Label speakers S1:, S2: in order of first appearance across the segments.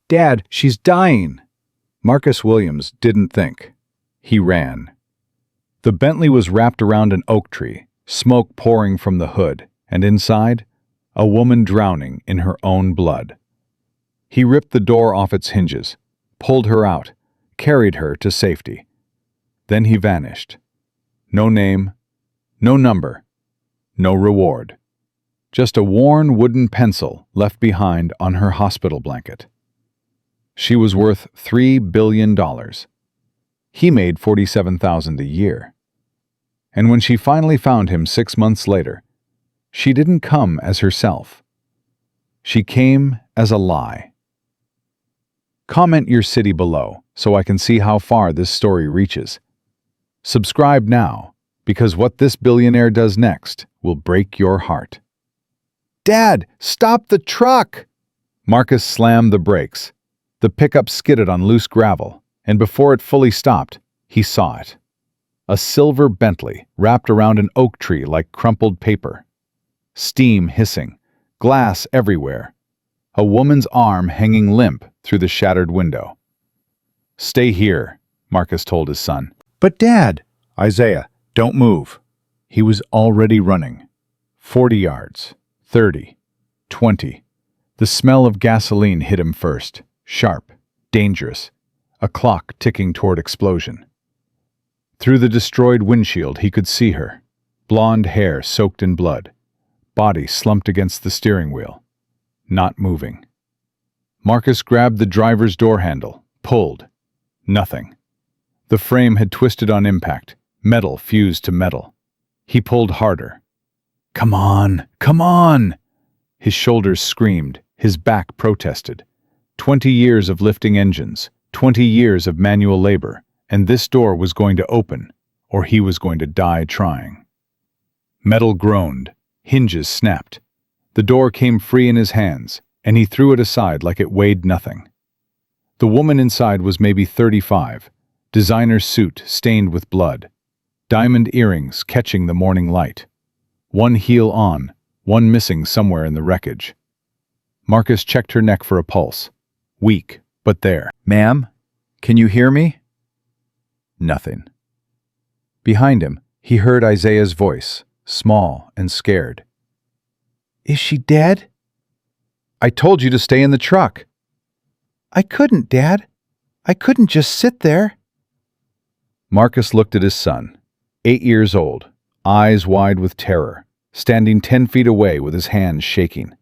S1: Dad, she's dying! Marcus Williams didn't think. He ran. The Bentley was wrapped around an oak tree, smoke pouring from the hood, and inside, a woman drowning in her own blood. He ripped the door off its hinges, pulled her out, carried her to safety. Then he vanished. No name, no number, no reward. Just a worn wooden pencil left behind on her hospital blanket. She was worth $3 billion. He made $47,000 a year. And when she finally found him 6 months later, she didn't come as herself. She came as a lie. Comment your city below so I can see how far this story reaches. Subscribe now, because what this billionaire does next will break your heart. Dad, stop the truck! Marcus slammed the brakes. The pickup skidded on loose gravel, and before it fully stopped, he saw it. A silver Bentley wrapped around an oak tree like crumpled paper. Steam hissing, glass everywhere. A woman's arm hanging limp through the shattered window. Stay here, Marcus told his son. But Dad! Isaiah, don't move. He was already running. 40 yards, 30, 20. The smell of gasoline hit him first, sharp, dangerous, a clock ticking toward explosion. Through the destroyed windshield he could see her, blonde hair soaked in blood, body slumped against the steering wheel, not moving. Marcus grabbed the driver's door handle, pulled. Nothing. The frame had twisted on impact, metal fused to metal. He pulled harder. Come on, come on! His shoulders screamed, his back protested. 20 years of lifting engines, 20 years of manual labor, and this door was going to open, or he was going to die trying. Metal groaned, hinges snapped. The door came free in his hands, and he threw it aside like it weighed nothing. The woman inside was maybe 35, designer suit stained with blood, diamond earrings catching the morning light. One heel on, one missing somewhere in the wreckage. Marcus checked her neck for a pulse. Weak, but there. Ma'am, can you hear me? Nothing. Behind him, he heard Isaiah's voice, small and scared. Is she dead? I told you to stay in the truck. I couldn't, Dad. I couldn't just sit there. Marcus looked at his son, 8 years old, eyes wide with terror, standing 10 feet away with his hands shaking.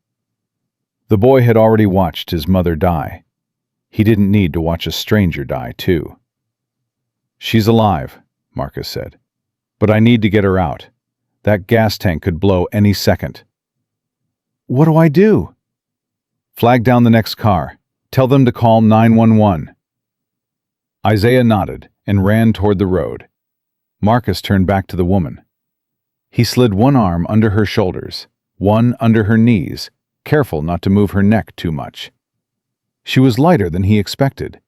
S1: The boy had already watched his mother die. He didn't need to watch a stranger die, too. She's alive, Marcus said. But I need to get her out. That gas tank could blow any second. What do I do? Flag down the next car. Tell them to call 911. Isaiah nodded and ran toward the road. Marcus turned back to the woman. He slid one arm under her shoulders, one under her knees, careful not to move her neck too much. She was lighter than he expected.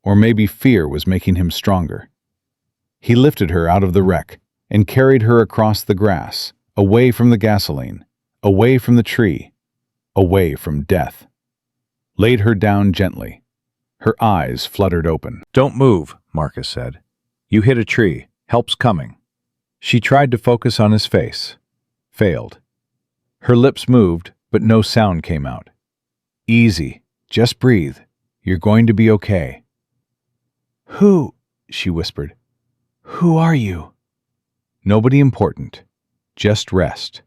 S1: Or maybe fear was making him stronger. He lifted her out of the wreck and carried her across the grass, away from the gasoline, away from the tree, away from death. Laid her down gently. Her eyes fluttered open. Don't move, Marcus said. You hit a tree. Help's coming. She tried to focus on his face. Failed. Her lips moved, but no sound came out. Easy. Just breathe. You're going to be okay. Who? She whispered. Who are you? Nobody important. Just rest.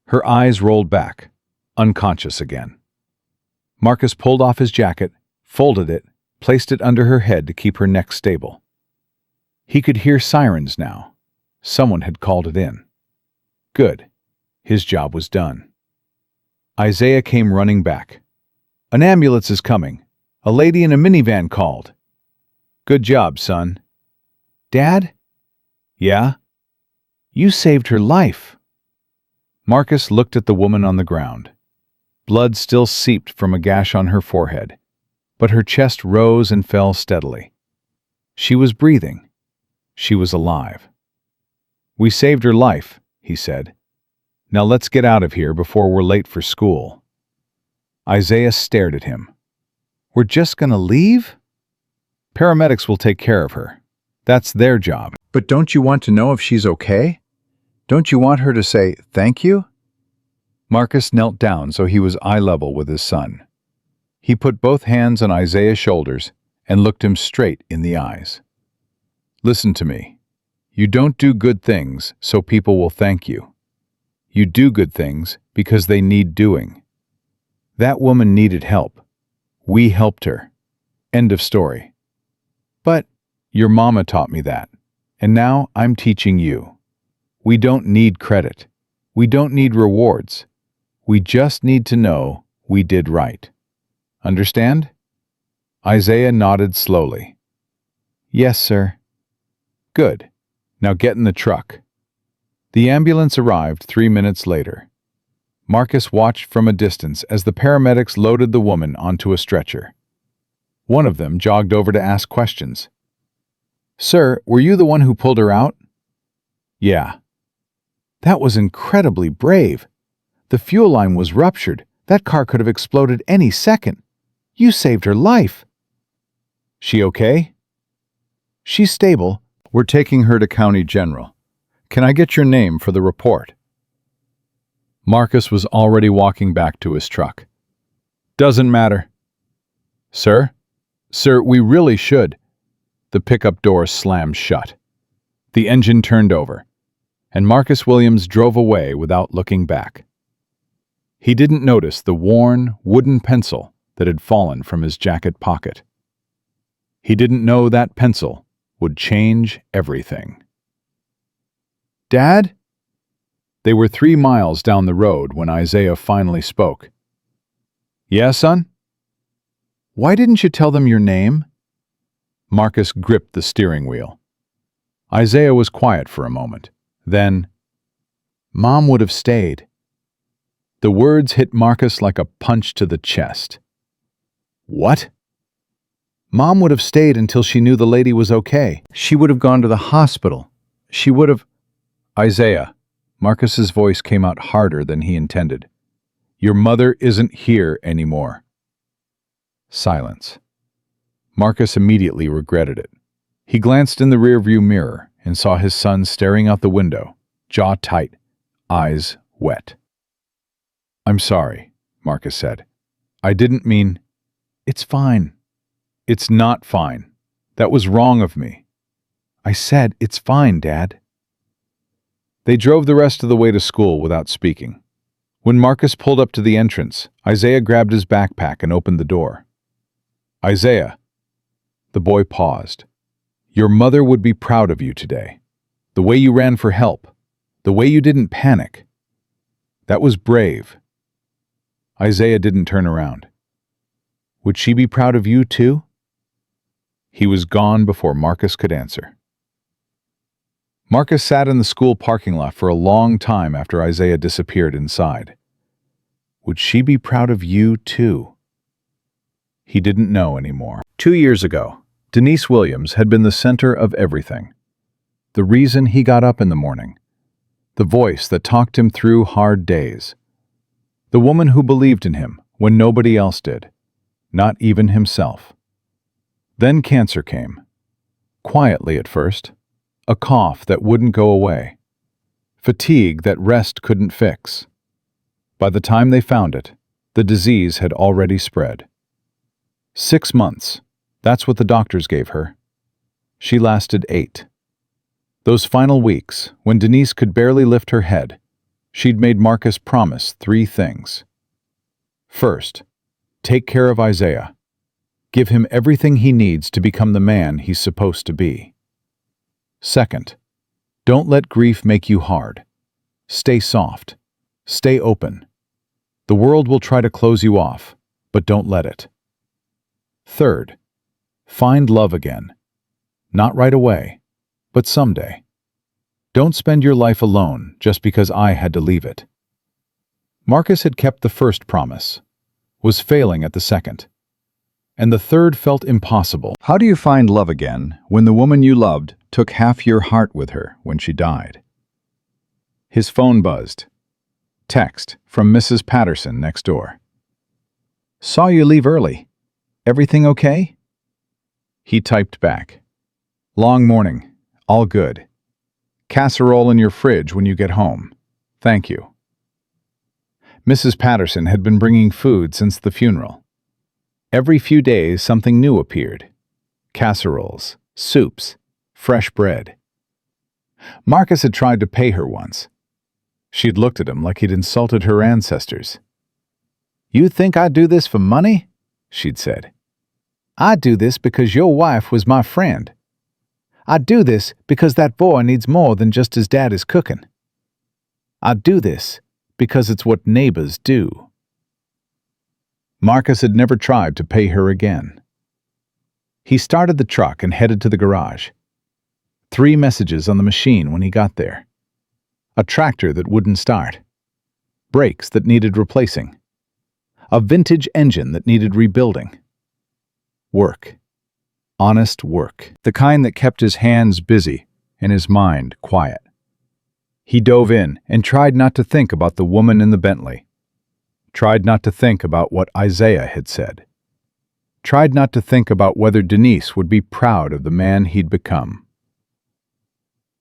S1: Her eyes rolled back, unconscious again. Marcus pulled off his jacket, folded it, placed it under her head to keep her neck stable. He could hear sirens now. Someone had called it in. Good. His job was done. Isaiah came running back. An ambulance is coming. A lady in a minivan called. Good job, son. Dad? Yeah? You saved her life. Marcus looked at the woman on the ground. Blood still seeped from a gash on her forehead, but her chest rose and fell steadily. She was breathing. She was alive. We saved her life, he said. Now let's get out of here before we're late for school. Isaiah stared at him. We're just gonna leave? Paramedics will take care of her. That's their job. But don't you want to know if she's okay? Don't you want her to say thank you? Marcus knelt down so he was eye level with his son. He put both hands on Isaiah's shoulders and looked him straight in the eyes. Listen to me. You don't do good things so people will thank you. You do good things because they need doing. That woman needed help. We helped her. End of story. But your mama taught me that, and now I'm teaching you. We don't need credit. We don't need rewards. We just need to know we did right. Understand? Isaiah nodded slowly. Yes, sir. Good. Now get in the truck. The ambulance arrived 3 minutes later. Marcus watched from a distance as the paramedics loaded the woman onto a stretcher. One of them jogged over to ask questions. Sir, were you the one who pulled her out? Yeah. That was incredibly brave. The fuel line was ruptured. That car could have exploded any second. You saved her life. She okay? She's stable. We're taking her to County General. Can I get your name for the report? Marcus was already walking back to his truck. Doesn't matter. Sir? Sir, we really should. The pickup door slammed shut. The engine turned over, and Marcus Williams drove away without looking back. He didn't notice the worn, wooden pencil that had fallen from his jacket pocket. He didn't know that pencil would change everything. Dad? They were 3 miles down the road when Isaiah finally spoke. Yeah, son? Why didn't you tell them your name? Marcus gripped the steering wheel. Isaiah was quiet for a moment. Then, Mom would have stayed. The words hit Marcus like a punch to the chest. What? Mom would have stayed until she knew the lady was okay. She would have gone to the hospital. She would have... Isaiah. Marcus's voice came out harder than he intended. Your mother isn't here anymore. Silence. Marcus immediately regretted it. He glanced in the rearview mirror and saw his son staring out the window, jaw tight, eyes wet. I'm sorry, Marcus said. I didn't mean... It's fine. It's not fine. That was wrong of me. I said, it's fine, Dad. They drove the rest of the way to school without speaking. When Marcus pulled up to the entrance, Isaiah grabbed his backpack and opened the door. Isaiah. The boy paused. Your mother would be proud of you today. The way you ran for help. The way you didn't panic. That was brave. Isaiah didn't turn around. Would she be proud of you too? He was gone before Marcus could answer. Marcus sat in the school parking lot for a long time after Isaiah disappeared inside. Would she be proud of you too? He didn't know anymore. 2 years ago, Denise Williams had been the center of everything. The reason he got up in the morning. The voice that talked him through hard days. The woman who believed in him when nobody else did, not even himself. Then cancer came. Quietly at first. A cough that wouldn't go away. Fatigue that rest couldn't fix. By the time they found it, the disease had already spread. 6 months, that's what the doctors gave her. She lasted 8. Those final weeks, when Denise could barely lift her head, she'd made Marcus promise 3 things. First, take care of Isaiah. Give him everything he needs to become the man he's supposed to be. Second, don't let grief make you hard. Stay soft. Stay open. The world will try to close you off, but don't let it. Third, find love again. Not right away, but someday. Don't spend your life alone just because I had to leave it. Marcus had kept the first promise, was failing at the second, and the third felt impossible. How do you find love again when the woman you loved took half your heart with her when she died? His phone buzzed. Text from Mrs. Patterson next door. Saw you leave early. Everything okay? He typed back. Long morning. All good. Casserole in your fridge when you get home. Thank you. Mrs. Patterson had been bringing food since the funeral. Every few days something new appeared. Casseroles, soups, fresh bread. Marcus had tried to pay her once. She'd looked at him like he'd insulted her ancestors. "You think I do this for money?" she'd said. "I do this because your wife was my friend. I do this because that boy needs more than just his dad is cooking. I do this because it's what neighbors do." Marcus had never tried to pay her again. He started the truck and headed to the garage. 3 messages on the machine when he got there. A tractor that wouldn't start. Brakes that needed replacing. A vintage engine that needed rebuilding. Work. Honest work. The kind that kept his hands busy and his mind quiet. He dove in and tried not to think about the woman in the Bentley. Tried not to think about what Isaiah had said. Tried not to think about whether Denise would be proud of the man he'd become.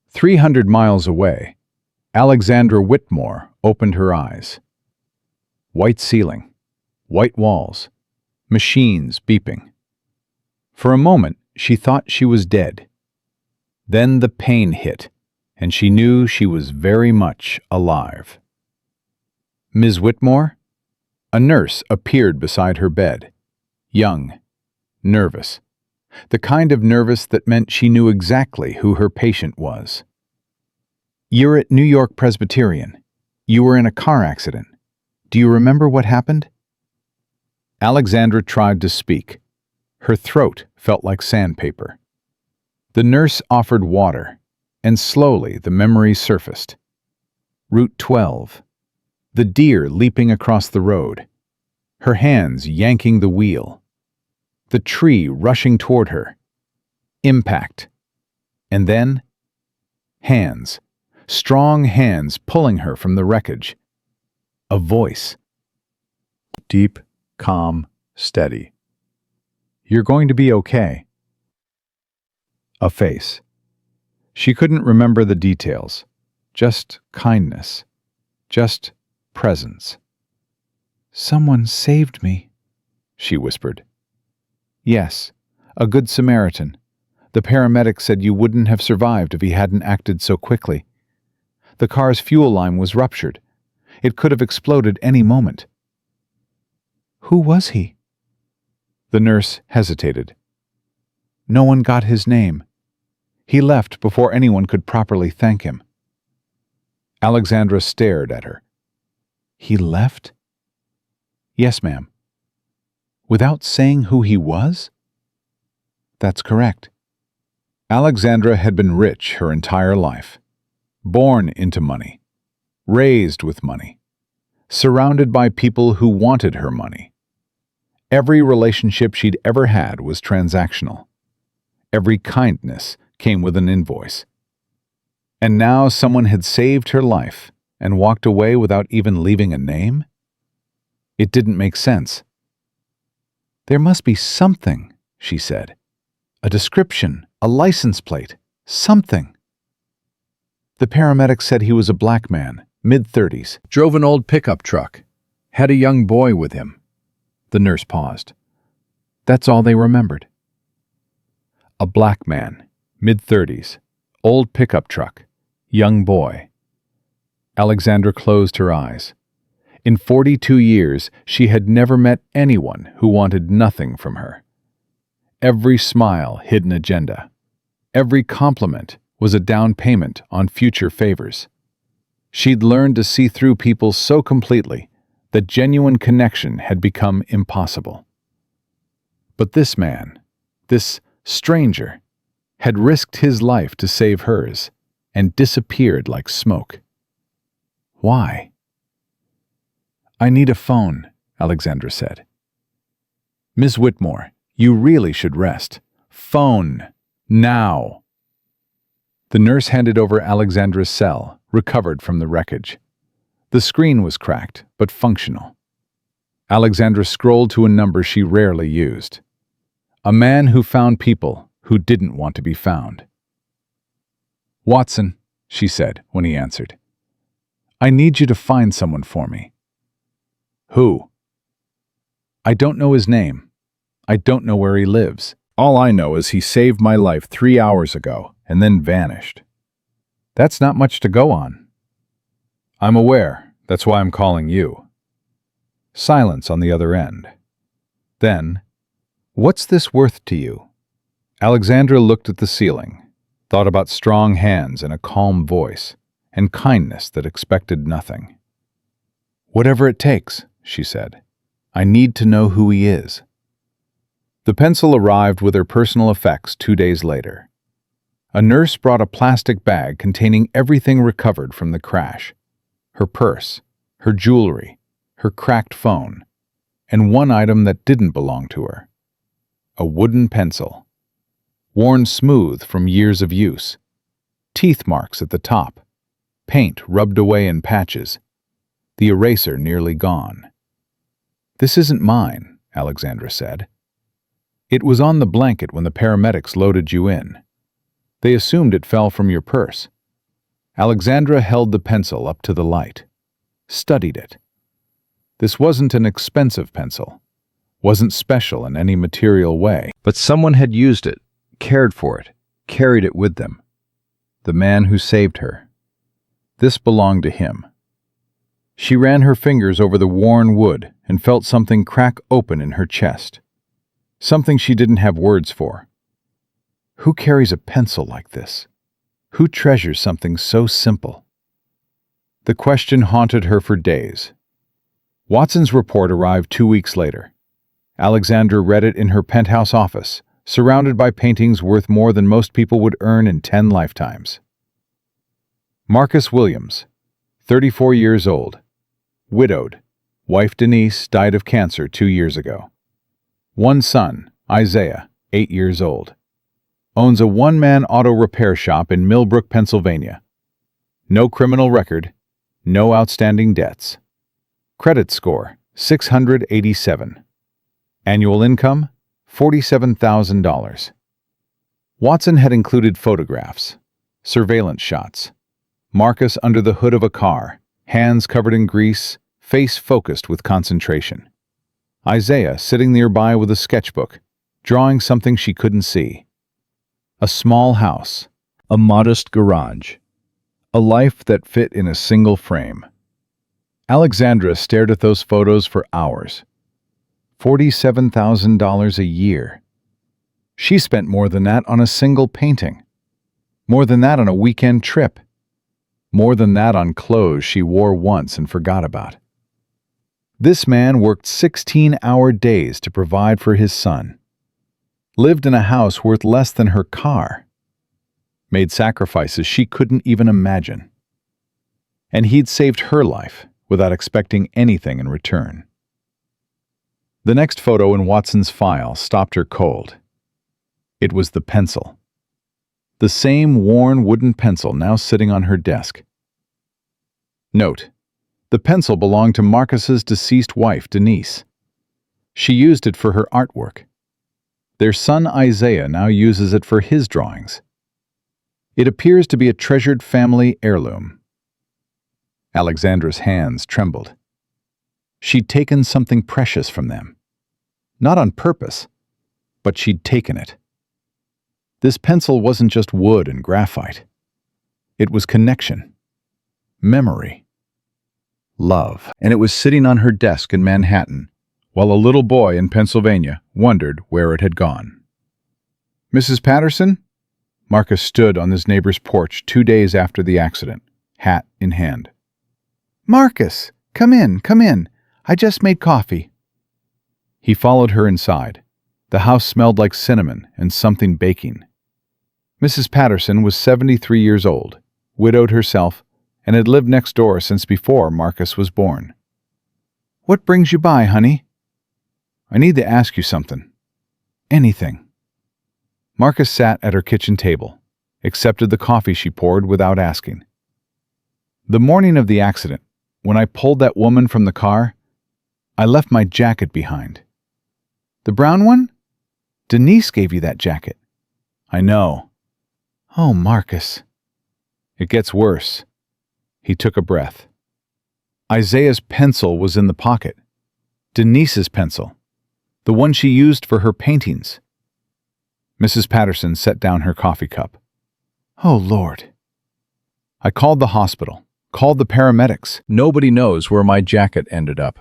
S1: 300 miles away, Alexandra Whitmore opened her eyes. White ceiling, white walls, machines beeping. For a moment, she thought she was dead. Then the pain hit, and she knew she was very much alive. "Ms. Whitmore?" A nurse appeared beside her bed. Young, nervous. The kind of nervous that meant she knew exactly who her patient was. "You're at New York Presbyterian. You were in a car accident. Do you remember what happened?" Alexandra tried to speak. Her throat felt like sandpaper. The nurse offered water, and slowly the memory surfaced. Route 12. The deer leaping across the road. Her hands yanking the wheel. The tree rushing toward her. Impact. And then, hands. Strong hands pulling her from the wreckage. A voice. Deep, calm, steady. "You're going to be okay." A face. She couldn't remember the details. Just kindness. Just presence. "Someone saved me," she whispered. "Yes, a good Samaritan. The paramedic said you wouldn't have survived if he hadn't acted so quickly. The car's fuel line was ruptured. It could have exploded any moment." "Who was he?" The nurse hesitated. "No one got his name. He left before anyone could properly thank him." Alexandra stared at her. "He left?" "Yes, ma'am." "Without saying who he was?" "That's correct." Alexandra had been rich her entire life. Born into money. Raised with money. Surrounded by people who wanted her money. Every relationship she'd ever had was transactional. Every kindness came with an invoice. And now someone had saved her life and walked away without even leaving a name? It didn't make sense. "There must be something," she said. "A description, a license plate, something." The paramedic said he was a black man, mid-30s, drove an old pickup truck, had a young boy with him. The nurse paused. That's all they remembered. A black man, mid-30s, old pickup truck, young boy. Alexandra closed her eyes. In 42 years, she had never met anyone who wanted nothing from her. Every smile hid an agenda. Every compliment was a down payment on future favors. She'd learned to see through people so completely that genuine connection had become impossible. But this man, this stranger, had risked his life to save hers and disappeared like smoke. Why? "I need a phone," Alexandra said. "Miss Whitmore, you really should rest. Phone. Now." The nurse handed over Alexandra's cell, recovered from the wreckage. The screen was cracked, but functional. Alexandra scrolled to a number she rarely used. A man who found people who didn't want to be found. "Watson," she said when he answered, "I need you to find someone for me." "Who?" "I don't know his name. I don't know where he lives. All I know is he saved my life 3 hours ago and then vanished." "That's not much to go on." "I'm aware. That's why I'm calling you." Silence on the other end. Then, "What's this worth to you?" Alexandra looked at the ceiling, thought about strong hands and a calm voice, and kindness that expected nothing. "Whatever it takes," she said. "I need to know who he is." The pencil arrived with her personal effects 2 days later. A nurse brought a plastic bag containing everything recovered from the crash: her purse, her jewelry, her cracked phone, and one item that didn't belong to her: a wooden pencil, worn smooth from years of use, teeth marks at the top, paint rubbed away in patches, the eraser nearly gone. "This isn't mine," Alexandra said. "It was on the blanket when the paramedics loaded you in. They assumed it fell from your purse." Alexandra held the pencil up to the light, studied it. This wasn't an expensive pencil, wasn't special in any material way, but someone had used it, cared for it, carried it with them. The man who saved her. This belonged to him. She ran her fingers over the worn wood and felt something crack open in her chest. Something she didn't have words for. Who carries a pencil like this? Who treasures something so simple? The question haunted her for days. Watson's report arrived 2 weeks later. Alexandra read it in her penthouse office, surrounded by paintings worth more than most people would earn in 10 lifetimes. Marcus Williams, 34 years old, widowed, wife Denise died of cancer 2 years ago. One son, Isaiah, 8 years old. Owns a one-man auto repair shop in Millbrook, Pennsylvania. No criminal record, no outstanding debts. Credit score, 687. Annual income, $47,000. Watson had included photographs, surveillance shots. Marcus under the hood of a car, hands covered in grease, face focused with concentration. Isaiah sitting nearby with a sketchbook, drawing something she couldn't see. A small house, a modest garage, a life that fit in a single frame. Alexandra stared at those photos for hours. $47,000 a year. She spent more than that on a single painting. More than that on a weekend trip. More than that on clothes she wore once and forgot about. This man worked 16-hour days to provide for his son. Lived in a house worth less than her car. Made sacrifices she couldn't even imagine. And he'd saved her life without expecting anything in return. The next photo in Watson's file stopped her cold. It was the pencil. The same worn wooden pencil now sitting on her desk. Note: the pencil belonged to Marcus's deceased wife, Denise. She used it for her artwork. Their son Isaiah now uses it for his drawings. It appears to be a treasured family heirloom. Alexandra's hands trembled. She'd taken something precious from them. Not on purpose, but she'd taken it. This pencil wasn't just wood and graphite. It was connection, memory, love. And it was sitting on her desk in Manhattan, while a little boy in Pennsylvania wondered where it had gone. "Mrs. Patterson?" Marcus stood on his neighbor's porch 2 days after the accident, hat in hand. "Marcus, come in, come in. I just made coffee." He followed her inside. The house smelled like cinnamon and something baking. Mrs. Patterson was 73 years old, widowed herself, and had lived next door since before Marcus was born. "What brings you by, honey?" "I need to ask you something." "Anything." Marcus sat at her kitchen table, accepted the coffee she poured without asking. "The morning of the accident, when I pulled that woman from the car, I left my jacket behind." "The brown one?" Denise gave you that jacket. I know. Oh, Marcus. It gets worse. He took a breath. Isaiah's pencil was in the pocket. Denise's pencil. The one she used for her paintings. Mrs. Patterson set down her coffee cup. Oh, Lord. I called the hospital, called the paramedics. Nobody knows where my jacket ended up.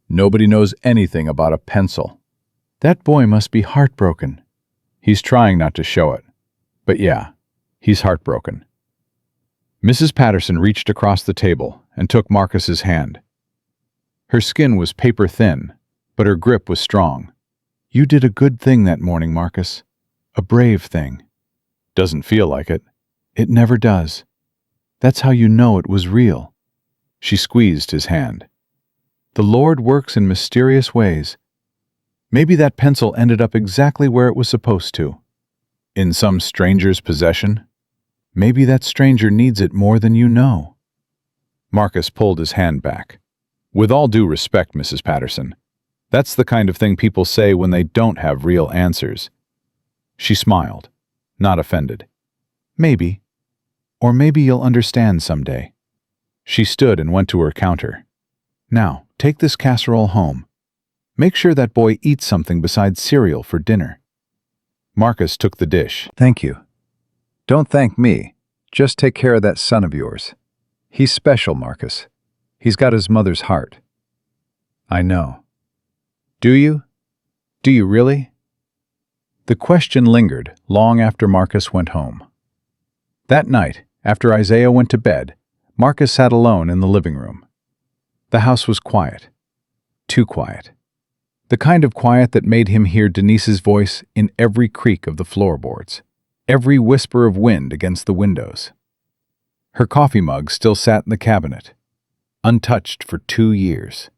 S1: Nobody knows anything about a pencil. That boy must be heartbroken. He's trying not to show it. But yeah, he's heartbroken. Mrs. Patterson reached across the table and took Marcus's hand. Her skin was paper thin, but her grip was strong. You did a good thing that morning, Marcus. A brave thing. Doesn't feel like it. It never does. That's how you know it was real. She squeezed his hand. The Lord works in mysterious ways. Maybe that pencil ended up exactly where it was supposed to. In some stranger's possession. Maybe that stranger needs it more than you know. Marcus pulled his hand back. With all due respect, Mrs. Patterson, that's the kind of thing people say when they don't have real answers. She smiled, not offended. Maybe. Or maybe you'll understand someday. She stood and went to her counter. Now, take this casserole home. Make sure that boy eats something besides cereal for dinner. Marcus took the dish. Thank you. Don't thank me. Just take care of that son of yours. He's special, Marcus. He's got his mother's heart. I know. Do you? Do you really? The question lingered long after Marcus went home. That night, after Isaiah went to bed, Marcus sat alone in the living room. The house was quiet. Too quiet. The kind of quiet that made him hear Denise's voice in every creak of the floorboards, every whisper of wind against the windows. Her coffee mug still sat in the cabinet, untouched for 2 years.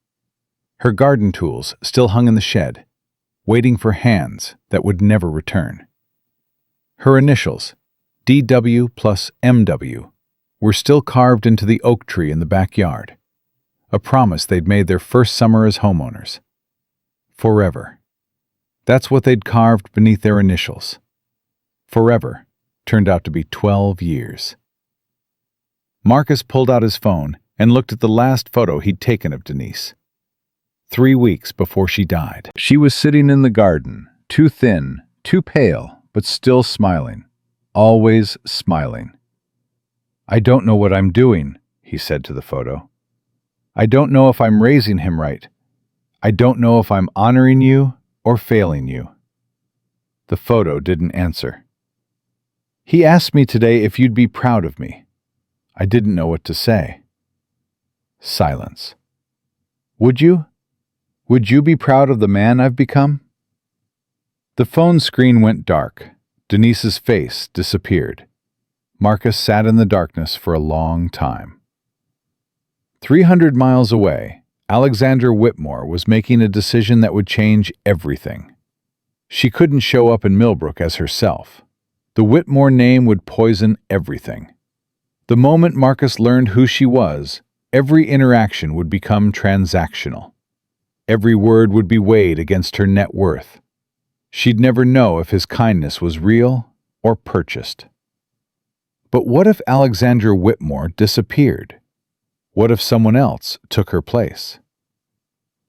S1: Her garden tools still hung in the shed, waiting for hands that would never return. Her initials, DW plus MW, were still carved into the oak tree in the backyard, a promise they'd made their first summer as homeowners. Forever. That's what they'd carved beneath their initials. Forever turned out to be 12 years. Marcus pulled out his phone and looked at the last photo he'd taken of Denise. 3 weeks before she died. She was sitting in the garden, too thin, too pale, but still smiling. Always smiling. I don't know what I'm doing, he said to the photo. I don't know if I'm raising him right. I don't know if I'm honoring you or failing you. The photo didn't answer. He asked me today if you'd be proud of me. I didn't know what to say. Silence. Would you? Would you be proud of the man I've become? The phone screen went dark. Denise's face disappeared. Marcus sat in the darkness for a long time. 300 miles away, Alexandra Whitmore was making a decision that would change everything. She couldn't show up in Millbrook as herself. The Whitmore name would poison everything. The moment Marcus learned who she was, every interaction would become transactional. Every word would be weighed against her net worth. She'd never know if his kindness was real or purchased. But what if Alexandra Whitmore disappeared? What if someone else took her place?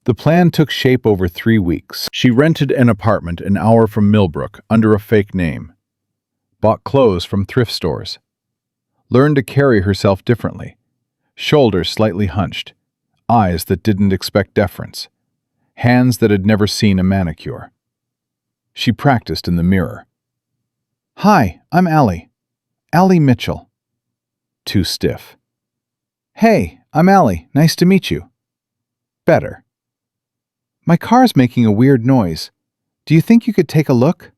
S1: The plan took shape over 3 weeks. She rented an apartment an hour from Millbrook under a fake name, bought clothes from thrift stores, learned to carry herself differently, shoulders slightly hunched, eyes that didn't expect deference, hands that had never seen a manicure. She practiced in the mirror. Hi, I'm Allie. Allie Mitchell. Too stiff. Hey, I'm Allie. Nice to meet you. Better. My car's making a weird noise. Do you think you could take a look?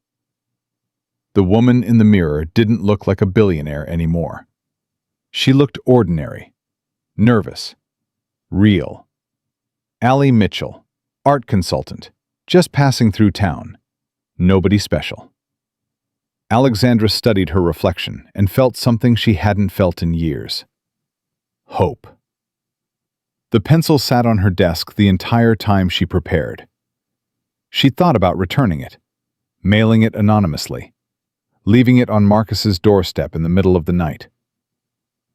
S1: The woman in the mirror didn't look like a billionaire anymore. She looked ordinary, nervous, real. Allie Mitchell, art consultant, just passing through town. Nobody special. Alexandra studied her reflection and felt something she hadn't felt in years. Hope. The pencil sat on her desk the entire time she prepared. She thought about returning it. mailing it anonymously, leaving it on Marcus's doorstep in the middle of the night.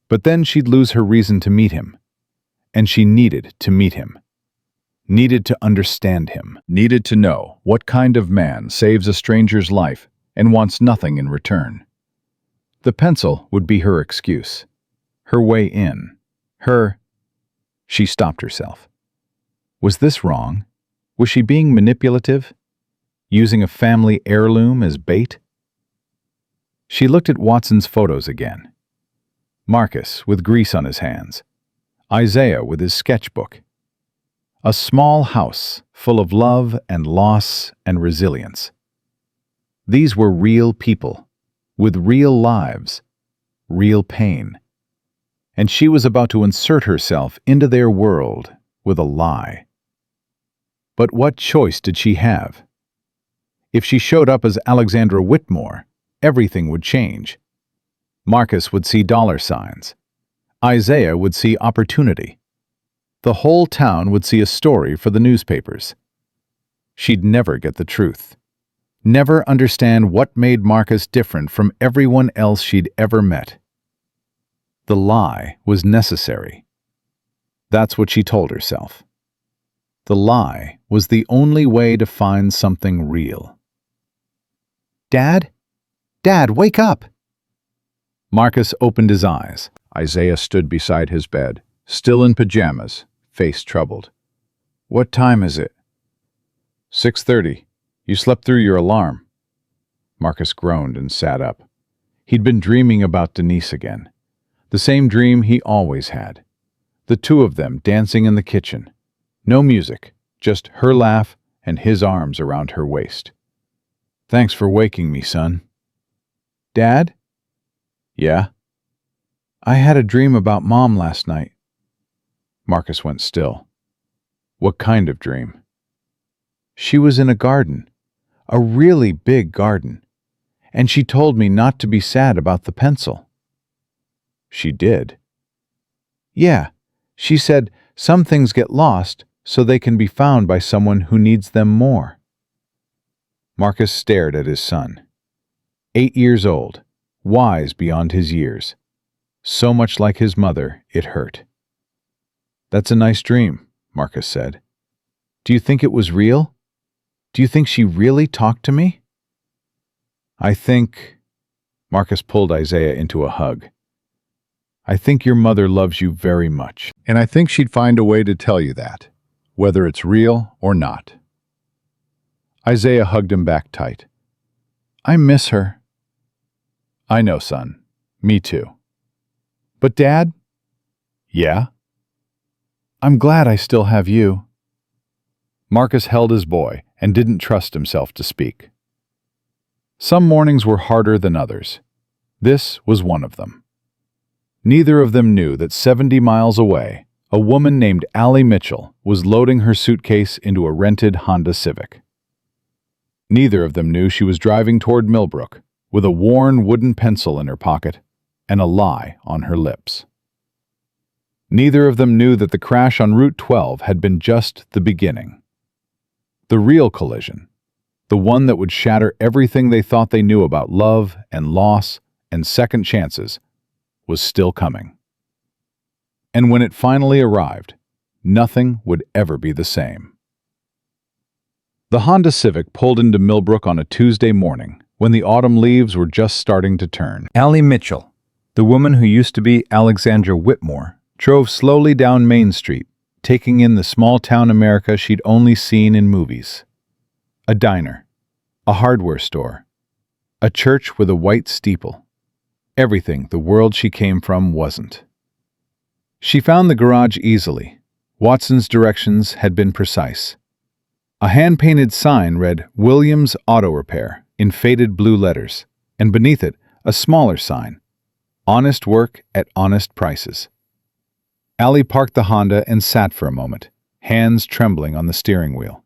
S1: But then she'd lose her reason to meet him, and she needed to meet him. Needed to understand him, needed to know what kind of man saves a stranger's life and wants nothing in return. The pencil would be her excuse, her way in, She stopped herself. Was this wrong? Was she being manipulative? Using a family heirloom as bait? She looked at Watson's photos again. Marcus with grease on his hands, Isaiah with his sketchbook. A small house full of love and loss and resilience. These were real people, with real lives, real pain. And she was about to insert herself into their world with a lie. But what choice did she have? If she showed up as Alexandra Whitmore, everything would change. Marcus would see dollar signs. Isaiah would see opportunity. The whole town would see a story for the newspapers. She'd never get the truth. Never understand what made Marcus different from everyone else she'd ever met. The lie was necessary. That's what she told herself. The lie was the only way to find something real. "Dad? Dad, wake up!" Marcus opened his eyes. Isaiah stood beside his bed, still in pajamas, face troubled. "What time is it?" 6:30. You slept through your alarm." Marcus groaned and sat up. He'd been dreaming about Denise again. The same dream he always had. The two of them dancing in the kitchen. No music, just her laugh and his arms around her waist. "Thanks for waking me, son." "Dad?" "Yeah?" "I had a dream about Mom last night." Marcus went still. "What kind of dream?" "She was in a garden, a really big garden, and she told me not to be sad about the pencil." "She did?" "Yeah, she said some things get lost so they can be found by someone who needs them more." Marcus stared at his son. 8 years old, wise beyond his years. So much like his mother, it hurt. "That's a nice dream," Marcus said. "Do you think it was real? Do you think she really talked to me?" "I think..." Marcus pulled Isaiah into a hug. "I think your mother loves you very much, and I think she'd find a way to tell you that, whether it's real or not." Isaiah hugged him back tight. "I miss her." "I know, son. Me too." "But Dad?" "Yeah?" "I'm glad I still have you." Marcus held his boy and didn't trust himself to speak. Some mornings were harder than others. This was one of them. Neither of them knew that 70 miles away, a woman named Allie Mitchell was loading her suitcase into a rented Honda Civic. Neither of them knew she was driving toward Millbrook with a worn wooden pencil in her pocket and a lie on her lips. Neither of them knew that the crash on Route 12 had been just the beginning. The real collision, the one that would shatter everything they thought they knew about love and loss and second chances, was still coming. And when it finally arrived, nothing would ever be the same. The Honda Civic pulled into Millbrook on a Tuesday morning when the autumn leaves were just starting to turn. Allie Mitchell, the woman who used to be Alexandra Whitmore, drove slowly down Main Street, taking in the small-town America she'd only seen in movies. A diner, a hardware store, a church with a white steeple. Everything the world she came from wasn't. She found the garage easily. Watson's directions had been precise. A hand-painted sign read Williams Auto Repair in faded blue letters, and beneath it a smaller sign, Honest Work at Honest Prices. Allie parked the Honda and sat for a moment, hands trembling on the steering wheel.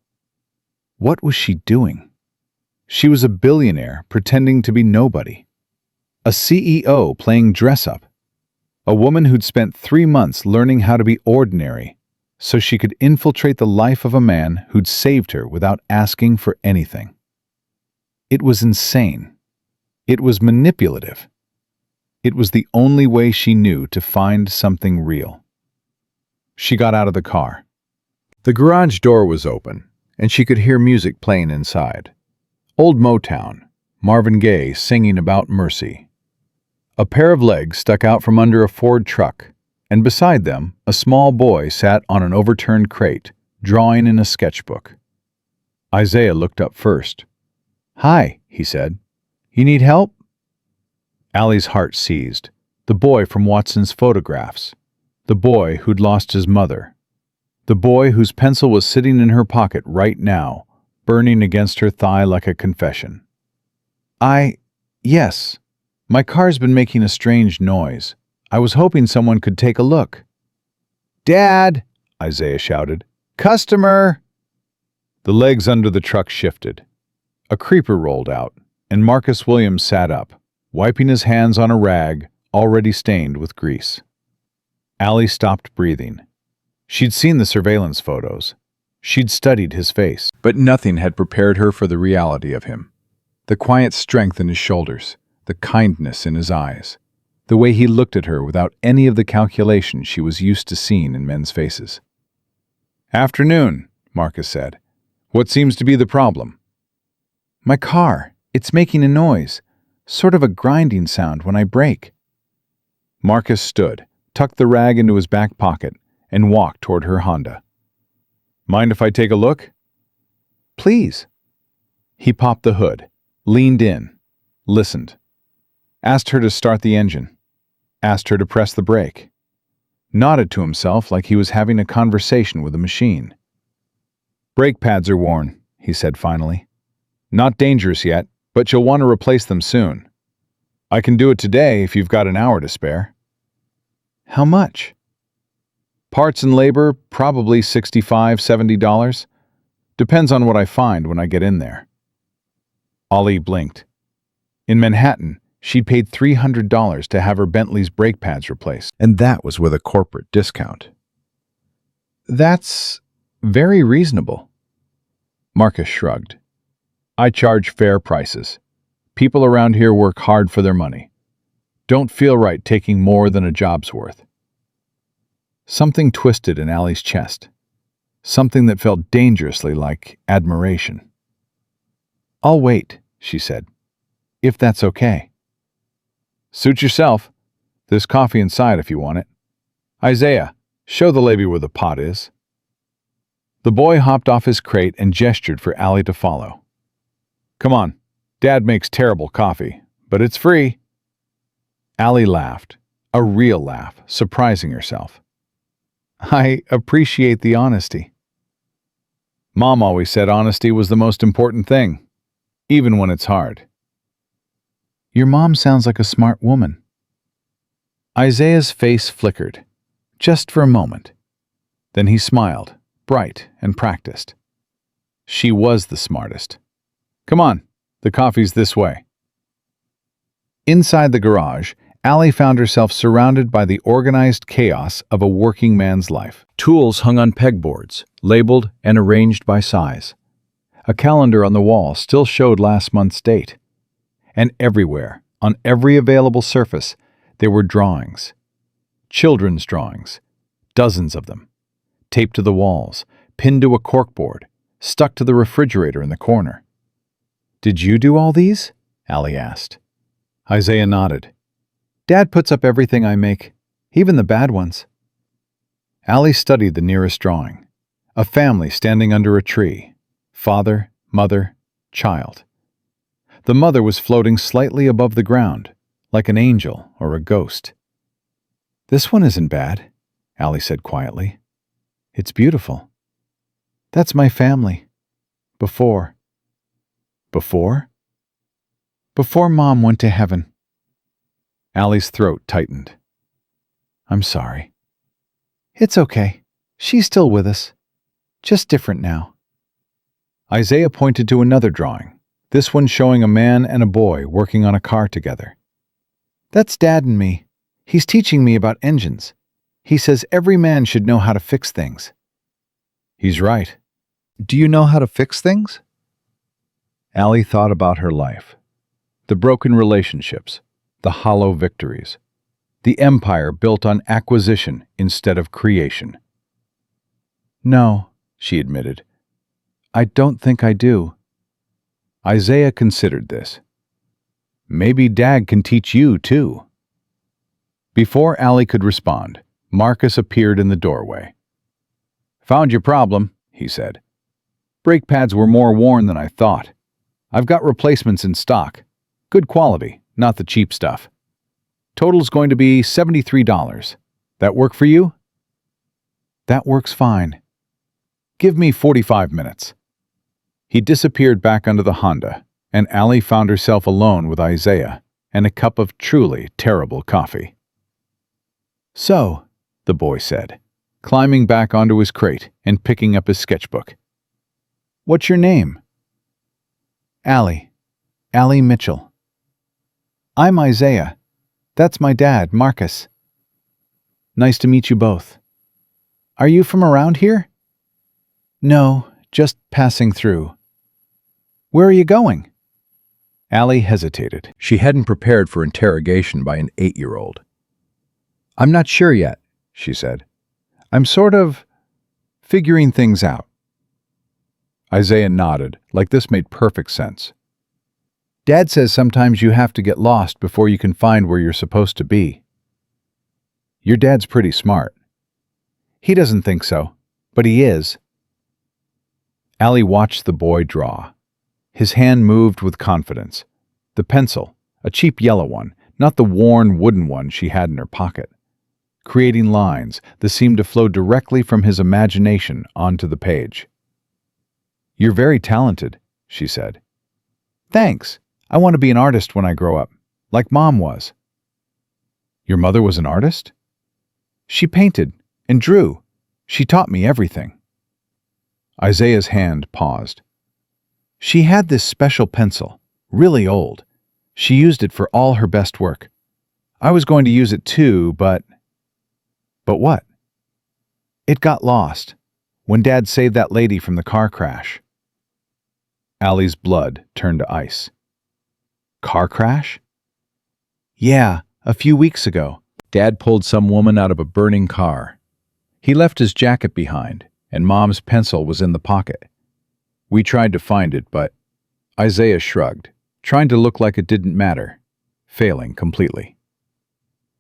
S1: What was she doing? She was a billionaire pretending to be nobody. A CEO playing dress-up. A woman who'd spent 3 months learning how to be ordinary so she could infiltrate the life of a man who'd saved her without asking for anything. It was insane. It was manipulative. It was the only way she knew to find something real. She got out of the car. The garage door was open, and she could hear music playing inside. Old Motown, Marvin Gaye singing about mercy. A pair of legs stuck out from under a Ford truck, and beside them, a small boy sat on an overturned crate, drawing in a sketchbook. Isaiah looked up first. "Hi," he said. "You need help?" Allie's heart seized. The boy from Watson's photographs. The boy who'd lost his mother. The boy whose pencil was sitting in her pocket right now, burning against her thigh like a confession. Yes. My car's been making a strange noise. I was hoping someone could take a look." "Dad!" Isaiah shouted. "Customer!" The legs under the truck shifted. A creeper rolled out, and Marcus Williams sat up, wiping his hands on a rag already stained with grease. Allie stopped breathing. She'd seen the surveillance photos. She'd studied his face. But nothing had prepared her for the reality of him. The quiet strength in his shoulders, the kindness in his eyes, the way he looked at her without any of the calculation she was used to seeing in men's faces. "Afternoon," Marcus said. "What seems to be the problem?" "My car. It's making a noise, sort of a grinding sound when I brake." Marcus stood, tucked the rag into his back pocket, and walked toward her Honda. "Mind if I take a look?" "Please." He popped the hood, leaned in, listened. Asked her to start the engine. Asked her to press the brake. Nodded to himself like he was having a conversation with a machine. "Brake pads are worn," he said finally. "Not dangerous yet, but you'll want to replace them soon. I can do it today if you've got an hour to spare." "How much?" "Parts and labor, probably $65–70. Depends on what I find when I get in there." Ali blinked. In Manhattan, she'd paid $300 to have her Bentley's brake pads replaced, and that was with a corporate discount. "That's very reasonable." Marcus shrugged. "I charge fair prices. People around here work hard for their money. Don't feel right taking more than a job's worth." Something twisted in Allie's chest. Something that felt dangerously like admiration. "I'll wait," she said. "If that's okay." "Suit yourself. There's coffee inside if you want it. Isaiah, show the lady where the pot is." The boy hopped off his crate and gestured for Allie to follow. "Come on. Dad makes terrible coffee, but it's free." Allie laughed, a real laugh, surprising herself. "I appreciate the honesty." Mom always said honesty was the most important thing, even when it's hard. "Your mom sounds like a smart woman." Isaiah's face flickered, just for a moment. Then he smiled, bright and practiced. She was the smartest. "Come on, the coffee's this way." Inside the garage, Allie found herself surrounded by the organized chaos of a working man's life. Tools hung on pegboards, labeled and arranged by size. A calendar on the wall still showed last month's date. And everywhere, on every available surface, there were drawings. Children's drawings, dozens of them, taped to the walls, pinned to a corkboard, stuck to the refrigerator in the corner. "Did you do all these?" Allie asked. Isaiah nodded. "Dad puts up everything I make, even the bad ones." Allie studied the nearest drawing. A family standing under a tree. Father, mother, child. The mother was floating slightly above the ground, like an angel or a ghost. "This one isn't bad," Allie said quietly. "It's beautiful. That's my family. Before." "Before?" "Before Mom went to heaven." Allie's throat tightened. "I'm sorry." "It's okay. She's still with us. Just different now." Isaiah pointed to another drawing, this one showing a man and a boy working on a car together. "That's Dad and me. He's teaching me about engines. He says every man should know how to fix things." "He's right. Do you know how to fix things?" Allie thought about her life. The broken relationships, the hollow victories, the empire built on acquisition instead of creation. "No," she admitted. "I don't think I do." Isaiah considered this. "Maybe Dad can teach you, too." Before Allie could respond, Marcus appeared in the doorway. "Found your problem," he said. "Brake pads were more worn than I thought. I've got replacements in stock. Good quality, not the cheap stuff. Total's going to be $73. That work for you?" "That works fine." "Give me 45 minutes." He disappeared back under the Honda, and Allie found herself alone with Isaiah and a cup of truly terrible coffee. "So," the boy said, climbing back onto his crate and picking up his sketchbook. "What's your name?" "Allie. Allie Mitchell." "I'm Isaiah. That's my dad, Marcus." "Nice to meet you both." "Are you from around here?" "No, just passing through." "Where are you going?" Allie hesitated. She hadn't prepared for interrogation by an 8-year-old. "I'm not sure yet," she said. "I'm sort of figuring things out." Isaiah nodded, like this made perfect sense. "Dad says sometimes you have to get lost before you can find where you're supposed to be." "Your dad's pretty smart." "He doesn't think so, but he is." Allie watched the boy draw. His hand moved with confidence. The pencil, a cheap yellow one, not the worn wooden one she had in her pocket, creating lines that seemed to flow directly from his imagination onto the page. "You're very talented," she said. "Thanks. I want to be an artist when I grow up, like Mom was." "Your mother was an artist?" "She painted and drew. She taught me everything." Isaiah's hand paused. "She had this special pencil, really old. She used it for all her best work. I was going to use it too, but..." "But what?" "It got lost when Dad saved that lady from the car crash." Allie's blood turned to ice. "Car crash?" "Yeah, a few weeks ago. Dad pulled some woman out of a burning car. He left his jacket behind, and Mom's pencil was in the pocket. We tried to find it, but..." Isaiah shrugged, trying to look like it didn't matter, failing completely.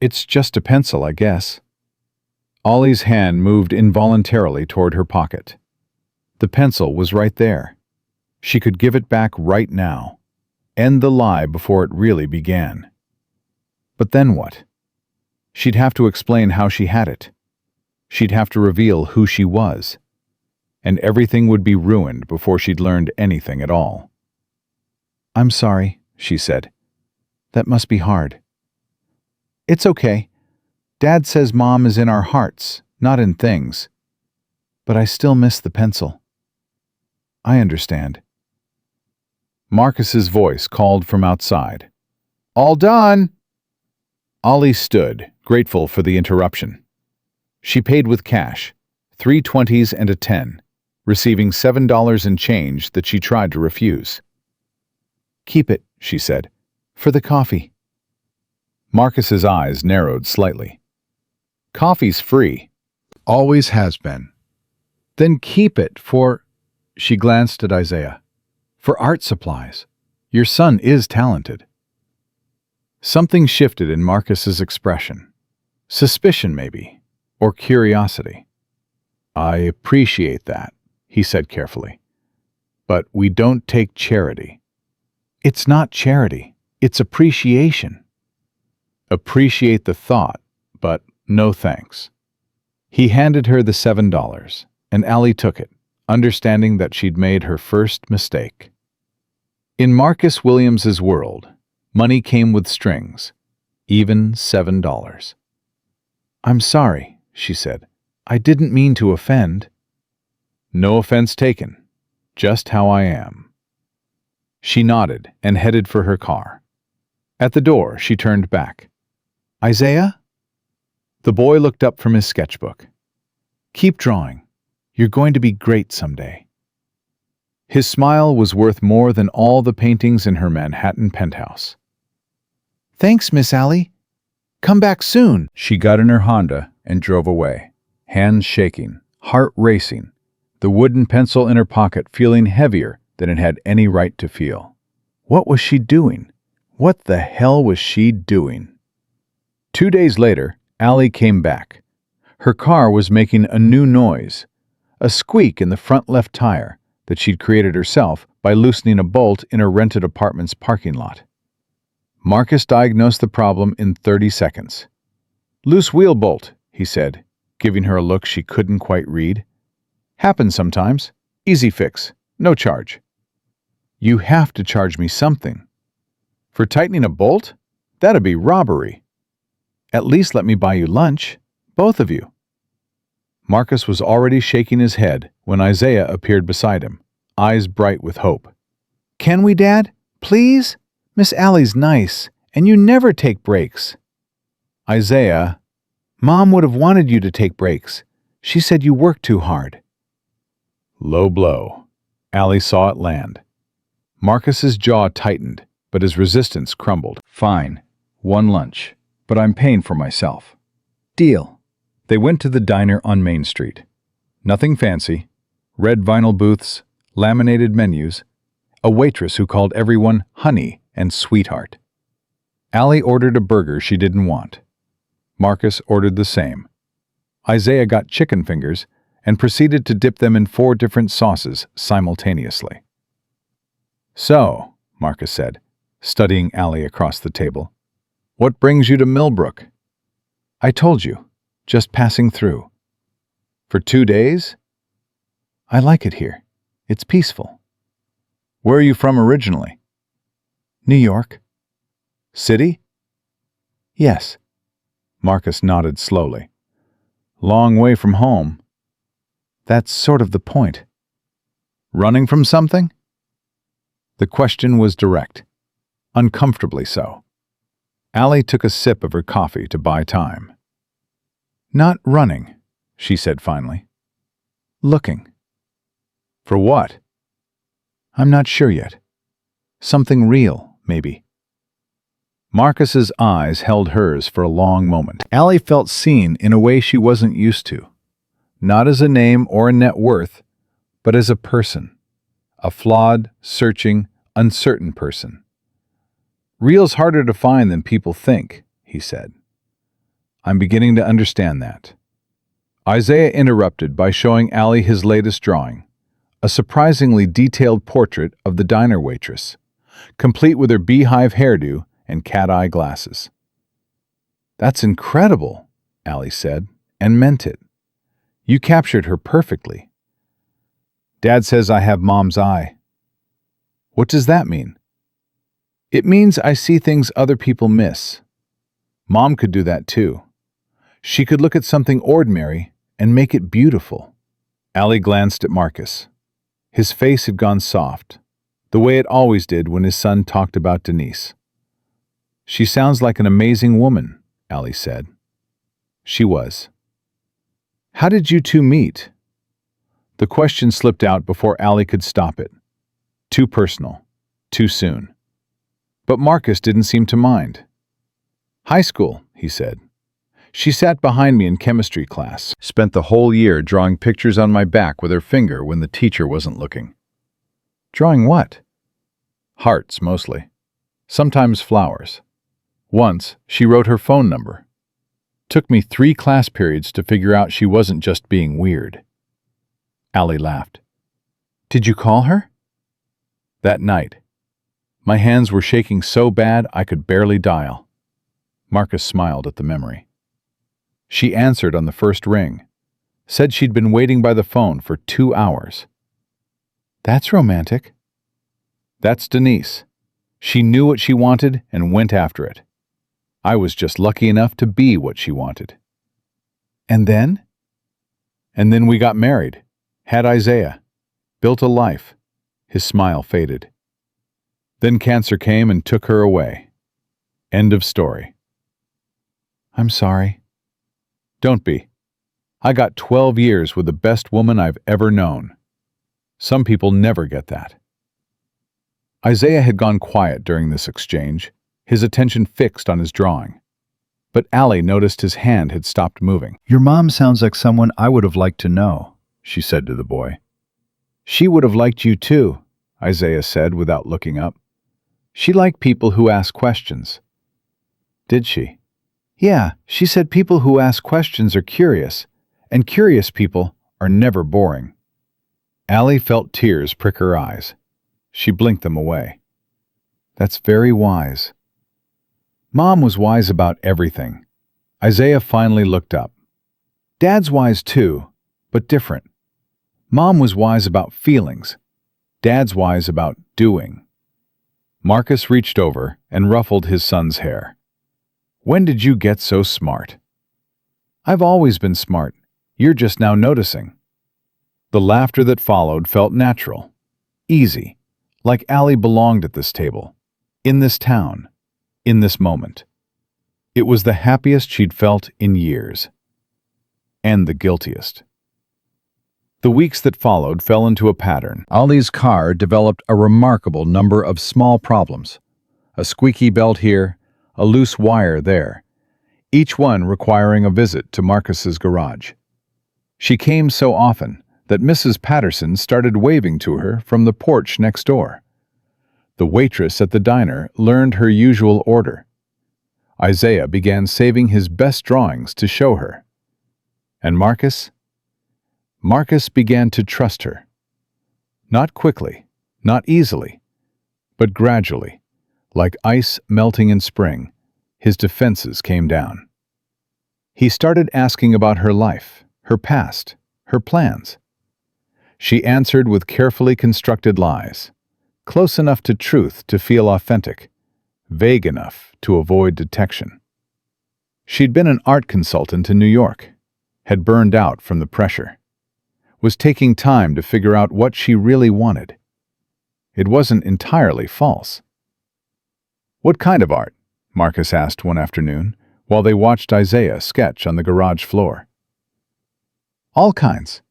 S1: "It's just a pencil, I guess." Ollie's hand moved involuntarily toward her pocket. The pencil was right there. She could give it back right now, end the lie before it really began. But then what? She'd have to explain how she had it. She'd have to reveal who she was. And everything would be ruined before she'd learned anything at all. "I'm sorry," she said. "That must be hard." "It's okay. Dad says Mom is in our hearts, not in things. But I still miss the pencil." "I understand." Marcus's voice called from outside. "All done!" Ollie stood, grateful for the interruption. She paid with cash, 3 20s and a 10, receiving $7 in change that she tried to refuse. "Keep it," she said, "for the coffee." Marcus's eyes narrowed slightly. "Coffee's free. Always has been." "Then keep it for..." She glanced at Isaiah. "For art supplies. Your son is talented." Something shifted in Marcus's expression. Suspicion, maybe, or curiosity. "I appreciate that," he said carefully. "But we don't take charity." "It's not charity. It's appreciation." "Appreciate the thought, but no thanks." He handed her the $7, and Allie took it, understanding that she'd made her first mistake. In Marcus Williams's world, money came with strings, even $7. "I'm sorry," she said. "I didn't mean to offend." "No offense taken. Just how I am." She nodded and headed for her car. At the door, she turned back. "Isaiah?" The boy looked up from his sketchbook. "Keep drawing. You're going to be great someday." His smile was worth more than all the paintings in her Manhattan penthouse.
S2: Thanks, Miss Allie. Come back soon.
S1: She got in her Honda and drove away, hands shaking, heart racing, the wooden pencil in her pocket feeling heavier than it had any right to feel. What was she doing? What the hell was she doing? 2 days later, Allie came back. Her car was making a new noise, a squeak in the front left tire that she'd created herself by loosening a bolt in her rented apartment's parking lot. Marcus diagnosed the problem in 30 seconds. "Loose wheel bolt," he said, giving her a look she couldn't quite read. "Happens sometimes. Easy fix. No charge." "You have to charge me something." "For tightening a bolt? That'd be robbery." "At least let me buy you lunch, both of you." Marcus was already shaking his head when Isaiah appeared beside him, eyes bright with hope.
S2: Can we, Dad? Please? Miss Allie's nice, and you never take breaks.
S1: "Isaiah,
S2: Mom would have wanted you to take breaks. She said you work too hard."
S1: Low blow. Allie saw it land. Marcus's jaw tightened, but his resistance crumbled. "Fine. One lunch. But I'm paying for myself." "Deal." They went to the diner on Main Street. Nothing fancy. Red vinyl booths, laminated menus, a waitress who called everyone honey and sweetheart. Allie ordered a burger she didn't want. Marcus ordered the same. Isaiah got chicken fingers and proceeded to dip them in 4 different sauces simultaneously. "So," Marcus said, studying Allie across the table, "what brings you to Millbrook?" "I told you, just passing through." "For 2 days?"
S2: "I like it here. It's peaceful."
S1: "Where are you from originally?"
S2: "New York."
S1: "City?"
S2: "Yes."
S1: Marcus nodded slowly. "Long way from home."
S2: "That's sort of the point."
S1: "Running from something?" The question was direct, uncomfortably so. Allie took a sip of her coffee to buy time. "Not running," she said finally. "Looking." "For what?"
S2: "I'm not sure yet. Something real, maybe."
S1: Marcus's eyes held hers for a long moment. Allie felt seen in a way she wasn't used to. Not as a name or a net worth, but as a person. A flawed, searching, uncertain person. "Real's harder to find than people think," he said. "I'm beginning to understand that." Isaiah interrupted by showing Allie his latest drawing, a surprisingly detailed portrait of the diner waitress, complete with her beehive hairdo and cat-eye glasses. "That's incredible," Allie said, and meant it. "You captured her perfectly." "Dad says I have Mom's eye." "What does that mean?" "It means I see things other people miss. Mom could do that too. She could look at something ordinary and make it beautiful." Allie glanced at Marcus. His face had gone soft, the way it always did when his son talked about Denise. "She sounds like an amazing woman," Allie said. She was. "How did you two meet?" The question slipped out before Allie could stop it. Too personal. Too soon. But Marcus didn't seem to mind. "High school," he said. "She sat behind me in chemistry class, spent the whole year drawing pictures on my back with her finger when the teacher wasn't looking." "Drawing what?" "Hearts, mostly. Sometimes flowers. Once, she wrote her phone number. Took me 3 class periods to figure out she wasn't just being weird." Allie laughed. "Did you call her?" "That night. My hands were shaking so bad I could barely dial." Marcus smiled at the memory. "She answered on the first ring. Said she'd been waiting by the phone for 2 hours." "That's romantic." "That's Denise. She knew what she wanted and went after it. I was just lucky enough to be what she wanted."
S2: "And then?"
S1: "And then we got married. Had Isaiah. Built a life." His smile faded. "Then cancer came and took her away. End of story."
S2: "I'm sorry."
S1: "Don't be. I got 12 years with the best woman I've ever known." Some people never get that. Isaiah had gone quiet during this exchange, his attention fixed on his drawing. But Allie noticed his hand had stopped moving.
S2: "Your mom sounds like someone I would have liked to know," she said to the boy. "She would have liked you too," Isaiah said without looking up. "She liked people who ask questions."
S1: Did she?
S2: "Yeah, she said people who ask questions are curious, and curious people are never boring."
S1: Allie felt tears prick her eyes. She blinked them away.
S2: "That's very wise."
S1: Mom was wise about everything. Isaiah finally looked up.
S2: "Dad's wise too, but different. Mom was wise about feelings. Dad's wise about doing."
S1: Marcus reached over and ruffled his son's hair. "When did you get so smart?"
S2: "I've always been smart. You're just now noticing."
S1: The laughter that followed felt natural, easy, like Allie belonged at this table, in this town, in this moment. It was the happiest she'd felt in years. And the guiltiest. The weeks that followed fell into a pattern. Ollie's car developed a remarkable number of small problems. A squeaky belt here, a loose wire there, each one requiring a visit to Marcus's garage. She came so often that Mrs. Patterson started waving to her from the porch next door. The waitress at the diner learned her usual order. Isaiah began saving his best drawings to show her. And Marcus began to trust her. Not quickly, not easily, but gradually, like ice melting in spring, his defenses came down. He started asking about her life, her past, her plans. She answered with carefully constructed lies, close enough to truth to feel authentic, vague enough to avoid detection. She'd been an art consultant in New York, had burned out from the pressure, was taking time to figure out what she really wanted. It wasn't entirely false. "What kind of art?" Marcus asked one afternoon, while they watched Isaiah sketch on the garage floor. "All kinds.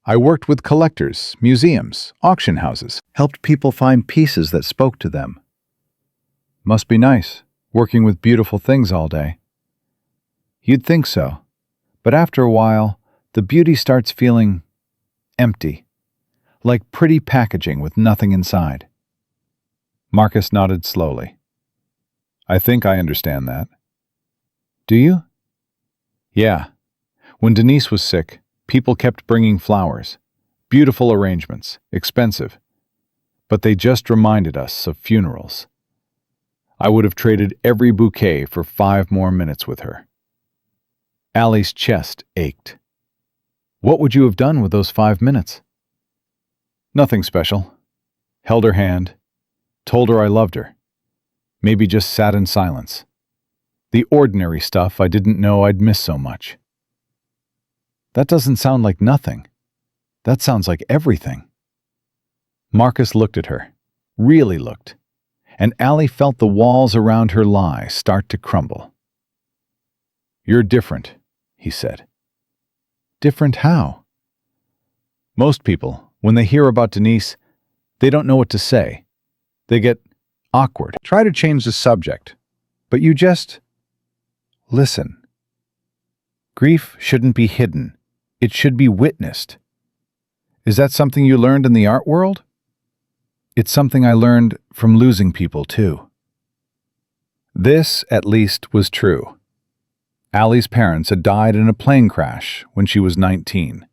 S1: I worked with collectors, museums, auction houses,
S2: Helped people find pieces that spoke to them."
S1: Must be nice, working with beautiful things all day."
S2: "You'd think so. But after a while, the beauty starts feeling empty, like pretty packaging with nothing inside."
S1: Marcus nodded slowly. "I think I understand that."
S2: "Do you?"
S1: "Yeah. When Denise was sick, people kept bringing flowers. Beautiful arrangements, expensive. But they just reminded us of funerals. I would have traded every bouquet for 5 more minutes with her." Allie's chest ached. "What would you have done with those 5 minutes?" "Nothing special. Held her hand. Told her I loved her. Maybe just sat in silence. The ordinary stuff I didn't know I'd miss so much." "That doesn't sound like nothing. That sounds like everything." Marcus looked at her, really looked, and Allie felt the walls around her lie start to crumble. "You're different," he said.
S2: "Different how?"
S1: "Most people, when they hear about Denise, they don't know what to say. They get awkward. Try to change the subject. But you just listen. Grief shouldn't be hidden. It should be witnessed. Is that something you learned in the art world?" "It's something I learned from losing people, too." This, at least, was true. Allie's parents had died in a plane crash when she was 19.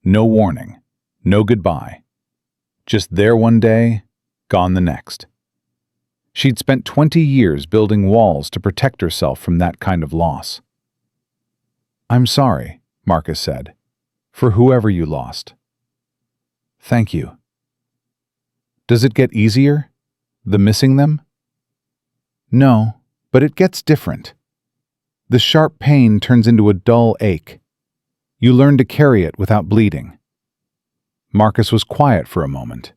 S1: No warning, no goodbye. Just there one day, gone the next. She'd spent 20 years building walls to protect herself from that kind of loss. "I'm sorry," Marcus said, "for whoever you lost." "Thank you." "Does it get easier, the missing them?" "No, but it gets different. The sharp pain turns into a dull ache. You learn to carry it without bleeding." Marcus was quiet for a moment.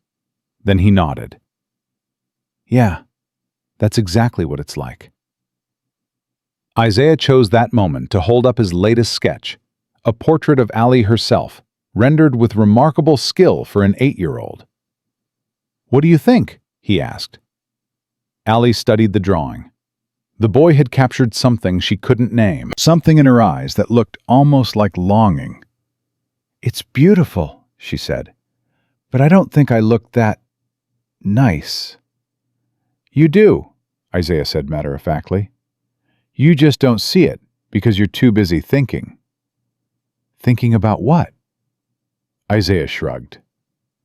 S1: Then he nodded. "Yeah, that's exactly what it's like." Isaiah chose that moment to hold up his latest sketch, a portrait of Allie herself, rendered with remarkable skill for an 8-year-old. "What do you think?" he asked. Allie studied the drawing. The boy had captured something she couldn't name, something in her eyes that looked almost like longing. "It's beautiful," she said, "but I don't think I look that nice." "You do," Isaiah said matter-of-factly. "You just don't see it because you're too busy thinking." "Thinking about what?" Isaiah shrugged.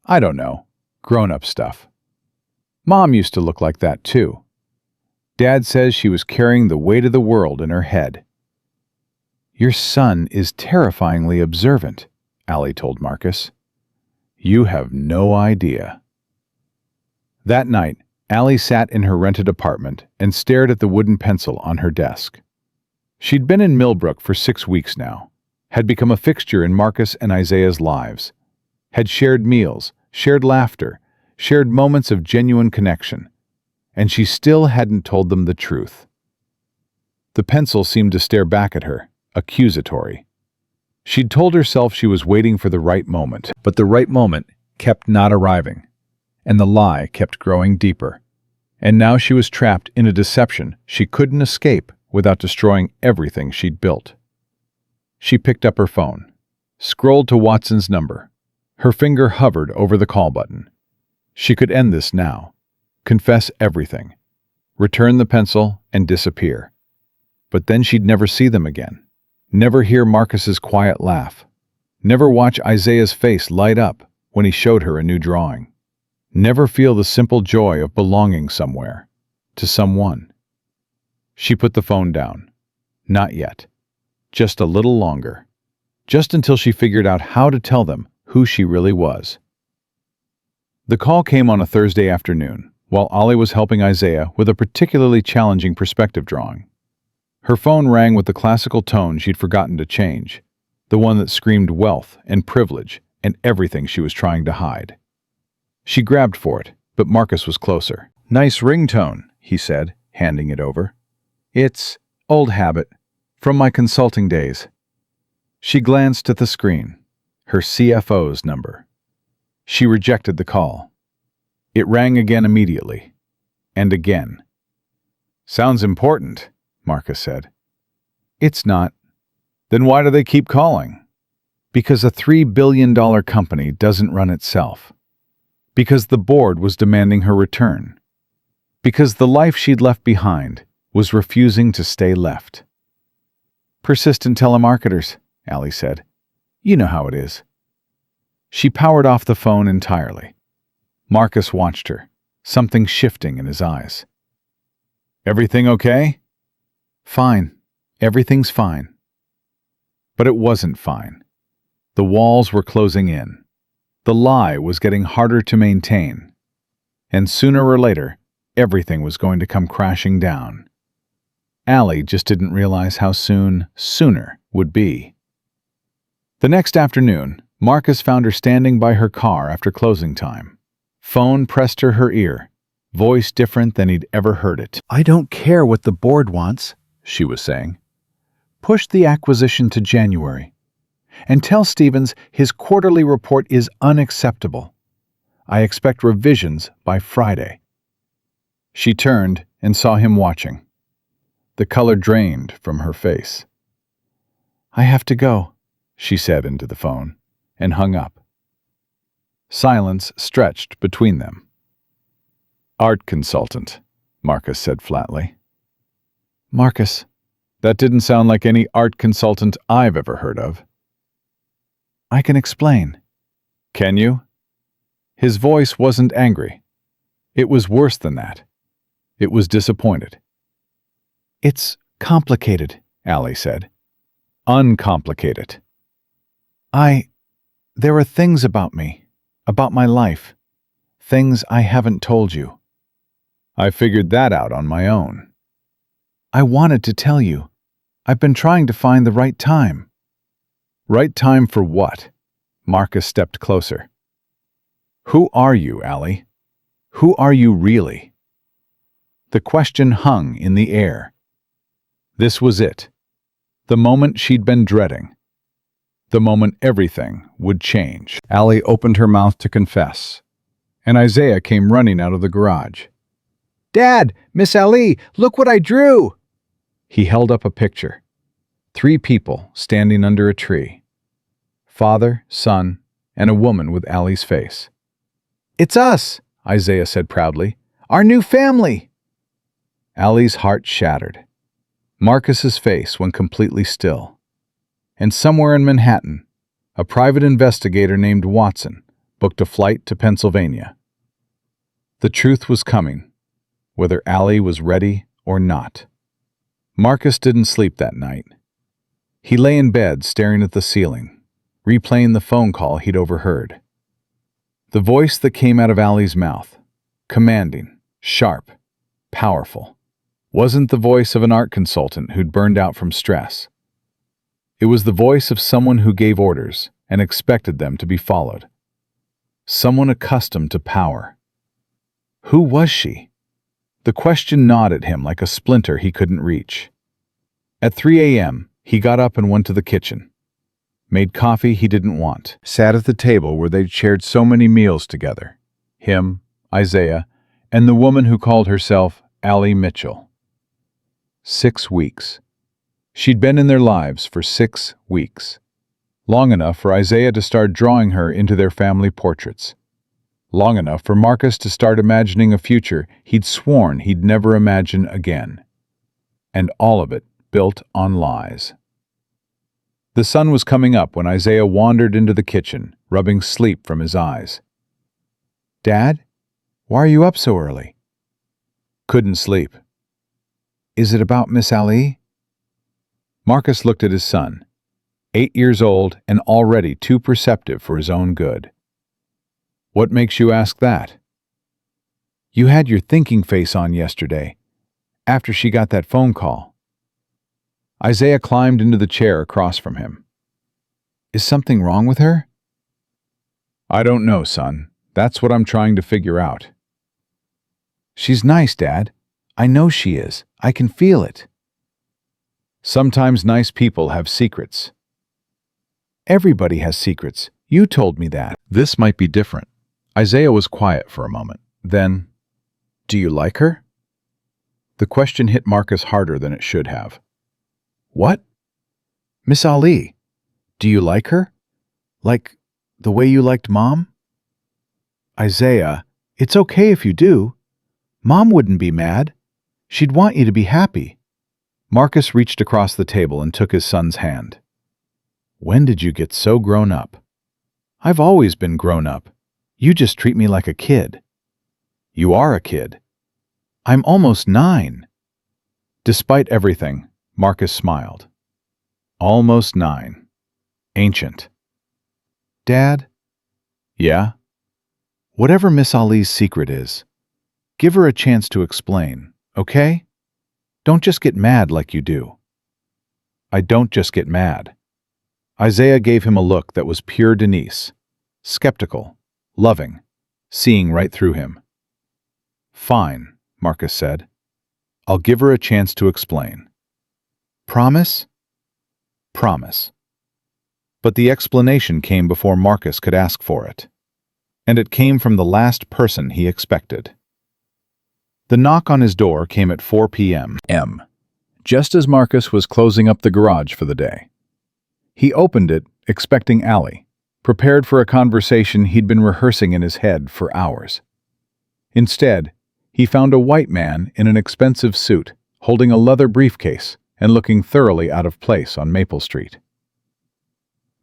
S1: "I don't know. Grown-up stuff. Mom used to look like that too. Dad says she was carrying the weight of the world in her head." "Your son is terrifyingly observant," Allie told Marcus. "You have no idea." That night, Allie sat in her rented apartment and stared at the wooden pencil on her desk. She'd been in Millbrook for 6 weeks now, had become a fixture in Marcus and Isaiah's lives, had shared meals, shared laughter, shared moments of genuine connection, and she still hadn't told them the truth. The pencil seemed to stare back at her, accusatory. She'd told herself she was waiting for the right moment, but the right moment kept not arriving, and the lie kept growing deeper. And now she was trapped in a deception she couldn't escape without destroying everything she'd built. She picked up her phone, scrolled to Watson's number. Her finger hovered over the call button. She could end this now. Confess everything, return the pencil, and disappear. But then she'd never see them again, never hear Marcus's quiet laugh, never watch Isaiah's face light up when he showed her a new drawing, never feel the simple joy of belonging somewhere, to someone. She put the phone down. Not yet. Just a little longer. Just until she figured out how to tell them who she really was. The call came on a Thursday afternoon, while Ollie was helping Isaiah with a particularly challenging perspective drawing. Her phone rang with the classical tone she'd forgotten to change, the one that screamed wealth and privilege and everything she was trying to hide. She grabbed for it, but Marcus was closer. "Nice ringtone," he said, handing it over. "It's old habit, from my consulting days." She glanced at the screen, her CFO's number. She rejected the call. It rang again immediately, and again. "Sounds important," Marcus said. "It's not." "Then why do they keep calling?" "Because a $3 billion company doesn't run itself. Because the board was demanding her return. Because the life she'd left behind was refusing to stay left." "Persistent telemarketers," Allie said. "You know how it is." She powered off the phone entirely. Marcus watched her, something shifting in his eyes. "Everything okay?" "Fine. Everything's fine." But it wasn't fine. The walls were closing in. The lie was getting harder to maintain. And sooner or later, everything was going to come crashing down. Allie just didn't realize how soon sooner would be. The next afternoon, Marcus found her standing by her car after closing time. Phone pressed to her ear, voice different than he'd ever heard it. "I don't care what the board wants," she was saying. "Push the acquisition to January. And tell Stevens his quarterly report is unacceptable. I expect revisions by Friday." She turned and saw him watching. The color drained from her face. "I have to go," she said into the phone, and hung up. Silence stretched between them. "Art consultant," Marcus said flatly. "Marcus, that didn't sound like any art consultant I've ever heard of." "I can explain." "Can you?" His voice wasn't angry. It was worse than that. It was disappointed. "It's complicated," Allie said. "Uncomplicate it." There are things about me, about my life, things I haven't told you." "I figured that out on my own." "I wanted to tell you. I've been trying to find the right time." "Right time for what?" Marcus stepped closer. "Who are you, Allie? Who are you really?" The question hung in the air. This was it. The moment she'd been dreading. the moment everything would change. Allie opened her mouth to confess, and Isaiah came running out of the garage. "Dad, Miss Allie, look what I drew!" He held up a picture. 3 people standing under a tree. Father, son, and a woman with Allie's face. "It's us," Isaiah said proudly. "Our new family!" Allie's heart shattered. Marcus's face went completely still. And somewhere in Manhattan, a private investigator named Watson booked a flight to Pennsylvania. The truth was coming, whether Allie was ready or not. Marcus didn't sleep that night. He lay in bed staring at the ceiling, replaying the phone call he'd overheard. The voice that came out of Allie's mouth, commanding, sharp, powerful, wasn't the voice of an art consultant who'd burned out from stress. It was the voice of someone who gave orders and expected them to be followed. Someone accustomed to power. Who was she? The question gnawed at him like a splinter he couldn't reach. At 3 a.m., he got up and went to the kitchen. Made coffee he didn't want. Sat at the table where they'd shared so many meals together. Him, Isaiah, and the woman who called herself Allie Mitchell. 6 weeks. She'd been in their lives for 6 weeks. Long enough for Isaiah to start drawing her into their family portraits. Long enough for Marcus to start imagining a future he'd sworn he'd never imagine again. And all of it built on lies. The sun was coming up when Isaiah wandered into the kitchen, rubbing sleep from his eyes. "Dad, why are you up so early?" "Couldn't sleep." "Is it about Miss Allie?" Marcus looked at his son, 8 years old and already too perceptive for his own good. "What makes you ask that?" "You had your thinking face on yesterday, after she got that phone call." Isaiah climbed into the chair across from him. "Is something wrong with her?" "I don't know, son. That's what I'm trying to figure out." "She's nice, Dad. I know she is. I can feel it." "Sometimes nice people have secrets." "Everybody has secrets. You told me that." This might be different. Isaiah was quiet for a moment. Then, "Do you like her?" The question hit Marcus harder than it should have. "What?" "Miss Allie. Do you like her? Like the way you liked Mom?" "Isaiah, it's okay if you do. Mom wouldn't be mad. She'd want you to be happy." Marcus reached across the table and took his son's hand. "When did you get so grown up?" "I've always been grown up. You just treat me like a kid." "You are a kid." "I'm almost 9. Despite everything, Marcus smiled. Almost 9. Ancient. "Dad?" "Yeah?" "Whatever Miss Ali's secret is, give her a chance to explain, okay? Don't just get mad like you do." "I don't just get mad." Isaiah gave him a look that was pure Denise, skeptical, loving, seeing right through him. "Fine," Marcus said. "I'll give her a chance to explain." "Promise?" "Promise." But the explanation came before Marcus could ask for it. And it came from the last person he expected. The knock on his door came at 4 p.m. Just as Marcus was closing up the garage for the day. He opened it, expecting Allie, prepared for a conversation he'd been rehearsing in his head for hours. Instead, he found a white man in an expensive suit, holding a leather briefcase and looking thoroughly out of place on Maple Street.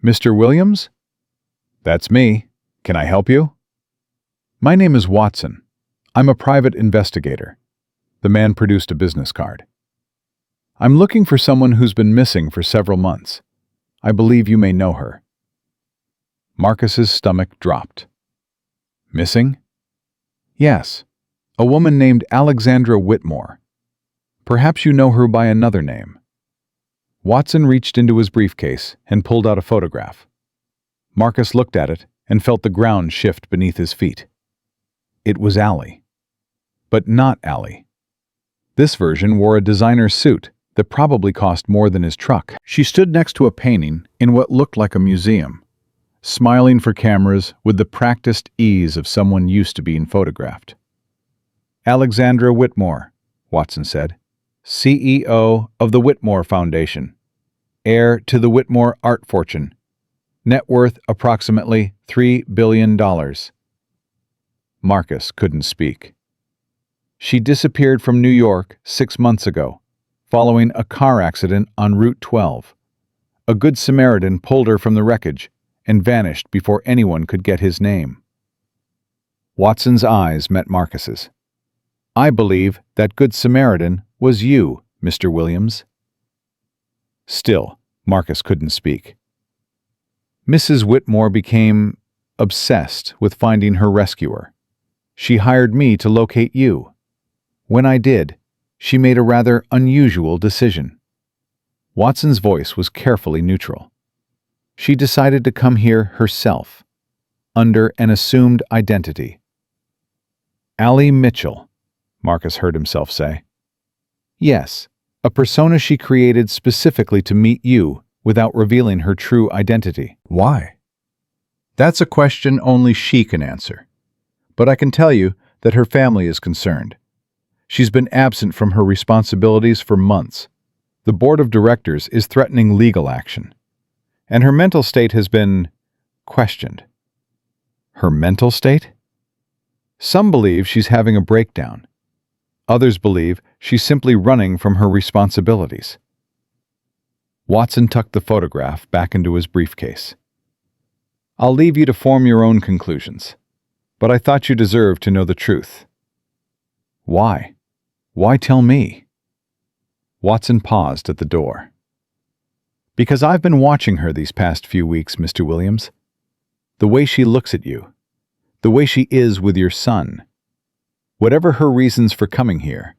S1: "Mr. Williams?" "That's me. Can I help you?" "My name is Watson. I'm a private investigator." The man produced a business card. "I'm looking for someone who's been missing for several months. I believe you may know her." Marcus's stomach dropped. "Missing?" "Yes. A woman named Alexandra Whitmore. Perhaps you know her by another name." Watson reached into his briefcase and pulled out a photograph. Marcus looked at it and felt the ground shift beneath his feet. It was Allie. But not Allie. This version wore a designer suit that probably cost more than his truck. She stood next to a painting in what looked like a museum, smiling for cameras with the practiced ease of someone used to being photographed. Alexandra Whitmore, Watson said, CEO of the Whitmore Foundation, heir to the Whitmore art fortune, net worth approximately $3 billion. Marcus couldn't speak. She disappeared from New York 6 months ago, following a car accident on Route 12. A Good Samaritan pulled her from the wreckage and vanished before anyone could get his name. Watson's eyes met Marcus's. I believe that Good Samaritan was you, Mr. Williams. Still, Marcus couldn't speak. Mrs. Whitmore became obsessed with finding her rescuer. She hired me to locate you. When I did, she made a rather unusual decision. Watson's voice was carefully neutral. She decided to come here herself, under an assumed identity. Allie Mitchell, Marcus heard himself say. Yes, a persona she created specifically to meet you without revealing her true identity. Why? That's a question only she can answer. But I can tell you that her family is concerned. She's been absent from her responsibilities for months. The board of directors is threatening legal action. And her mental state has been questioned. Her mental state? Some believe she's having a breakdown. Others believe she's simply running from her responsibilities. Watson tucked the photograph back into his briefcase. I'll leave you to form your own conclusions, but I thought you deserved to know the truth. Why? Why tell me? Watson paused at the door. Because I've been watching her these past few weeks, Mr. Williams. The way she looks at you. The way she is with your son. Whatever her reasons for coming here,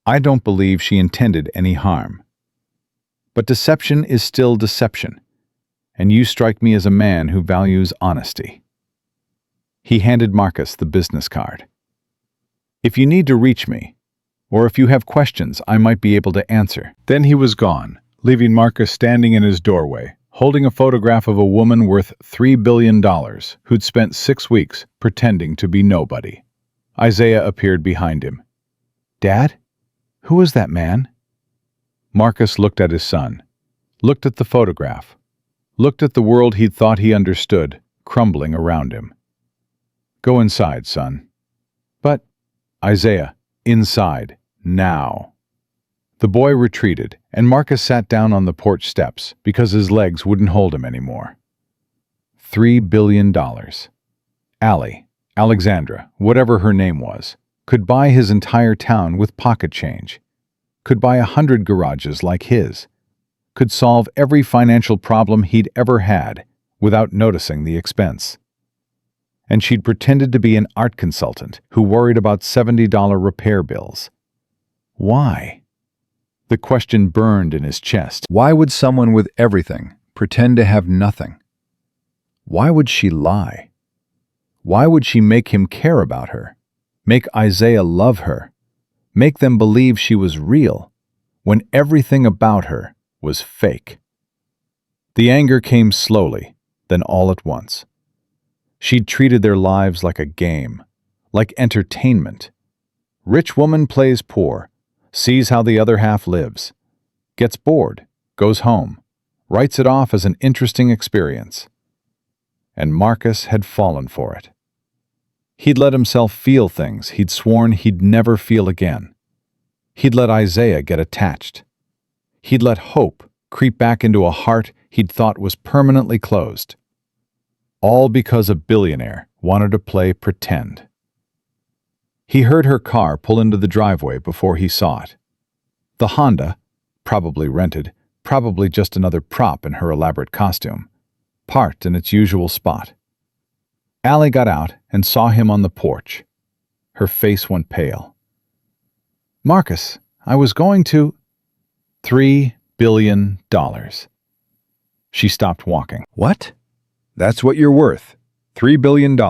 S1: I don't believe she intended any harm. But deception is still deception, and you strike me as a man who values honesty. He handed Marcus the business card. If you need to reach me, or if you have questions I might be able to answer. Then he was gone, leaving Marcus standing in his doorway, holding a photograph of a woman worth $3 billion who'd spent 6 weeks pretending to be nobody. Isaiah appeared behind him. Dad? Who is that man? Marcus looked at his son, looked at the photograph, looked at the world he'd thought he understood, crumbling around him. Go inside, son. But, Isaiah, inside, now. The boy retreated, and Marcus sat down on the porch steps because his legs wouldn't hold him anymore. $3 billion. Alexandra, whatever her name was, could buy his entire town with pocket change, could buy 100 garages like his, could solve every financial problem he'd ever had without noticing the expense. And she'd pretended to be an art consultant who worried about $70 repair bills. Why? The question burned in his chest. Why would someone with everything pretend to have nothing? Why would she lie? Why would she make him care about her, make Isaiah love her, make them believe she was real, when everything about her was fake? The anger came slowly, then all at once. She'd treated their lives like a game, like entertainment. Rich woman plays poor, sees how the other half lives, gets bored, goes home, writes it off as an interesting experience. And Marcus had fallen for it. He'd let himself feel things he'd sworn he'd never feel again. He'd let Isaiah get attached. He'd let hope creep back into a heart he'd thought was permanently closed. All because a billionaire wanted to play pretend. He heard her car pull into the driveway before he saw it. The Honda, probably rented, probably just another prop in her elaborate costume, parked in its usual spot. Allie got out and saw him on the porch. Her face went pale. Marcus, I was going to... $3 billion. She stopped walking. What? That's what you're worth. $3 billion.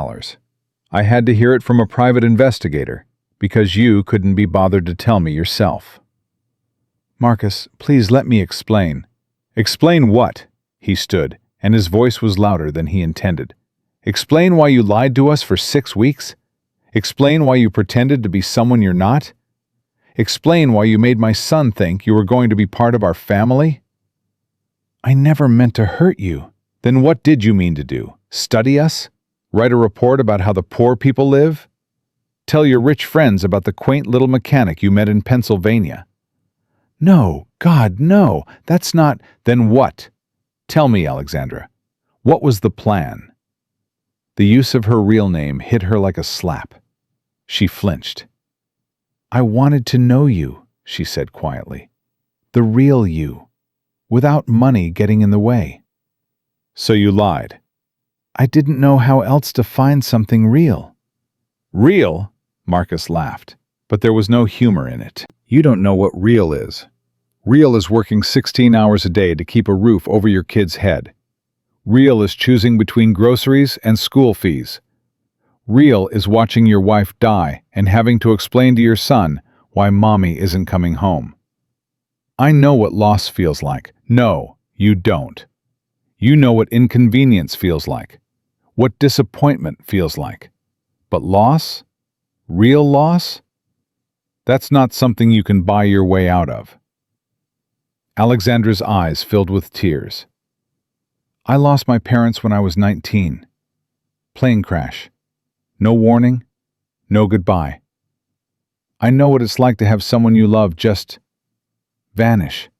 S1: I had to hear it from a private investigator, because you couldn't be bothered to tell me yourself. Marcus, please let me explain. Explain what? He stood, and his voice was louder than he intended. Explain why you lied to us for 6 weeks? Explain why you pretended to be someone you're not? Explain why you made my son think you were going to be part of our family? I never meant to hurt you. Then what did you mean to do? Study us? Write a report about how the poor people live? Tell your rich friends about the quaint little mechanic you met in Pennsylvania? No, God, no, that's not— Then what? Tell me, Alexandra. What was the plan? The use of her real name hit her like a slap. She flinched. I wanted to know you, she said quietly. The real you, without money getting in the way. So you lied. I didn't know how else to find something real. Real? Marcus laughed, but there was no humor in it. You don't know what real is. Real is working 16 hours a day to keep a roof over your kid's head. Real is choosing between groceries and school fees. Real is watching your wife die and having to explain to your son why mommy isn't coming home. I know what loss feels like. No, you don't. You know what inconvenience feels like, what disappointment feels like. But loss? Real loss? That's not something you can buy your way out of. Alexandra's eyes filled with tears. I lost my parents when I was 19. Plane crash. No warning, no goodbye. I know what it's like to have someone you love just vanish.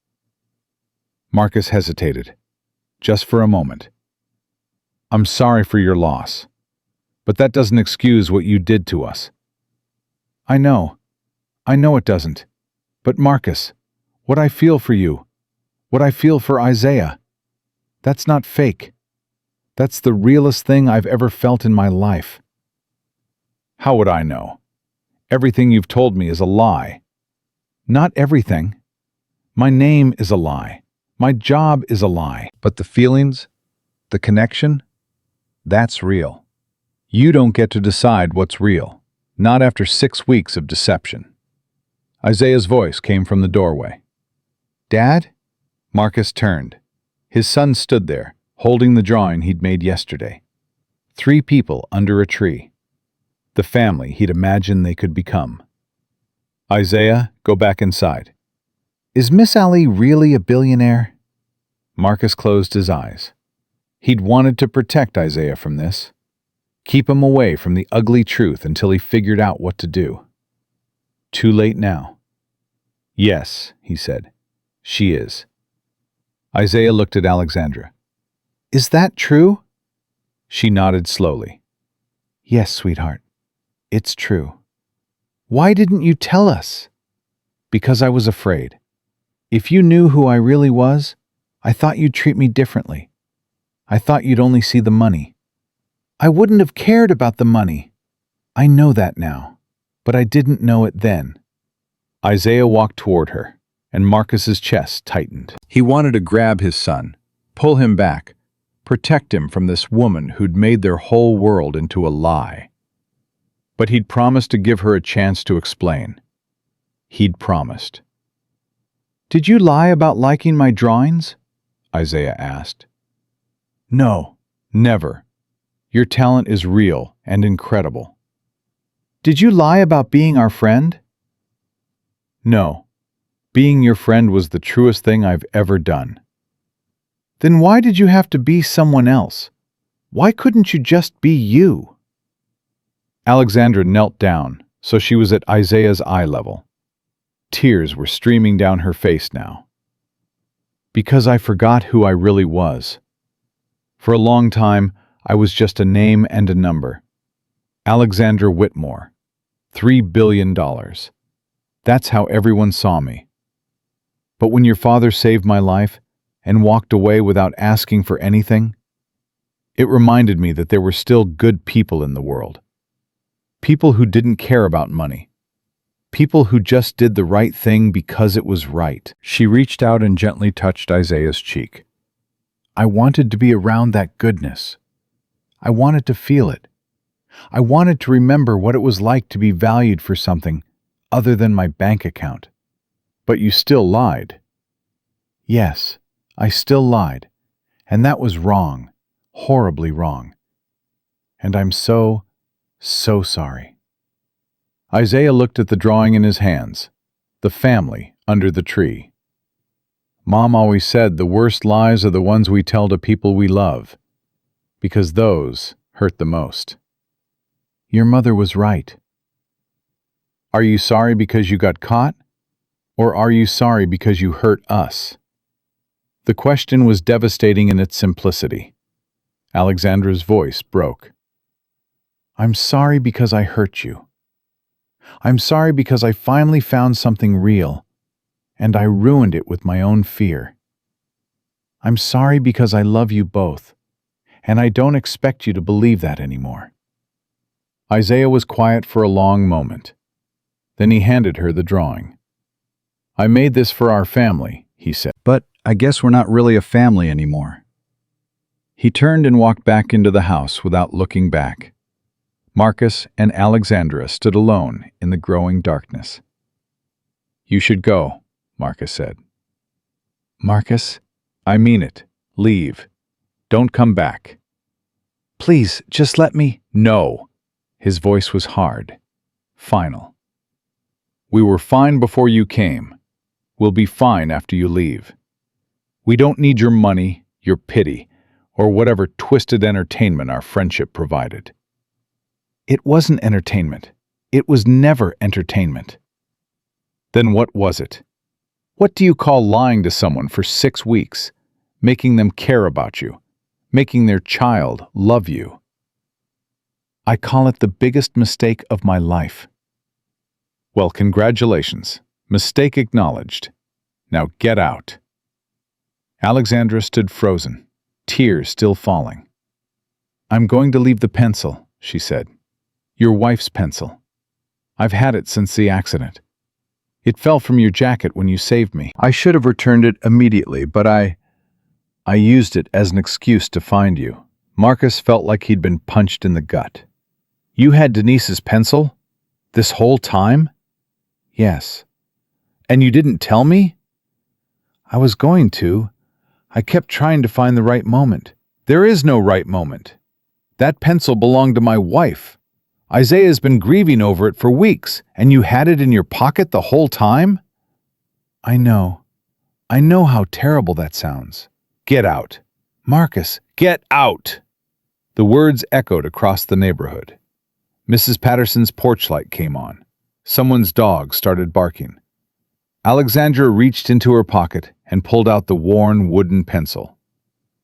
S1: Marcus hesitated, just for a moment. I'm sorry for your loss, but that doesn't excuse what you did to us. I know it doesn't. But Marcus, what I feel for you, what I feel for Isaiah, that's not fake. That's the realest thing I've ever felt in my life. How would I know? Everything you've told me is a lie. Not everything. My name is a lie. My job is a lie. But the feelings, the connection, that's real. You don't get to decide what's real, not after 6 weeks of deception. Isaiah's voice came from the doorway. Dad? Marcus turned. His son stood there, holding the drawing he'd made yesterday. 3 people under a tree. The family he'd imagined they could become. Isaiah, go back inside. Is Miss Allie really a billionaire? Marcus closed his eyes. He'd wanted to protect Isaiah from this. Keep him away from the ugly truth until he figured out what to do. Too late now. Yes, he said. She is. Isaiah looked at Alexandra. Is that true? She nodded slowly. Yes, sweetheart. It's true. Why didn't you tell us? Because I was afraid. If you knew who I really was, I thought you'd treat me differently. I thought you'd only see the money. I wouldn't have cared about the money. I know that now, but I didn't know it then. Isaiah walked toward her, and Marcus's chest tightened. He wanted to grab his son, pull him back, protect him from this woman who'd made their whole world into a lie. But he'd promised to give her a chance to explain. He'd promised. Did you lie about liking my drawings? Isaiah asked. No, never. Your talent is real and incredible. Did you lie about being our friend? No. Being your friend was the truest thing I've ever done. Then why did you have to be someone else? Why couldn't you just be you? Alexandra knelt down, so she was at Isaiah's eye level. Tears were streaming down her face now. Because I forgot who I really was. For a long time, I was just a name and a number. Alexandra Whitmore. $3 billion. That's how everyone saw me. But when your father saved my life and walked away without asking for anything, it reminded me that there were still good people in the world. People who didn't care about money. People who just did the right thing because it was right. She reached out and gently touched Isaiah's cheek. I wanted to be around that goodness. I wanted to feel it. I wanted to remember what it was like to be valued for something other than my bank account.
S2: But you still lied. Yes, I still lied. And that was wrong. Horribly wrong. And I'm so sorry. Isaiah looked at the drawing in his hands. The family under the tree. Mom always said the worst lies are the ones we tell to people we love, because those hurt the most. Your mother was right. Are you sorry because you got caught? Or are you sorry because you hurt us? The question was devastating in its simplicity. Alexandra's voice broke. I'm sorry because I hurt you. I'm sorry because I finally found something real, and I ruined it with my own fear. I'm sorry because I love you both, and I don't expect you to believe that anymore. Isaiah was quiet for a long moment. Then he handed her the drawing. I made this for our family, he said.
S1: But I guess we're not really a family anymore. He turned and walked back into the house without looking back. Marcus and Alexandra stood alone in the growing darkness. You should go, Marcus said. Marcus, I mean it. Leave. Don't come back. Please, just let me. No. His voice was hard. Final. We were fine before you came. We'll be fine after you leave. We don't need your money, your pity, or whatever twisted entertainment our friendship provided. It wasn't entertainment. It was never entertainment. Then what was it? What do you call lying to someone for 6 weeks, making them care about you, making their child love you? I call it the biggest mistake of my life. Well, congratulations. Mistake acknowledged. Now get out. Alexandra stood frozen, tears still falling. I'm going to leave the pencil, she said. Your wife's pencil. I've had it since the accident. It fell from your jacket when you saved me. I should have returned it immediately, but I used it as an excuse to find you. Marcus felt like he'd been punched in the gut. You had Denise's pencil? This whole time? Yes. And you didn't tell me? I was going to. I kept trying to find the right moment. There is no right moment. That pencil belonged to my wife. Isaiah's been grieving over it for weeks, and you had it in your pocket the whole time? I know. I know how terrible that sounds. Get out. Marcus, get out! The words echoed across the neighborhood. Mrs. Patterson's porch light came on. Someone's dog started barking. Alexandra reached into her pocket and pulled out the worn wooden pencil.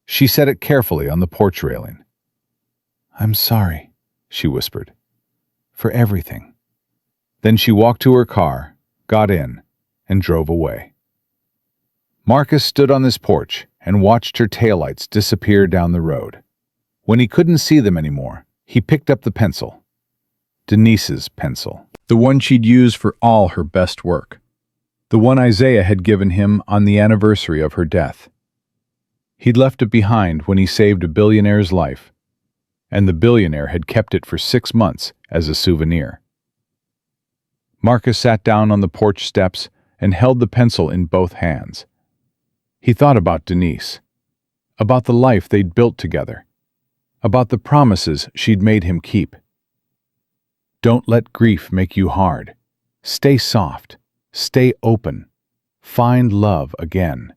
S1: She set it carefully on the porch railing. I'm sorry, she whispered, for everything. Then she walked to her car, got in, and drove away. Marcus stood on this porch and watched her taillights disappear down the road. When he couldn't see them anymore, he picked up the pencil. Denise's pencil. The one she'd used for all her best work. The one Isaiah had given him on the anniversary of her death. He'd left it behind when he saved a billionaire's life, and the billionaire had kept it for 6 months as a souvenir. Marcus sat down on the porch steps and held the pencil in both hands. He thought about Denise, about the life they'd built together, about the promises she'd made him keep. Don't let grief make you hard. Stay soft. Stay open. Find love again.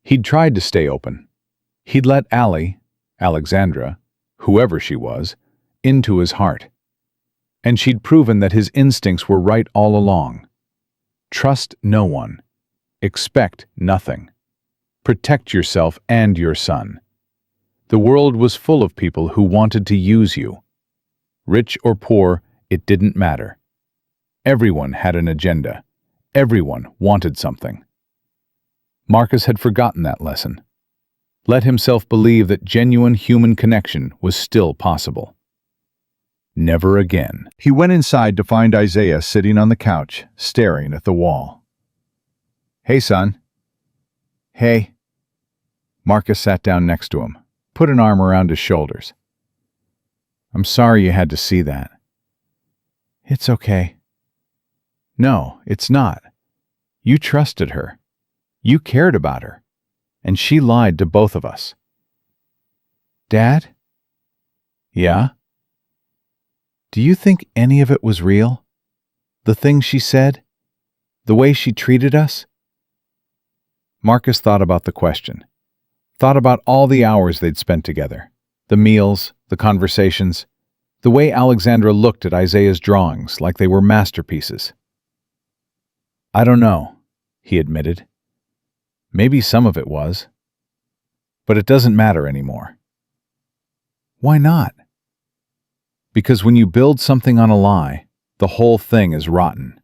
S1: He'd tried to stay open. He'd let Alexandra, whoever she was, into his heart. And she'd proven that his instincts were right all along. Trust no one. Expect nothing. Protect yourself and your son. The world was full of people who wanted to use you. Rich or poor, it didn't matter. Everyone had an agenda. Everyone wanted something. Marcus had forgotten that lesson. Let himself believe that genuine human connection was still possible. Never again. He went inside to find Isaiah sitting on the couch, staring at the wall. Hey, son. Hey. Marcus sat down next to him, put an arm around his shoulders. I'm sorry you had to see that. It's okay. No, it's not. You trusted her. You cared about her. And she lied to both of us.
S2: Dad?
S1: Yeah?
S2: Do you think any of it was real? The things she said? The way she treated us?
S1: Marcus thought about the question. Thought about all the hours they'd spent together. The meals, the conversations, the way Alexandra looked at Isaiah's drawings like they were masterpieces. I don't know, he admitted. Maybe some of it was. But it doesn't matter anymore.
S2: Why not?
S1: Because when you build something on a lie, the whole thing is rotten,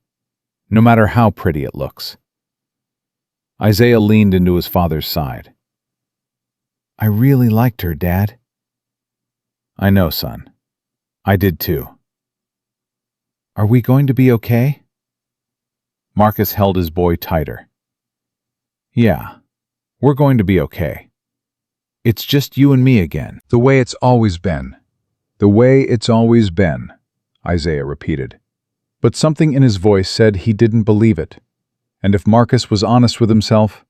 S1: no matter how pretty it looks. Isaiah leaned into his father's side.
S2: I really liked her, Dad.
S1: I know, son. I did too.
S2: Are we going to be okay?
S1: Marcus held his boy tighter. Yeah, we're going to be okay. It's just you and me again. The way it's always been. The way it's always been, Isaiah repeated. But something in his voice said he didn't believe it. And if Marcus was honest with himself,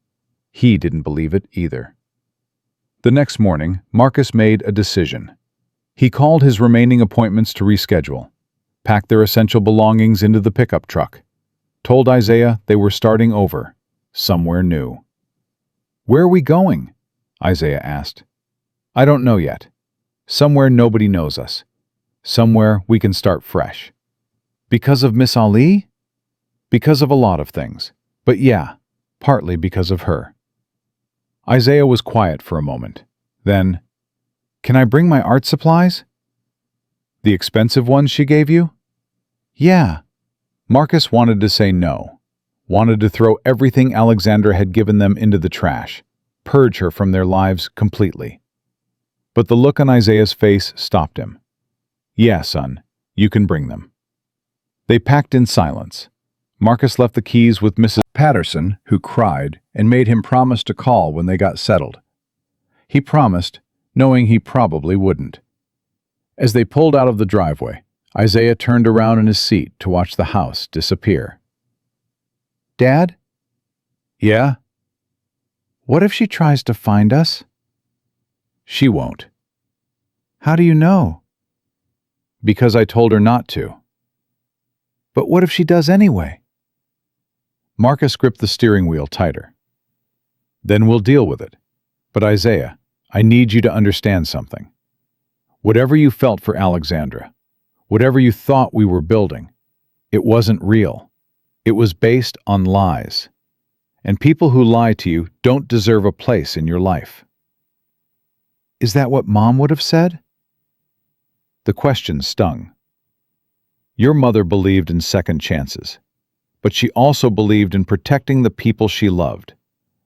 S1: he didn't believe it either. The next morning, Marcus made a decision. He called his remaining appointments to reschedule, packed their essential belongings into the pickup truck, told Isaiah they were starting over, somewhere new. Where are we going? Isaiah asked. I don't know yet. Somewhere nobody knows us. Somewhere we can start fresh. Because of Miss Ali? Because of a lot of things. But yeah, partly because of her. Isaiah was quiet for a moment. Then, can I bring my art supplies? The expensive ones she gave you?
S2: Yeah.
S1: Marcus wanted to say no. Wanted to throw everything Alexandra had given them into the trash. Purge her from their lives completely. But the look on Isaiah's face stopped him. Yeah, son, you can bring them. They packed in silence. Marcus left the keys with Mrs. Patterson, who cried and made him promise to call when they got settled. He promised, knowing he probably wouldn't. As they pulled out of the driveway, Isaiah turned around in his seat to watch the house disappear.
S2: Dad?
S1: Yeah?
S2: What if she tries to find us?
S1: She won't.
S2: How do you know?
S1: Because I told her not to.
S2: But what if she does anyway?
S1: Marcus gripped the steering wheel tighter. Then we'll deal with it. But Isaiah, I need you to understand something. Whatever you felt for Alexandra, whatever you thought we were building, it wasn't real. It was based on lies. And people who lie to you don't deserve a place in your life.
S2: Is that what Mom would have said?
S1: The question stung. Your mother believed in second chances, but she also believed in protecting the people she loved.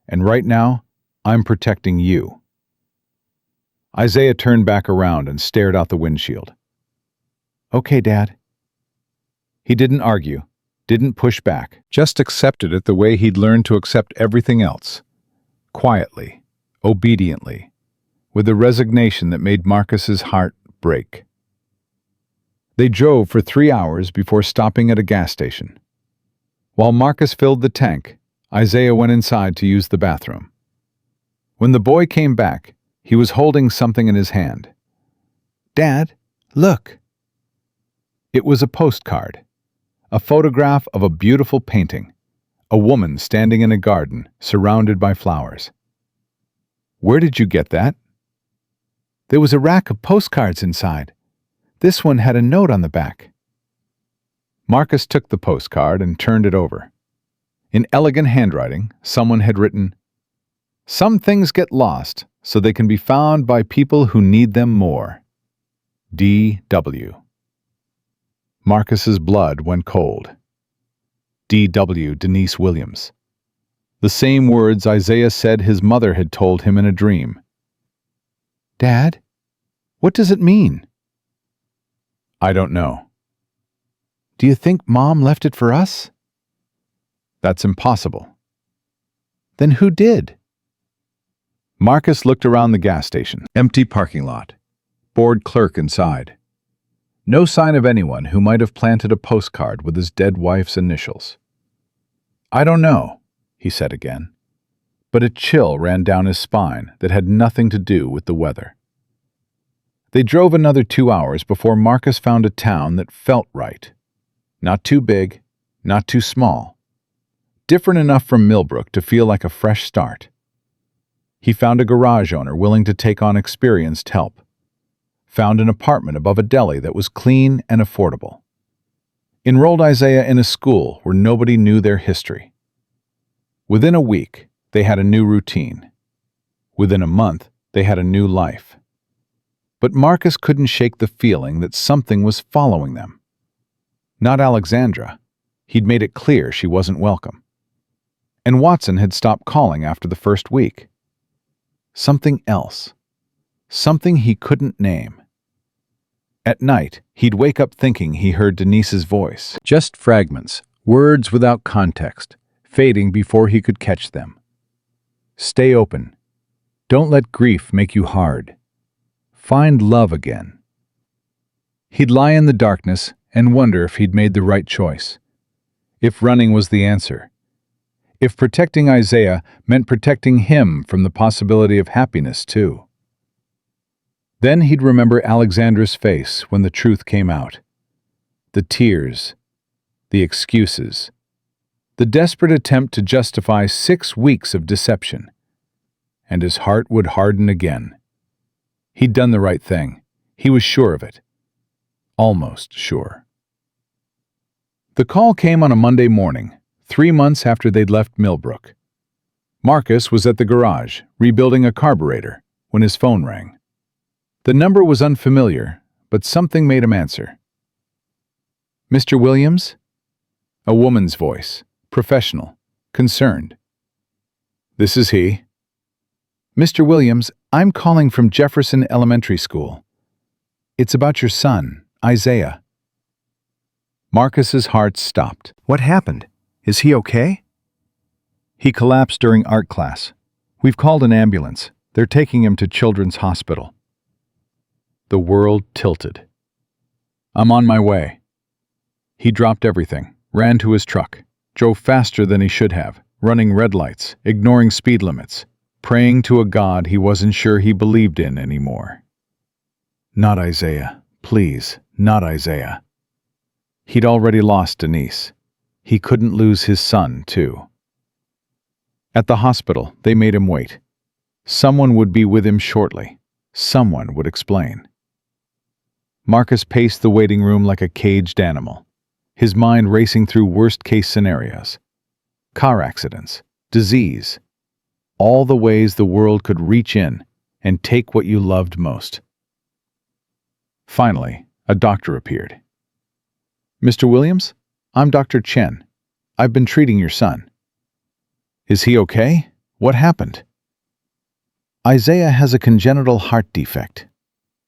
S1: And right now, I'm protecting you. Isaiah turned back around and stared out the windshield.
S2: Okay, Dad.
S1: He didn't argue, didn't push back, just accepted it the way he'd learned to accept everything else. Quietly, obediently, with a resignation that made Marcus's heart break. They drove for 3 hours before stopping at a gas station. While Marcus filled the tank, Isaiah went inside to use the bathroom. When the boy came back, he was holding something in his hand.
S2: Dad, look.
S1: It was a postcard, a photograph of a beautiful painting, a woman standing in a garden surrounded by flowers. Where did you get that?
S2: There was a rack of postcards inside. This one had a note on the back.
S1: Marcus took the postcard and turned it over. In elegant handwriting, someone had written, "Some things get lost so they can be found by people who need them more. D.W." Marcus's blood went cold. D.W. Denise Williams. The same words Isaiah said his mother had told him in a dream.
S2: Dad, what does it mean?
S1: I don't know.
S2: Do you think Mom left it for us?
S1: That's impossible.
S2: Then who did?
S1: Marcus looked around the gas station. Empty parking lot. Bored clerk inside. No sign of anyone who might have planted a postcard with his dead wife's initials. I don't know, he said again. But a chill ran down his spine that had nothing to do with the weather. They drove another 2 hours before Marcus found a town that felt right. Not too big, not too small. Different enough from Millbrook to feel like a fresh start. He found a garage owner willing to take on experienced help. Found an apartment above a deli that was clean and affordable. Enrolled Isaiah in a school where nobody knew their history. Within a week, they had a new routine. Within a month, they had a new life. But Marcus couldn't shake the feeling that something was following them. Not Alexandra. He'd made it clear she wasn't welcome. And Watson had stopped calling after the first week. Something else. Something he couldn't name. At night, he'd wake up thinking he heard Denise's voice. Just fragments, words without context, fading before he could catch them. Stay open. Don't let grief make you hard. Find love again. He'd lie in the darkness and wonder if he'd made the right choice. If running was the answer. If protecting Isaiah meant protecting him from the possibility of happiness, too. Then he'd remember Alexandra's face when the truth came out. The tears, the excuses, the desperate attempt to justify 6 weeks of deception. And his heart would harden again. He'd done the right thing. He was sure of it. Almost sure. The call came on a Monday morning, 3 months after they'd left Millbrook. Marcus was at the garage, rebuilding a carburetor, when his phone rang. The number was unfamiliar, but something made him answer. Mr. Williams? A woman's voice, professional, concerned. This is he. Mr. Williams, I'm calling from Jefferson Elementary School. It's about your son, Isaiah. Marcus's heart stopped. What happened? Is he okay? He collapsed during art class. We've called an ambulance. They're taking him to Children's Hospital. The world tilted. I'm on my way. He dropped everything, ran to his truck, drove faster than he should have, running red lights, ignoring speed limits, praying to a God he wasn't sure he believed in anymore. Not Isaiah. Please, not Isaiah. He'd already lost Denise. He couldn't lose his son, too. At the hospital, they made him wait. Someone would be with him shortly. Someone would explain. Marcus paced the waiting room like a caged animal, his mind racing through worst-case scenarios. Car accidents, disease, all the ways the world could reach in and take what you loved most. Finally, a doctor appeared. Mr. Williams, I'm Dr. Chen. I've been treating your son. Is he okay? What happened? Isaiah has a congenital heart defect.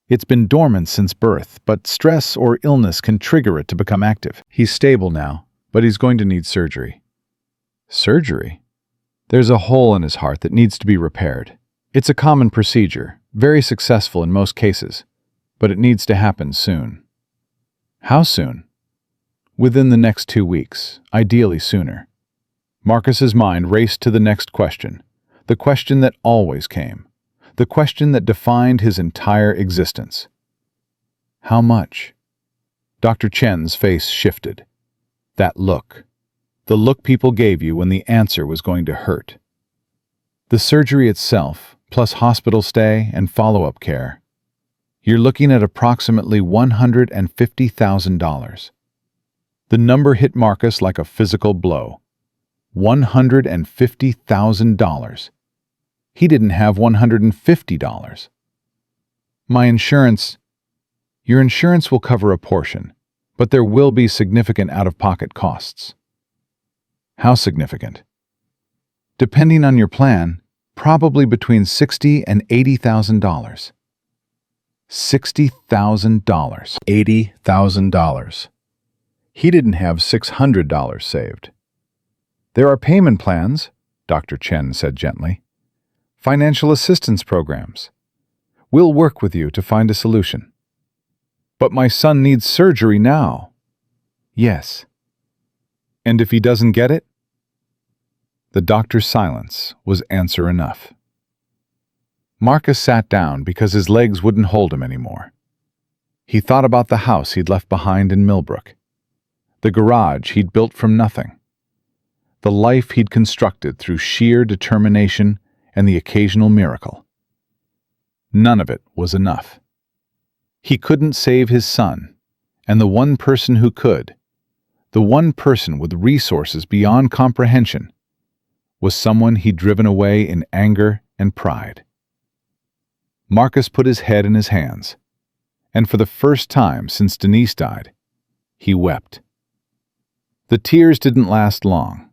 S1: It's been dormant since birth, but stress or illness can trigger it to become active. He's stable now, but he's going to need surgery. Surgery? There's a hole in his heart that needs to be repaired. It's a common procedure, very successful in most cases, but it needs to happen soon. How soon? Within the next 2 weeks, ideally sooner. Marcus's mind raced to the next question, the question that always came. The question that defined his entire existence. How much? Dr. Chen's face shifted. That look. The look people gave you when the answer was going to hurt. The surgery itself, plus hospital stay and follow-up care. You're looking at approximately $150,000. The number hit Marcus like a physical blow. $150,000. He didn't have $150. Your insurance will cover a portion, but there will be significant out-of-pocket costs. How significant? Depending on your plan, probably between $60,000 and $80,000. $60,000. $80,000. He didn't have $600 saved. There are payment plans, Dr. Chen said gently. Financial assistance programs. We'll work with you to find a solution. But my son needs surgery now. Yes. And if he doesn't get it? The doctor's silence was answer enough. Marcus sat down because his legs wouldn't hold him anymore. He thought about the house he'd left behind in Millbrook, the garage he'd built from nothing, the life he'd constructed through sheer determination and the occasional miracle. None of it was enough. He couldn't save his son, and the one person who could, the one person with resources beyond comprehension, was someone he'd driven away in anger and pride. Marcus put his head in his hands, and for the first time since Denise died, he wept. The tears didn't last long.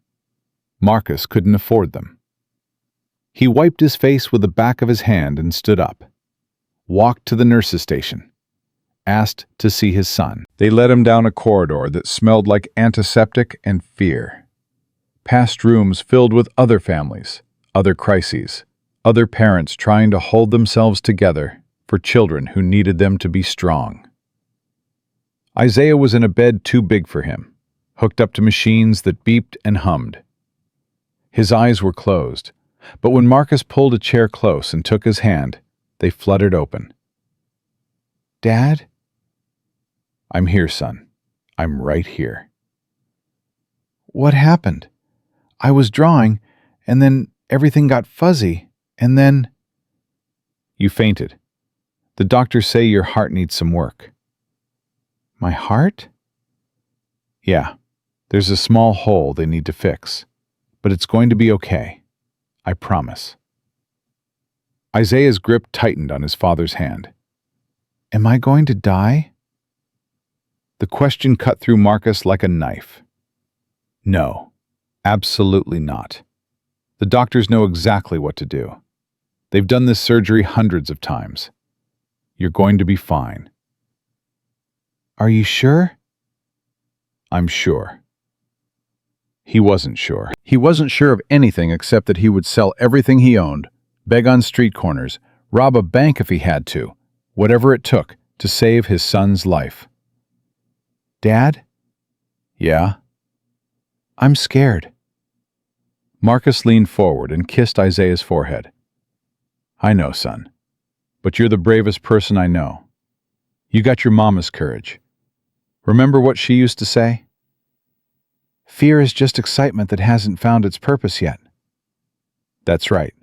S1: Marcus couldn't afford them. He wiped his face with the back of his hand and stood up, walked to the nurse's station, asked to see his son. They led him down a corridor that smelled like antiseptic and fear, past rooms filled with other families, other crises, other parents trying to hold themselves together for children who needed them to be strong. Isaiah was in a bed too big for him, hooked up to machines that beeped and hummed. His eyes were closed, but when Marcus pulled a chair close and took his hand, they fluttered open. "Dad?" "I'm here, son. I'm right here." "What happened? I was drawing, and then everything got fuzzy, and then—" "You fainted. The doctors say your heart needs some work." "My heart?" "Yeah. There's a small hole they need to fix, but it's going to be okay. I promise." Isaiah's grip tightened on his father's hand. "Am I going to die?" The question cut through Marcus like a knife. No, absolutely not. The doctors know exactly what to do. They've done this surgery hundreds of times. You're going to be fine. "Are you sure?" "I'm sure." He wasn't sure. He wasn't sure of anything except that he would sell everything he owned, beg on street corners, rob a bank if he had to, whatever it took to save his son's life. "Dad?" "Yeah?" "I'm scared." Marcus leaned forward and kissed Isaiah's forehead. "I know, son, but you're the bravest person I know. You got your mama's courage. Remember what she used to say? Fear is just excitement that hasn't found its purpose yet." That's right.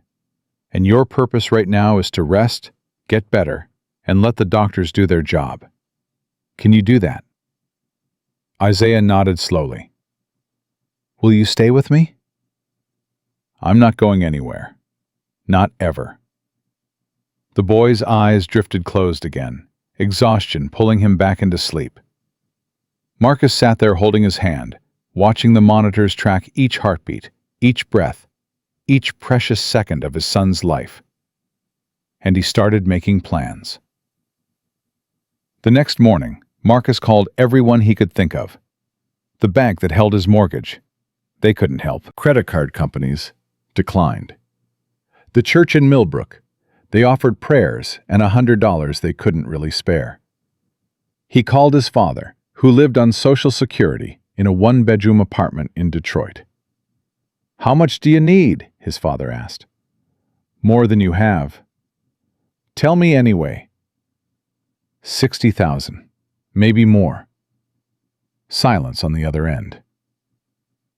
S1: And your purpose right now is to rest, get better, and let the doctors do their job. Can you do that? Isaiah nodded slowly. "Will you stay with me?" "I'm not going anywhere. Not ever." The boy's eyes drifted closed again, exhaustion pulling him back into sleep. Marcus sat there holding his hand, watching the monitors track each heartbeat, each breath, each precious second of his son's life. And he started making plans. The next morning, Marcus called everyone he could think of. The bank that held his mortgage. They couldn't help. Credit card companies declined. The church in Millbrook. They offered prayers and $100 they couldn't really spare. He called his father, who lived on Social Security in a one-bedroom apartment in Detroit. "How much do you need?" his father asked. "More than you have." "Tell me anyway." 60,000, maybe more. Silence on the other end.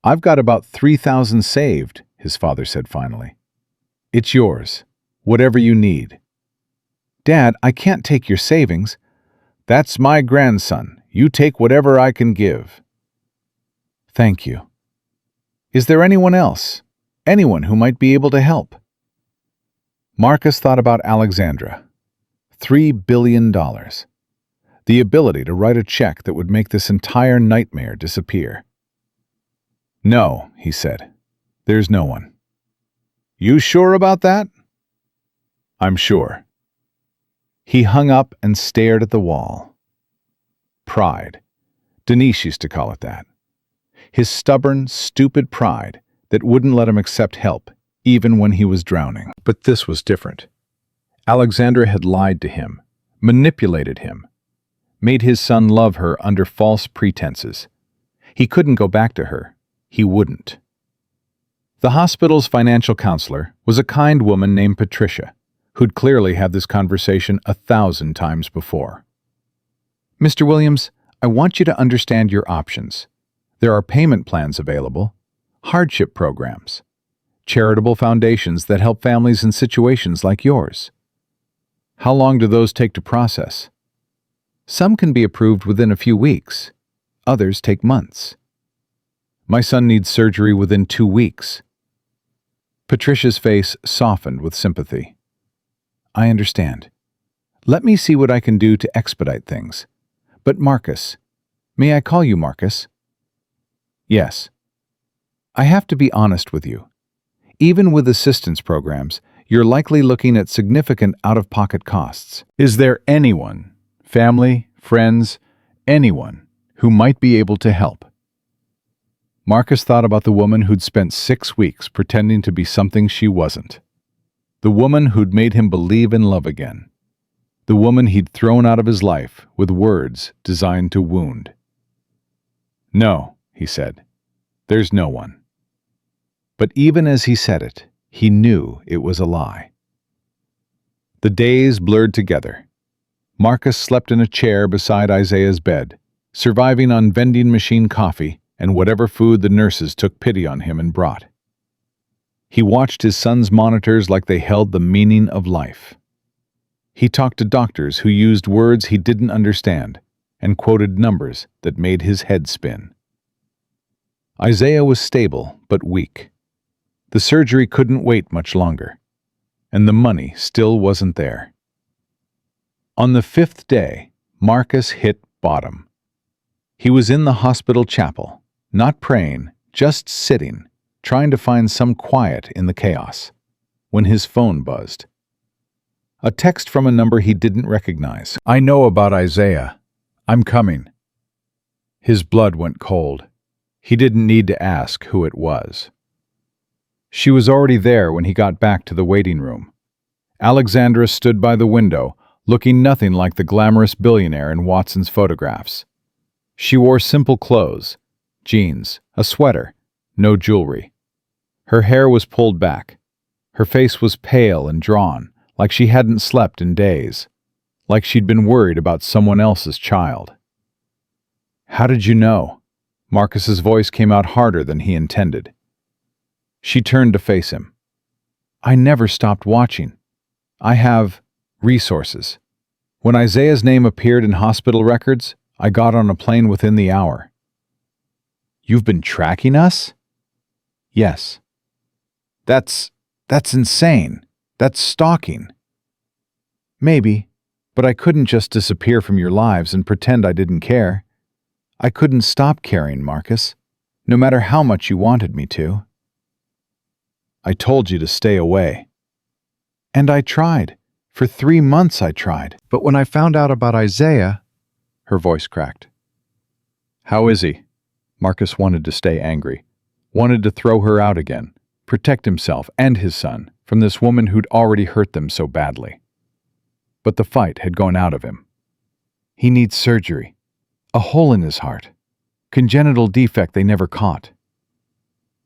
S1: "I've got about 3,000 saved," his father said finally. "It's yours, whatever you need." "Dad, I can't take your savings." "That's my grandson. You take whatever I can give." "Thank you. Is there anyone else? Anyone who might be able to help?" Marcus thought about Alexandra. $3 billion. The ability to write a check that would make this entire nightmare disappear. "No," he said. "There's no one." "You sure about that?" "I'm sure." He hung up and stared at the wall. Pride. Denise used to call it that. His stubborn, stupid pride that wouldn't let him accept help, even when he was drowning. But this was different. Alexandra had lied to him, manipulated him, made his son love her under false pretenses. He couldn't go back to her. He wouldn't. The hospital's financial counselor was a kind woman named Patricia, who'd clearly had this conversation 1,000 times before. "Mr. Williams, I want you to understand your options. There are payment plans available, hardship programs, charitable foundations that help families in situations like yours. How long do those take to process? Some can be approved within a few weeks. Others take months. My son needs surgery within 2 weeks." Patricia's face softened with sympathy. "I understand. Let me see what I can do to expedite things. But Marcus, may I call you Marcus?" "Yes." "I have to be honest with you. Even with assistance programs, you're likely looking at significant out-of-pocket costs. Is there anyone, family, friends, anyone, who might be able to help?" Marcus thought about the woman who'd spent 6 weeks pretending to be something she wasn't. The woman who'd made him believe in love again. The woman he'd thrown out of his life with words designed to wound. "No," he said. "There's no one." But even as he said it, he knew it was a lie. The days blurred together. Marcus slept in a chair beside Isaiah's bed, surviving on vending machine coffee and whatever food the nurses took pity on him and brought. He watched his son's monitors like they held the meaning of life. He talked to doctors who used words he didn't understand and quoted numbers that made his head spin. Isaiah was stable but weak. The surgery couldn't wait much longer, and the money still wasn't there. On the 5th day, Marcus hit bottom. He was in the hospital chapel, not praying, just sitting, trying to find some quiet in the chaos, when his phone buzzed. A text from a number he didn't recognize. "I know about Isaiah. I'm coming." His blood went cold. He didn't need to ask who it was. She was already there when he got back to the waiting room. Alexandra stood by the window, looking nothing like the glamorous billionaire in Watson's photographs. She wore simple clothes, jeans, a sweater, no jewelry. Her hair was pulled back. Her face was pale and drawn, like she hadn't slept in days, like she'd been worried about someone else's child. "How did you know?" Marcus's voice came out harder than he intended. She turned to face him. "I never stopped watching. I have resources. When Isaiah's name appeared in hospital records, I got on a plane within the hour." "You've been tracking us?" "Yes." That's insane. That's stalking." "Maybe, but I couldn't just disappear from your lives and pretend I didn't care. I couldn't stop caring, Marcus, no matter how much you wanted me to." "I told you to stay away." "And I tried. For 3 months I tried. But when I found out about Isaiah..." Her voice cracked. "How is he?" Marcus wanted to stay angry, wanted to throw her out again, protect himself and his son from this woman who'd already hurt them so badly. But the fight had gone out of him. "He needs surgery. A hole in his heart. Congenital defect they never caught."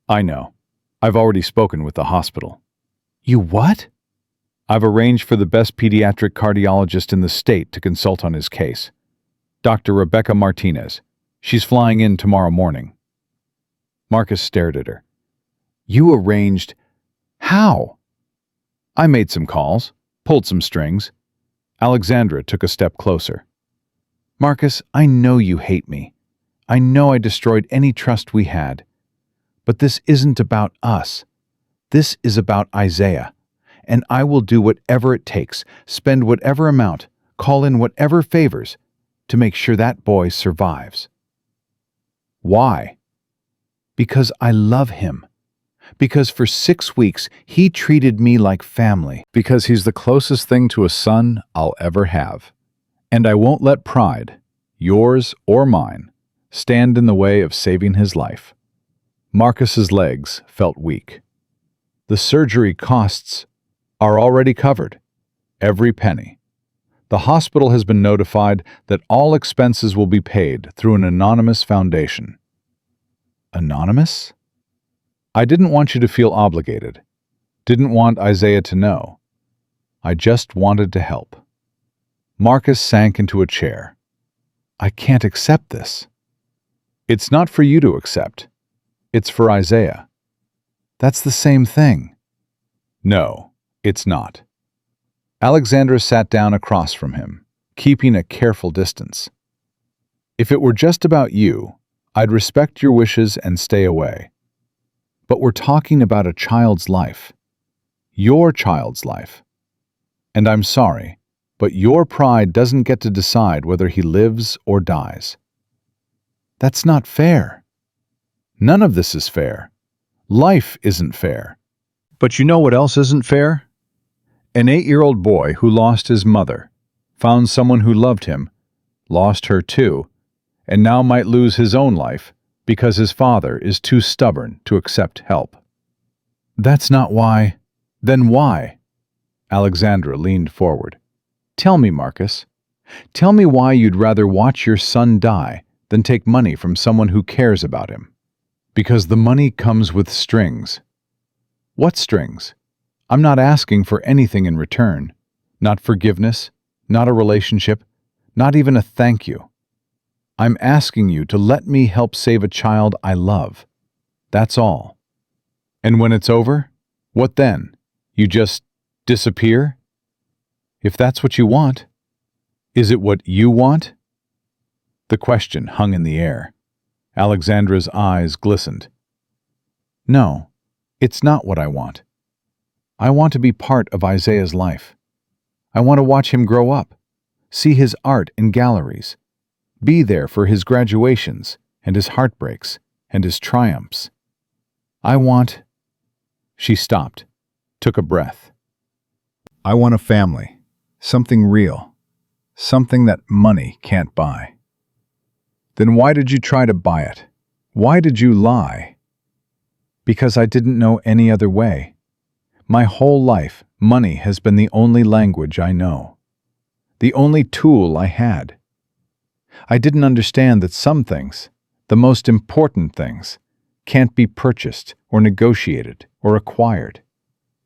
S1: "I know. I've already spoken with the hospital." "You what?" "I've arranged for the best pediatric cardiologist in the state to consult on his case. Dr. Rebecca Martinez. She's flying in tomorrow morning." Marcus stared at her. "You arranged... How?" "I made some calls, pulled some strings." Alexandra took a step closer. "Marcus, I know you hate me. I know I destroyed any trust we had. But this isn't about us. This is about Isaiah. And I will do whatever it takes, spend whatever amount, call in whatever favors, to make sure that boy survives." "Why?" "Because I love him. Because for 6 weeks he treated me like family. Because he's the closest thing to a son I'll ever have. And I won't let pride, yours or mine, stand in the way of saving his life." Marcus's legs felt weak. "The surgery costs are already covered. Every penny. The hospital has been notified that all expenses will be paid through an anonymous foundation." "Anonymous?" I didn't want you to feel obligated. Didn't want Isaiah to know. I just wanted to help. Marcus sank into a chair. I can't accept this. It's not for you to accept. It's for Isaiah. That's the same thing. No, it's not. Alexandra sat down across from him, keeping a careful distance. If it were just about you, I'd respect your wishes and stay away. But we're talking about a child's life. Your child's life. And I'm sorry, but your pride doesn't get to decide whether he lives or dies. That's not fair. None of this is fair. Life isn't fair. But you know what else isn't fair? An 8-year-old boy who lost his mother, found someone who loved him, lost her too, and now might lose his own life because his father is too stubborn to accept help. That's not why. Then why? Alexandra leaned forward. Tell me, Marcus. Tell me why you'd rather watch your son die than take money from someone who cares about him. Because the money comes with strings. What strings? I'm not asking for anything in return. Not forgiveness, not a relationship, not even a thank you. I'm asking you to let me help save a child I love. That's all. And when it's over, what then? You just disappear? If that's what you want. Is it what you want? The question hung in the air. Alexandra's eyes glistened. No, it's not what I want. I want to be part of Isaiah's life. I want to watch him grow up, see his art in galleries, be there for his graduations and his heartbreaks and his triumphs. I want... She stopped, took a breath. I want a family, something real, something that money can't buy. Then why did you try to buy it? Why did you lie? Because I didn't know any other way. My whole life, money has been the only language I know, the only tool I had. I didn't understand that some things, the most important things, can't be purchased or negotiated or acquired.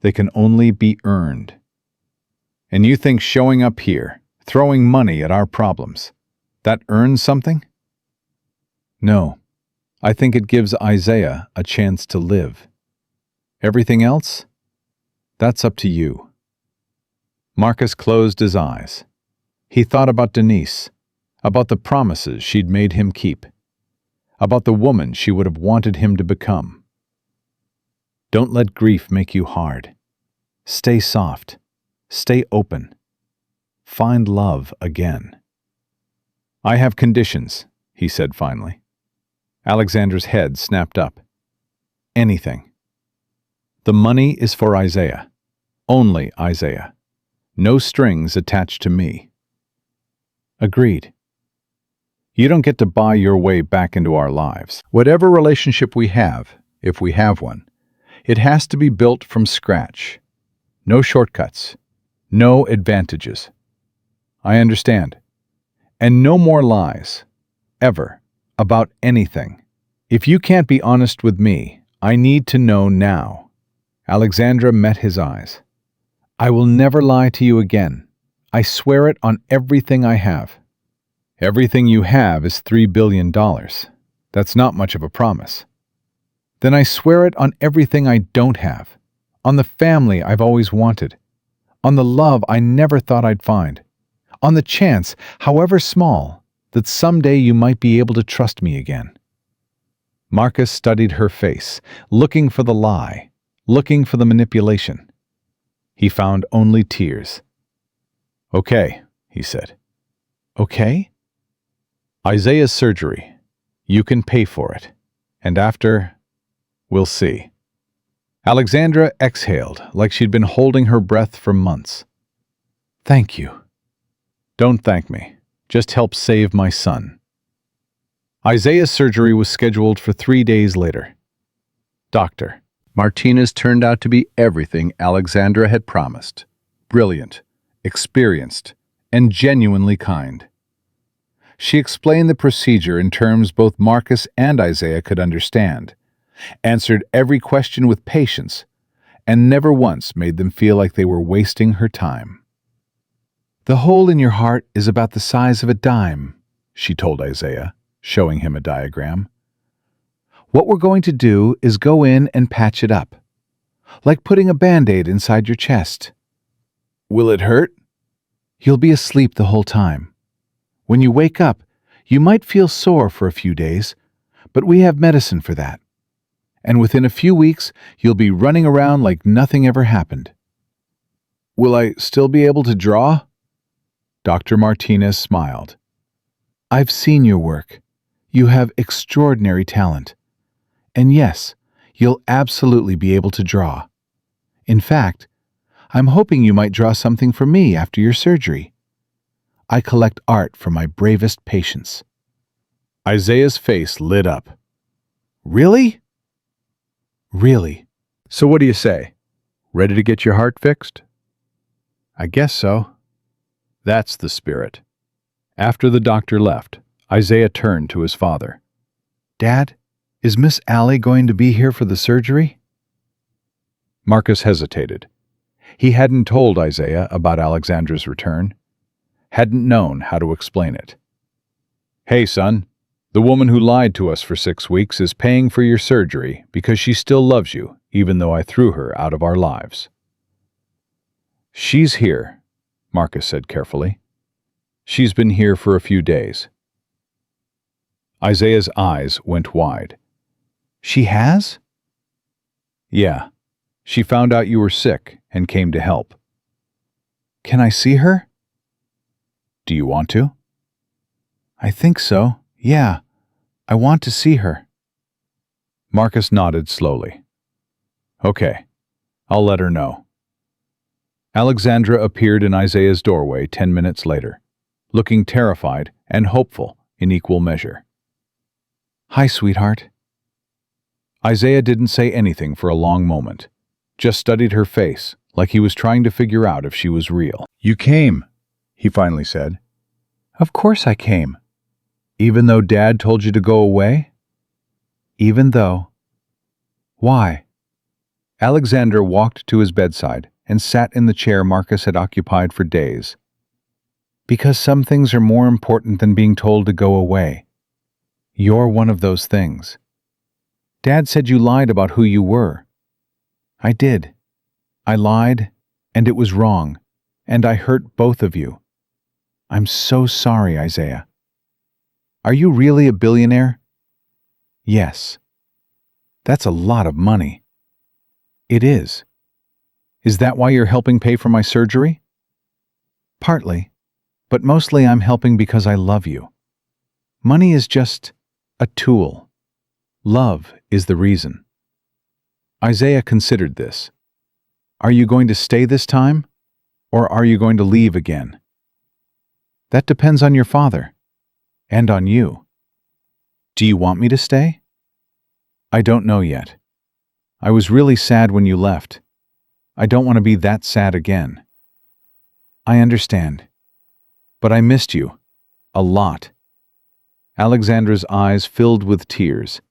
S1: They can only be earned. And you think showing up here, throwing money at our problems, that earns something? No, I think it gives Isaiah a chance to live. Everything else? That's up to you. Marcus closed his eyes. He thought about Denise, about the promises she'd made him keep, about the woman she would have wanted him to become. Don't let grief make you hard. Stay soft. Stay open. Find love again. I have conditions, he said finally. Alexandra's head snapped up. Anything. The money is for Isaiah. Only Isaiah. No strings attached to me. Agreed. You don't get to buy your way back into our lives. Whatever relationship we have, if we have one, it has to be built from scratch. No shortcuts. No advantages. I understand. And no more lies. Ever. About anything. If you can't be honest with me, I need to know now. Alexandra met his eyes. I will never lie to you again. I swear it on everything I have. Everything you have is $3 billion. That's not much of a promise. Then I swear it on everything I don't have. On the family I've always wanted. On the love I never thought I'd find. On the chance, however small, that someday you might be able to trust me again. Marcus studied her face, looking for the lie, looking for the manipulation. He found only tears. Okay, he said. Okay? Isaiah's surgery. You can pay for it. And after, we'll see. Alexandra exhaled like she'd been holding her breath for months. Thank you. Don't thank me. Just help save my son. Isaiah's surgery was scheduled for 3 days later. Doctor, Martinez turned out to be everything Alexandra had promised. Brilliant, experienced, and genuinely kind. She explained the procedure in terms both Marcus and Isaiah could understand, answered every question with patience, and never once made them feel like they were wasting her time.
S2: "The hole in your heart is about the size of a dime," she told Isaiah, showing him a diagram. "What we're going to do is go in and patch it up, like putting a Band-Aid inside your chest.
S1: Will it hurt?
S2: You'll be asleep the whole time. When you wake up, you might feel sore for a few days, but we have medicine for that. And within a few weeks, you'll be running around like nothing ever happened."
S1: Will I still be able to draw? Dr. Martinez smiled.
S2: "I've seen your work. You have extraordinary talent. And yes, you'll absolutely be able to draw. In fact, I'm hoping you might draw something for me after your surgery. I collect art for my bravest patients."
S1: Isaiah's face lit up.
S2: "Really?" "Really."
S1: So what do you say? Ready to get your heart fixed?
S2: "I guess so."
S1: That's the spirit. After the doctor left, Isaiah turned to his father.
S2: "Dad, is Miss Allie going to be here for the surgery?"
S1: Marcus hesitated. He hadn't told Isaiah about Alexandra's return, hadn't known how to explain it. "Hey, son, the woman who lied to us for 6 weeks is paying for your surgery because she still loves you, even though I threw her out of our lives." "She's here," Marcus said carefully. "She's been here for a few days." Isaiah's eyes went wide.
S2: "She has?"
S1: "Yeah. She found out you were sick and came to help."
S2: "Can I see her?"
S1: "Do you want to?"
S2: "I think so. Yeah. I want to see her."
S1: Marcus nodded slowly. "Okay. I'll let her know." Alexandra appeared in Isaiah's doorway 10 minutes later, looking terrified and hopeful in equal measure.
S2: "Hi, sweetheart."
S1: Isaiah didn't say anything for a long moment, just studied her face like he was trying to figure out if she was real. "You came," he finally said.
S2: "Of course I came."
S1: "Even though Dad told you to go away?"
S2: "Even though." "Why?"
S1: Alexandra walked to his bedside and sat in the chair Marcus had occupied for days.
S2: "Because some things are more important than being told to go away. You're one of those things. Dad said you lied about who you were. I did. I lied, and it was wrong, and I hurt both of you. I'm so sorry, Isaiah." "Are you really a billionaire?" "Yes."
S1: "That's a lot of money."
S2: "It is."
S1: "Is that why you're helping pay for my surgery?"
S2: "Partly, but mostly I'm helping because I love you. Money is just a tool. Love is the reason."
S1: Isaiah considered this.
S2: "Are you going to stay this time, or are you going to leave again?" "That depends on your father, and on you."
S1: "Do you want me to stay?"
S2: "I don't know yet. I was really sad when you left. I don't want to be that sad again." "I understand. But I missed you. A lot."
S1: Alexandra's eyes filled with tears.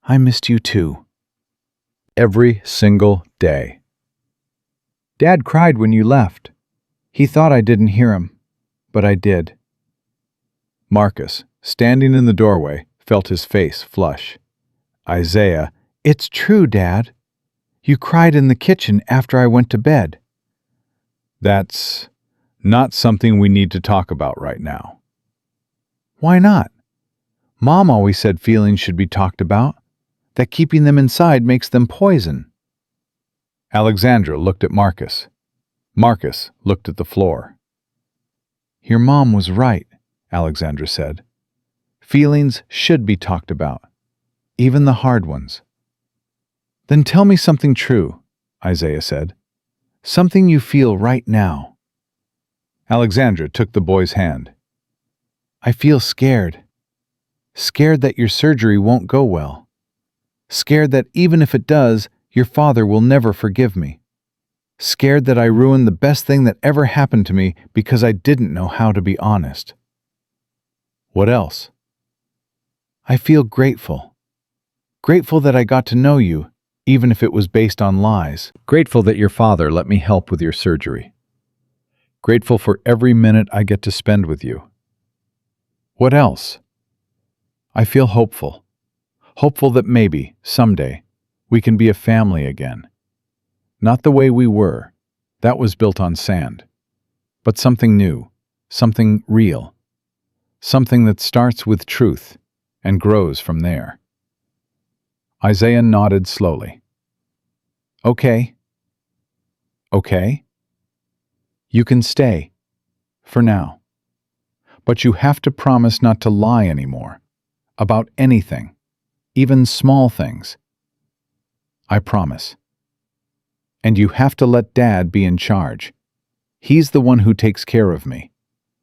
S2: "I missed you too."
S1: Every single day.
S2: "Dad cried when you left. He thought I didn't hear him, but I did."
S1: Marcus, standing in the doorway, felt his face flush.
S2: "Isaiah, it's true, Dad. You cried in the kitchen after I went to bed."
S1: "That's not something we need to talk about right now."
S2: "Why not? Mom always said feelings should be talked about, that keeping them inside makes them poison."
S1: Alexandra looked at Marcus. Marcus looked at the floor.
S2: "Your mom was right," Alexandra said. "Feelings should be talked about, even the hard ones." "Then tell me something true," Isaiah said. "Something you feel right now."
S1: Alexandra took the boy's hand.
S2: "I feel scared. Scared that your surgery won't go well. Scared that even if it does, your father will never forgive me. Scared that I ruined the best thing that ever happened to me because I didn't know how to be honest."
S1: "What else?"
S2: "I feel grateful. Grateful that I got to know you, even if it was based on lies.
S1: Grateful that your father let me help with your surgery. Grateful for every minute I get to spend with you. What else? I feel hopeful. Hopeful that maybe, someday, we can be a family again. Not the way we were. That was built on sand. But something new, something real. Something that starts with truth and grows from there. Isaiah nodded slowly. Okay. Okay? You can stay. For now. But you have to promise not to lie anymore. About anything. Even small things. I promise. And you have to let Dad be in charge. He's the one who takes care of me.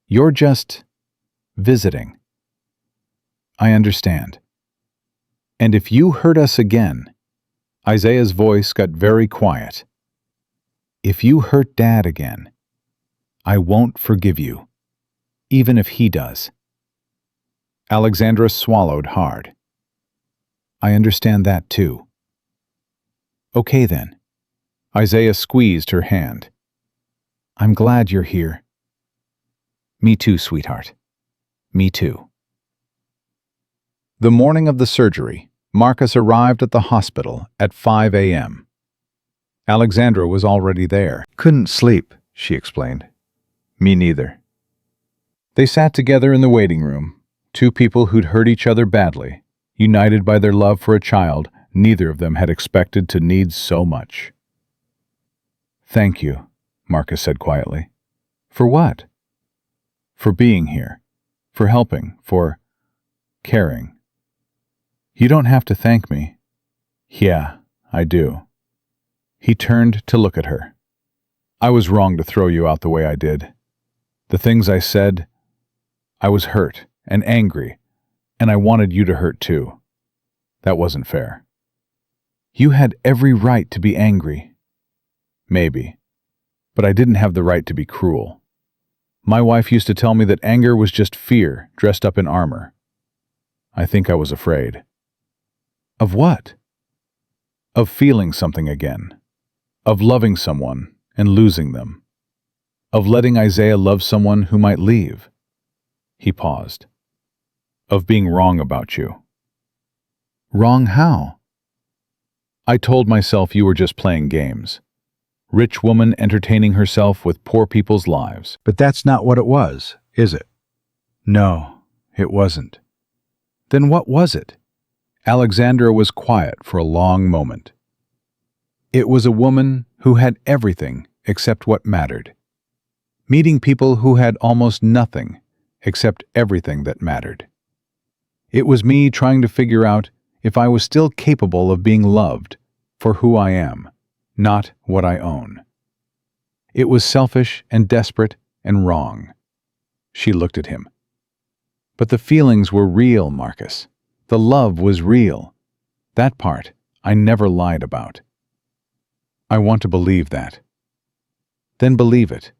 S1: You're just visiting. I understand. And if you hurt us again, Isaiah's voice got very quiet. If you hurt Dad again, I won't forgive you, even if he does. Alexandra swallowed hard. I understand that too. Okay then. Isaiah squeezed her hand. I'm glad you're here. Me too, sweetheart. Me too. The morning of the surgery, Marcus arrived at the hospital at 5 a.m. Alexandra was already there. Couldn't sleep, she explained. Me neither. They sat together in the waiting room, two people who'd hurt each other badly, united by their love for a child neither of them had expected to need so much. Thank you, Marcus said quietly. For what? For being here, for helping, for caring. You don't have to thank me. Yeah, I do. He turned to look at her. I was wrong to throw you out the way I did. The things I said, I was hurt and angry, and I wanted you to hurt too. That wasn't fair. You had every right to be angry. Maybe. But I didn't have the right to be cruel. My wife used to tell me that anger was just fear dressed up in armor. I think I was afraid. Of what? Of feeling something again. Of loving someone and losing them. Of letting Isaiah love someone who might leave. He paused. Of being wrong about you. Wrong how? I told myself you were just playing games. Rich woman entertaining herself with poor people's lives. But that's not what it was, is it? No, it wasn't. Then what was it? Alexandra was quiet for a long moment. It was a woman who had everything except what mattered. Meeting people who had almost nothing except everything that mattered. It was me trying to figure out if I was still capable of being loved for who I am, not what I own. It was selfish and desperate and wrong. She looked at him. But the feelings were real, Marcus. The love was real. That part I never lied about. I want to believe that. Then believe it.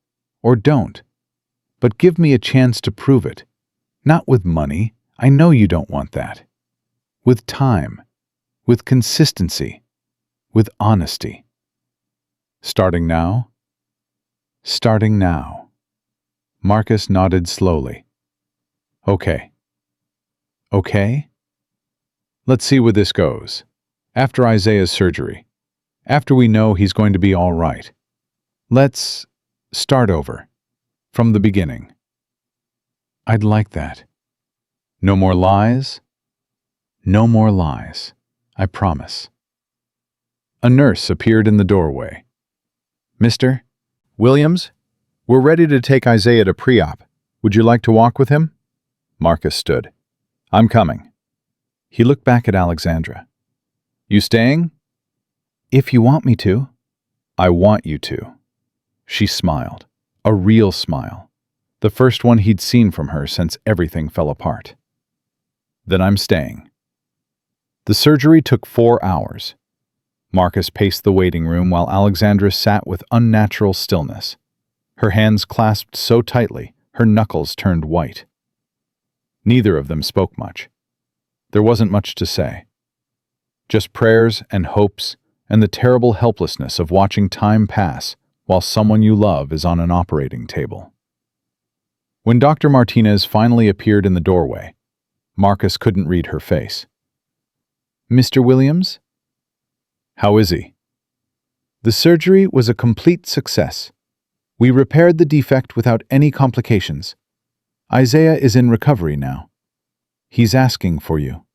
S1: Or don't. But give me a chance to prove it. Not with money. I know you don't want that. With time. With consistency. With honesty. Starting now? Starting now. Marcus nodded slowly. Okay. Okay? Let's see where this goes. After Isaiah's surgery. After we know he's going to be all right. Let's start over. From the beginning. I'd like that. No more lies? No more lies. I promise. A nurse appeared in the doorway. Mr. Williams, we're ready to take Isaiah to pre-op. Would you like to walk with him? Marcus stood. I'm coming. He looked back at Alexandra. You staying? If you want me to. I want you to. She smiled. A real smile. The first one he'd seen from her since everything fell apart. Then I'm staying. The surgery took 4 hours. Marcus paced the waiting room while Alexandra sat with unnatural stillness. Her hands clasped so tightly, her knuckles turned white. Neither of them spoke much. There wasn't much to say. Just prayers and hopes and the terrible helplessness of watching time pass while someone you love is on an operating table. When Dr. Martinez finally appeared in the doorway, Marcus couldn't read her face. "Mr. Williams?" "How is he?" "The surgery was a complete success. We repaired the defect without any complications. Isaiah is in recovery now. He's asking for you."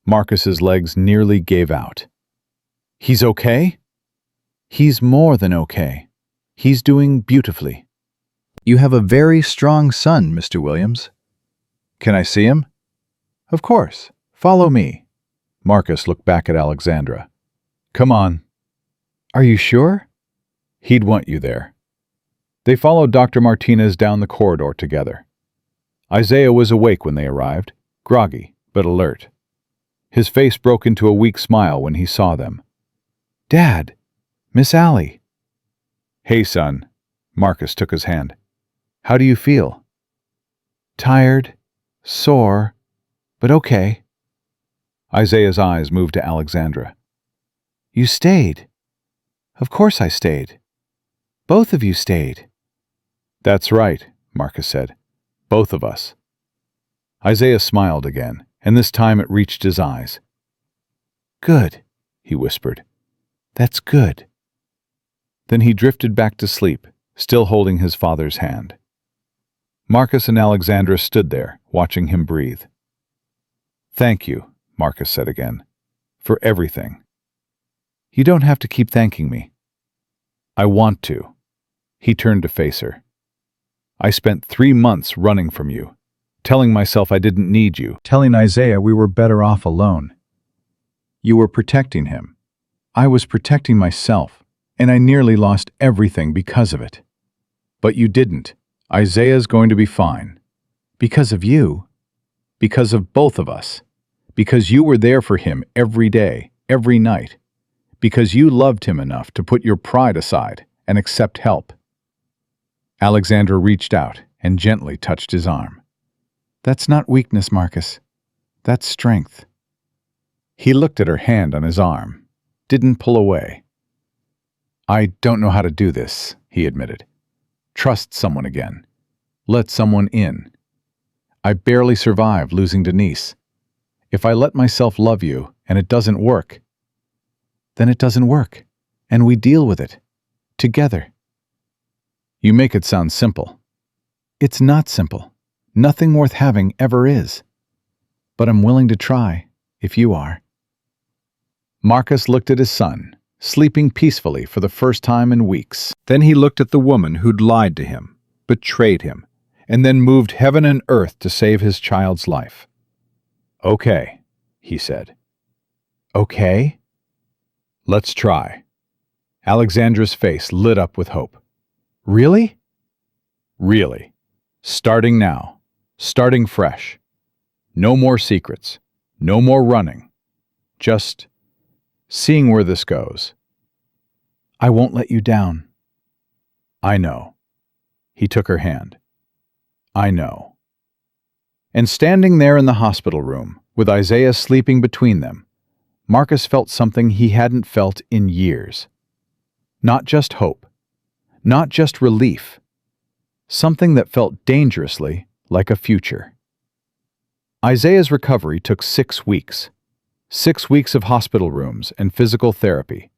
S1: Marcus's legs nearly gave out. "He's okay?" "He's more than okay. He's doing beautifully." "You have a very strong son, Mr. Williams." "Can I see him?" "Of course. Follow me." Marcus looked back at Alexandra. "Come on." "Are you sure?" "He'd want you there." They followed Dr. Martinez down the corridor together. Isaiah was awake when they arrived, groggy but alert. His face broke into a weak smile when he saw them. "Dad! Miss Allie!" "Hey, son." Marcus took his hand. "How do you feel?" "Tired, sore, but okay." Isaiah's eyes moved to Alexandra. "You stayed." "Of course I stayed. Both of you stayed." "That's right," Marcus said. "Both of us." Isaiah smiled again, and this time it reached his eyes. "Good," he whispered. "That's good." Then he drifted back to sleep, still holding his father's hand. Marcus and Alexandra stood there, watching him breathe. "Thank you," Marcus said again, "for everything." "You don't have to keep thanking me." "I want to." He turned to face her. "I spent 3 months running from you, telling myself I didn't need you, telling Isaiah we were better off alone. You were protecting him. I was protecting myself, and I nearly lost everything because of it. But you didn't. Isaiah's going to be fine. Because of you. Because of both of us. Because you were there for him every day, every night. Because you loved him enough to put your pride aside and accept help." Alexandra reached out and gently touched his arm. "That's not weakness, Marcus. That's strength." He looked at her hand on his arm, didn't pull away. "I don't know how to do this," he admitted. "Trust someone again. Let someone in. I barely survived losing Denise. If I let myself love you and it doesn't work, then it doesn't work, and we deal with it. Together." "You make it sound simple." "It's not simple. Nothing worth having ever is. But I'm willing to try, if you are." Marcus looked at his son, sleeping peacefully for the first time in weeks. Then he looked at the woman who'd lied to him, betrayed him, and then moved heaven and earth to save his child's life. "Okay," he said. "Okay?" "Let's try." Alexandra's face lit up with hope. "Really?" "Really. Starting now. Starting fresh. No more secrets. No more running. Just seeing where this goes." "I won't let you down." "I know." He took her hand. "I know." And standing there in the hospital room, with Isaiah sleeping between them, Marcus felt something he hadn't felt in years. Not just hope. Not just relief. Something that felt dangerously like a future. Isaiah's recovery took 6 weeks. 6 weeks of hospital rooms and physical therapy.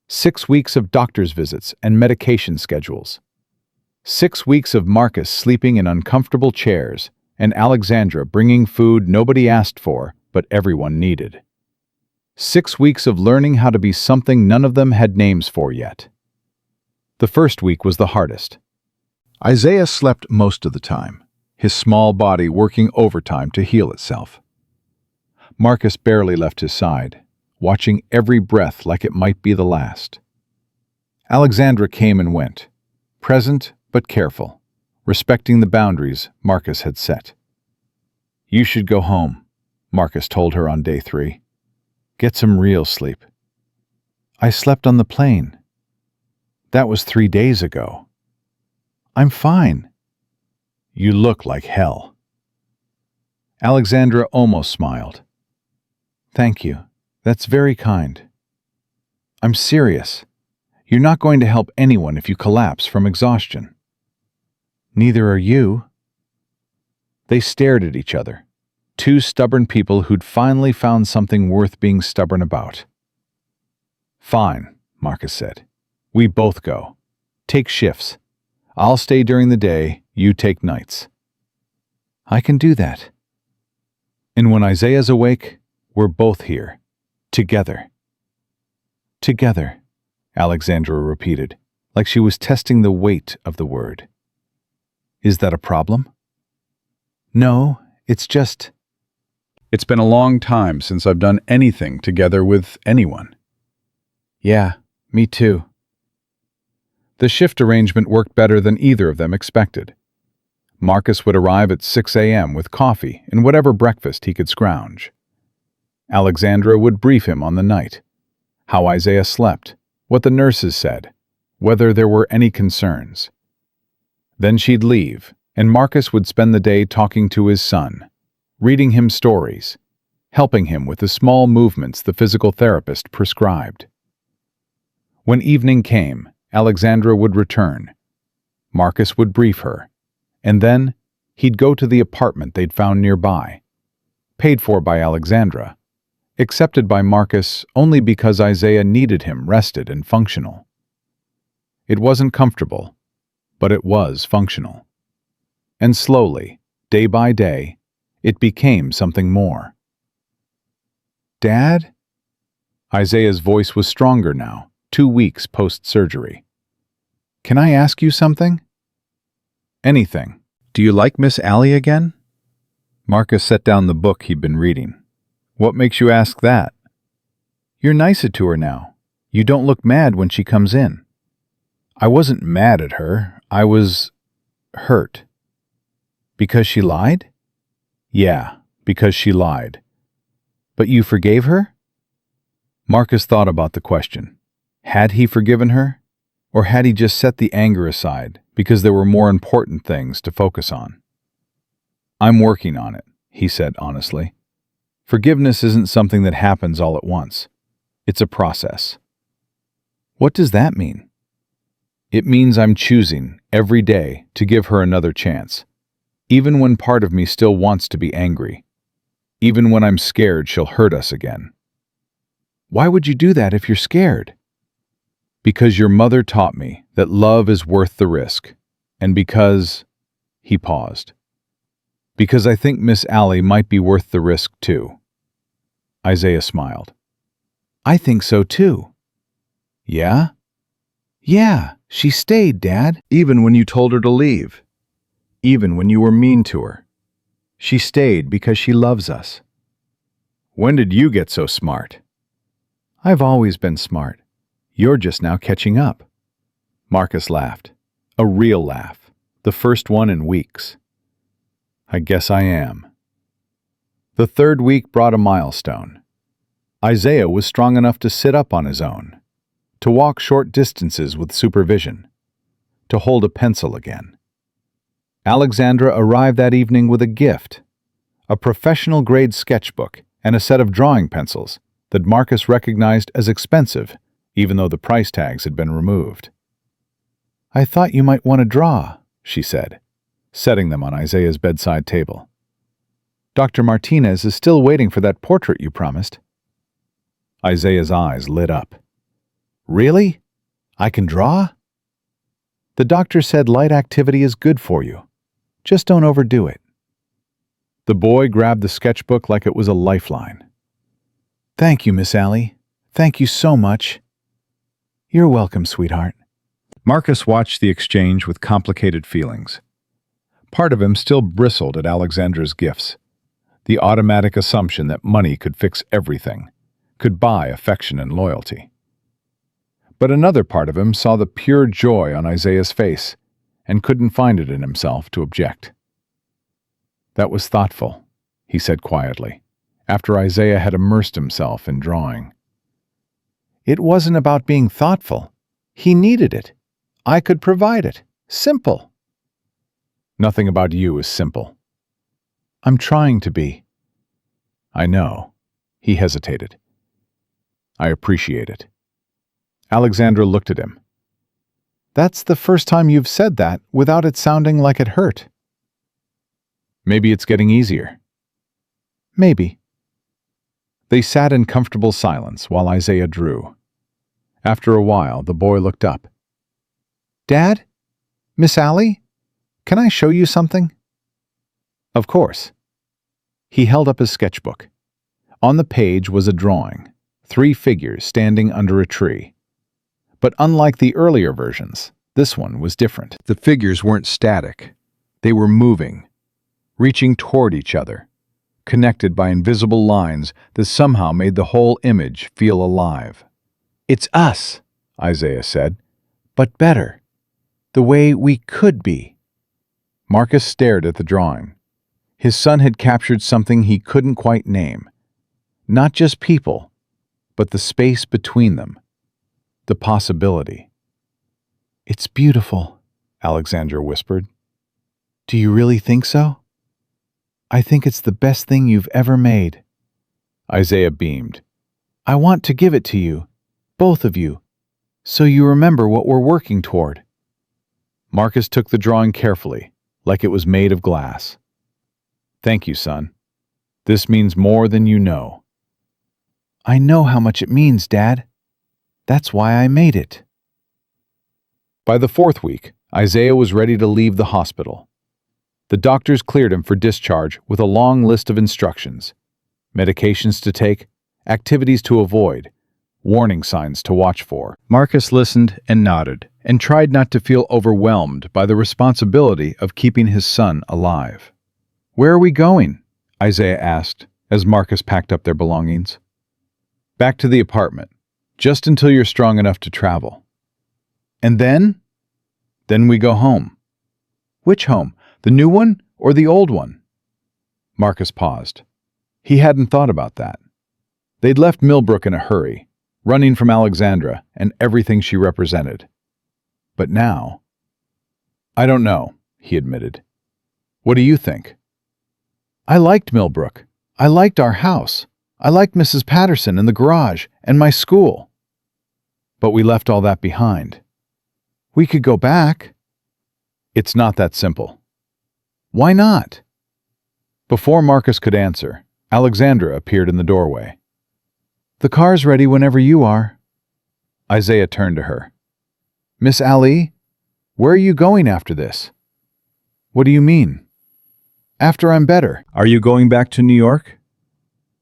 S1: 6 weeks of doctor's visits and medication schedules. 6 weeks of Marcus sleeping in uncomfortable chairs and Alexandra bringing food nobody asked for but everyone needed. 6 weeks of learning how to be something none of them had names for yet. The first week was the hardest. Isaiah slept most of the time, his small body working overtime to heal itself. Marcus barely left his side, watching every breath like it might be the last. Alexandra came and went, present but careful, respecting the boundaries Marcus had set. "You should go home," Marcus told her on day 3. "Get some real sleep." "I slept on the plane." "That was 3 days ago." "I'm fine." "You look like hell." Alexandra almost smiled. "Thank you."
S2: That's very kind. I'm serious. You're not going to help anyone if you collapse from exhaustion. Neither are you. They stared at each other, two stubborn people who'd finally found something worth being stubborn about. Fine, Marcus said. We both go. Take shifts. I'll stay during the day, you take nights. I can do that. And when Isaiah's awake, we're both here. Together. Together, Alexandra repeated, like she was testing the weight of the word. Is that a problem? No, it's just...
S1: It's been a long time since I've done anything together with anyone.
S2: Yeah, me too.
S1: The shift arrangement worked better than either of them expected. Marcus would arrive at 6 a.m. with coffee and whatever breakfast he could scrounge. Alexandra would brief him on the night, how Isaiah slept, what the nurses said, whether there were any concerns. Then she'd leave, and Marcus would spend the day talking to his son, reading him stories, helping him with the small movements the physical therapist prescribed. When evening came, Alexandra would return. Marcus would brief her, and then he'd go to the apartment they'd found nearby, paid for by Alexandra, accepted by Marcus only because Isaiah needed him rested and functional. It wasn't comfortable, but it was functional. And slowly, day by day, it became something more. Dad? Isaiah's voice was stronger now, 2 weeks post-surgery. Can I ask you something? Anything. Do you like Miss Allie again? Marcus set down the book he'd been reading. What makes you ask that? You're nicer to her now. You don't look mad when she comes in. I wasn't mad at her. I was hurt. Because she lied? Yeah, because she lied. But you forgave her? Marcus thought about the question. Had he forgiven her? Or had he just set the anger aside because there were more important things to focus on? I'm working on it, he said honestly. Forgiveness isn't something that happens all at once. It's a process. What does that mean? It means I'm choosing, every day, to give her another chance. Even when part of me still wants to be angry. Even when I'm scared she'll hurt us again. Why would you do that if you're scared? Because your mother taught me that love is worth the risk. And because... He paused. Because I think Miss Allie might be worth the risk too. Isaiah smiled. I think so too. Yeah? Yeah, she stayed, Dad. Even when you told her to leave. Even when you were mean to her. She stayed because she loves us. When did you get so smart? I've always been smart. You're just now catching up. Marcus laughed. A real laugh. The first one in weeks. I guess I am. The third week brought a milestone. Isaiah was strong enough to sit up on his own, to walk short distances with supervision, to hold a pencil again. Alexandra arrived that evening with a gift, a professional-grade sketchbook and a set of drawing pencils that Marcus recognized as expensive, even though the price tags had been removed. I thought you might want to draw, she said, setting them on Isaiah's bedside table. Dr. Martinez is still waiting for that portrait you promised. Isaiah's eyes lit up. Really? I can draw? The doctor said light activity is good for you. Just don't overdo it. The boy grabbed the sketchbook like it was a lifeline. Thank you, Miss Allie. Thank you so much. You're welcome, sweetheart. Marcus watched the exchange with complicated feelings. Part of him still bristled at Alexandra's gifts, the automatic assumption that money could fix everything, could buy affection and loyalty. But another part of him saw the pure joy on Isaiah's face and couldn't find it in himself to object. That was thoughtful, he said quietly, after Isaiah had immersed himself in drawing. It wasn't about being thoughtful. He needed it. I could provide it. Simple. Nothing about you is simple. I'm trying to be. I know. He hesitated. I appreciate it. Alexandra looked at him. That's the first time you've said that without it sounding like it hurt. Maybe it's getting easier. Maybe. They sat in comfortable silence while Isaiah drew. After a while, the boy looked up. Dad? Miss Allie? Can I show you something? Of course. He held up his sketchbook. On the page was a drawing, 3 figures standing under a tree. But unlike the earlier versions, this one was different. The figures weren't static. They were moving, reaching toward each other, connected by invisible lines that somehow made the whole image feel alive. It's us, Isaiah said, but better. The way we could be. Marcus stared at the drawing. His son had captured something he couldn't quite name. Not just people, but the space between them. The possibility. It's beautiful, Alexandra whispered. Do you really think so? I think it's the best thing you've ever made. Isaiah beamed. I want to give it to you, both of you, so you remember what we're working toward. Marcus took the drawing carefully, like it was made of glass. Thank you, son. This means more than you know. I know how much it means, Dad. That's why I made it. By the 4th week, Isaiah was ready to leave the hospital. The doctors cleared him for discharge with a long list of instructions. Medications to take, activities to avoid, warning signs to watch for. Marcus listened and nodded, and tried not to feel overwhelmed by the responsibility of keeping his son alive. Where are we going? Isaiah asked as Marcus packed up their belongings. Back to the apartment, just until you're strong enough to travel. And then? Then we go home. Which home? The new one or the old one? Marcus paused. He hadn't thought about that. They'd left Millbrook in a hurry, running from Alexandra and everything she represented. But now... I don't know, he admitted. What do you think? I liked Millbrook. I liked our house. I liked Mrs. Patterson and the garage and my school. But we left all that behind. We could go back. It's not that simple. Why not? Before Marcus could answer, Alexandra appeared in the doorway. The car's ready whenever you are. Isaiah turned to her. Miss Allie, where are you going after this? What do you mean? After I'm better. Are you going back to New York?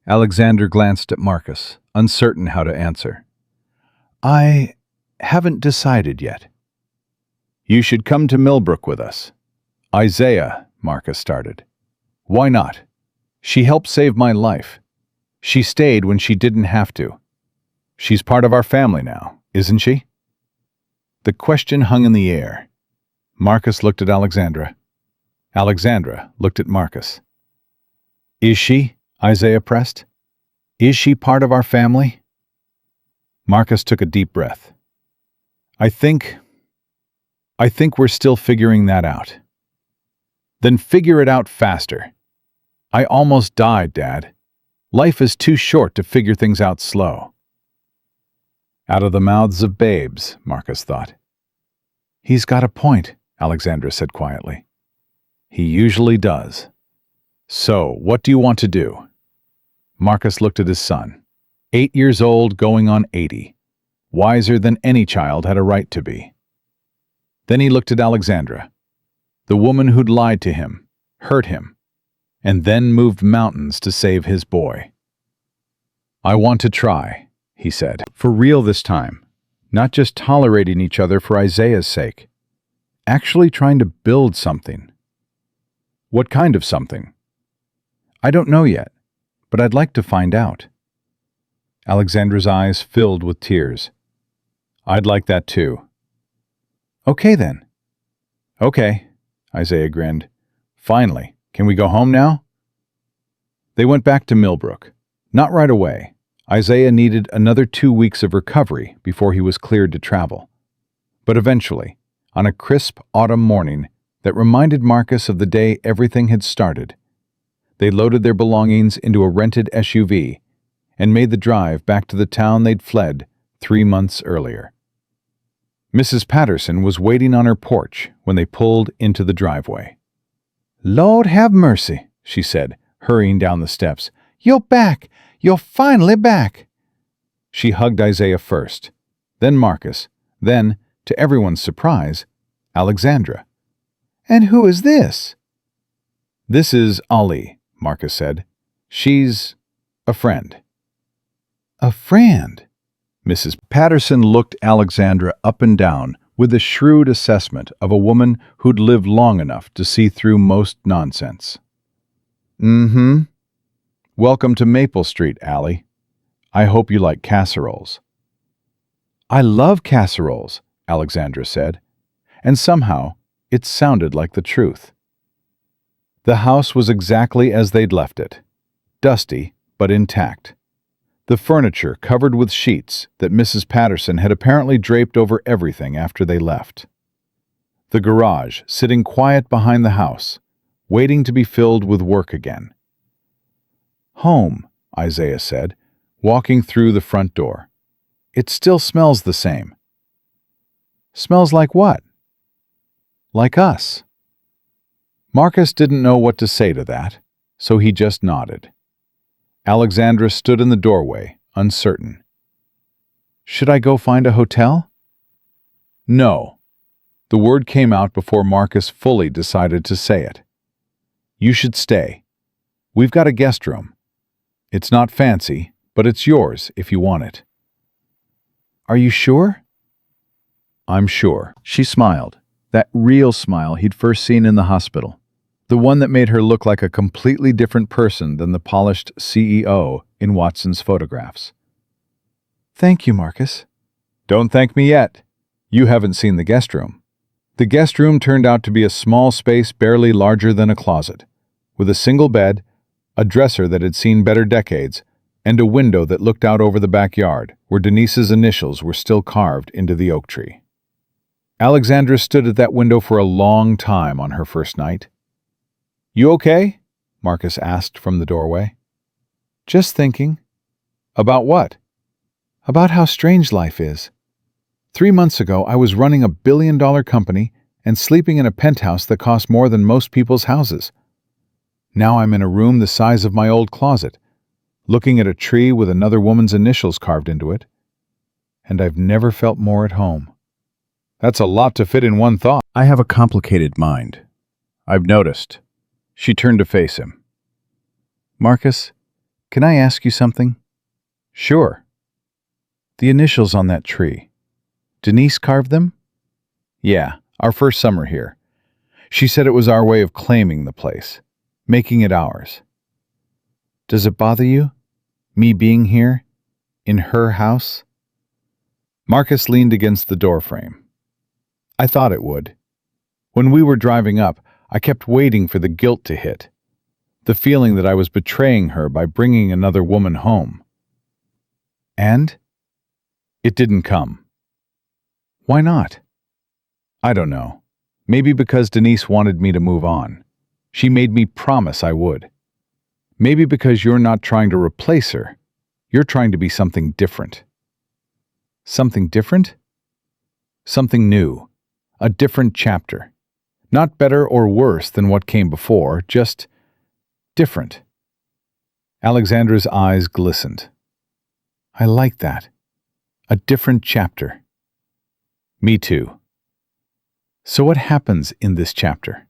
S1: Alexander glanced at Marcus, uncertain how to answer. I haven't decided yet. You should come to Millbrook with us. Isaiah, Marcus started. Why not? She helped save my life. She stayed when she didn't have to. She's part of our family now, isn't she? The question hung in the air. Marcus looked at Alexandra. Alexandra looked at Marcus. Is she? Isaiah pressed. Is she part of our family? Marcus took a deep breath. I think we're still figuring that out. Then figure it out faster. I almost died, Dad. Life is too short to figure things out slow. Out of the mouths of babes, Marcus thought. He's got a point, Alexandra said quietly. He usually does. So, what do you want to do? Marcus looked at his son. 8 years old, going on 80. Wiser than any child had a right to be. Then he looked at Alexandra, the woman who'd lied to him, hurt him, and then moved mountains to save his boy. I want to try, he said, for real this time, not just tolerating each other for Isaiah's sake, actually trying to build something. What kind of something? I don't know yet, but I'd like to find out. Alexandra's eyes filled with tears. I'd like that too. Okay then. Okay, Isaiah grinned. Finally, can we go home now? They went back to Millbrook. Not right away. Isaiah needed another 2 weeks of recovery before he was cleared to travel. But eventually, on a crisp autumn morning that reminded Marcus of the day everything had started, they loaded their belongings into a rented SUV and made the drive back to the town they'd fled 3 months earlier. Mrs. Patterson was waiting on her porch when they pulled into the driveway.
S2: "Lord have mercy," she said, hurrying down the steps. "You're back! You're finally back!"
S1: She hugged Isaiah first, then Marcus, then, to everyone's surprise, Alexandra.
S2: "And who is this?"
S1: "This is Ali," Marcus said. "She's a friend."
S2: "A friend?"
S1: Mrs. Patterson looked Alexandra up and down with a shrewd assessment of a woman who'd lived long enough to see through most nonsense. "Mm-hmm. Welcome to Maple Street, Allie. I hope you like casseroles." "I love casseroles," Alexandra said, and somehow it sounded like the truth. The house was exactly as they'd left it, dusty but intact. The furniture covered with sheets that Mrs. Patterson had apparently draped over everything after they left. The garage sitting quiet behind the house, waiting to be filled with work again. "Home," Isaiah said, walking through the front door. "It still smells the same." "Smells like what?" "Like us." Marcus didn't know what to say to that, so he just nodded. Alexandra stood in the doorway, uncertain. "Should I go find a hotel?" "No." The word came out before Marcus fully decided to say it. "You should stay. We've got a guest room. It's not fancy, but it's yours if you want it." "Are you sure?" "I'm sure." She smiled, that real smile he'd first seen in the hospital. The one that made her look like a completely different person than the polished CEO in Watson's photographs. "Thank you, Marcus." "Don't thank me yet. You haven't seen the guest room." The guest room turned out to be a small space barely larger than a closet, with a single bed, a dresser that had seen better decades, and a window that looked out over the backyard, where Denise's initials were still carved into the oak tree. Alexandra stood at that window for a long time on her first night. "You okay?" Marcus asked from the doorway. "Just thinking." "About what?" "About how strange life is. 3 months ago, I was running a billion-dollar company and sleeping in a penthouse that cost more than most people's houses. Now I'm in a room the size of my old closet, looking at a tree with another woman's initials carved into it. And I've never felt more at home." "That's a lot to fit in one thought." "I have a complicated mind. I've noticed." She turned to face him. "Marcus, can I ask you something?" "Sure." "The initials on that tree. Denise carved them?" "Yeah, our first summer here. She said it was our way of claiming the place, making it ours." "Does it bother you, me being here, in her house?" Marcus leaned against the doorframe. "I thought it would. When we were driving up, I kept waiting for the guilt to hit, the feeling that I was betraying her by bringing another woman home. And it didn't come." "Why not?" "I don't know. Maybe because Denise wanted me to move on. She made me promise I would. Maybe because you're not trying to replace her. You're trying to be something different." "Something different?" "Something new. A different chapter. Not better or worse than what came before, just different." Alexandra's eyes glistened. "I like that. A different chapter." "Me too." "So what happens in this chapter?"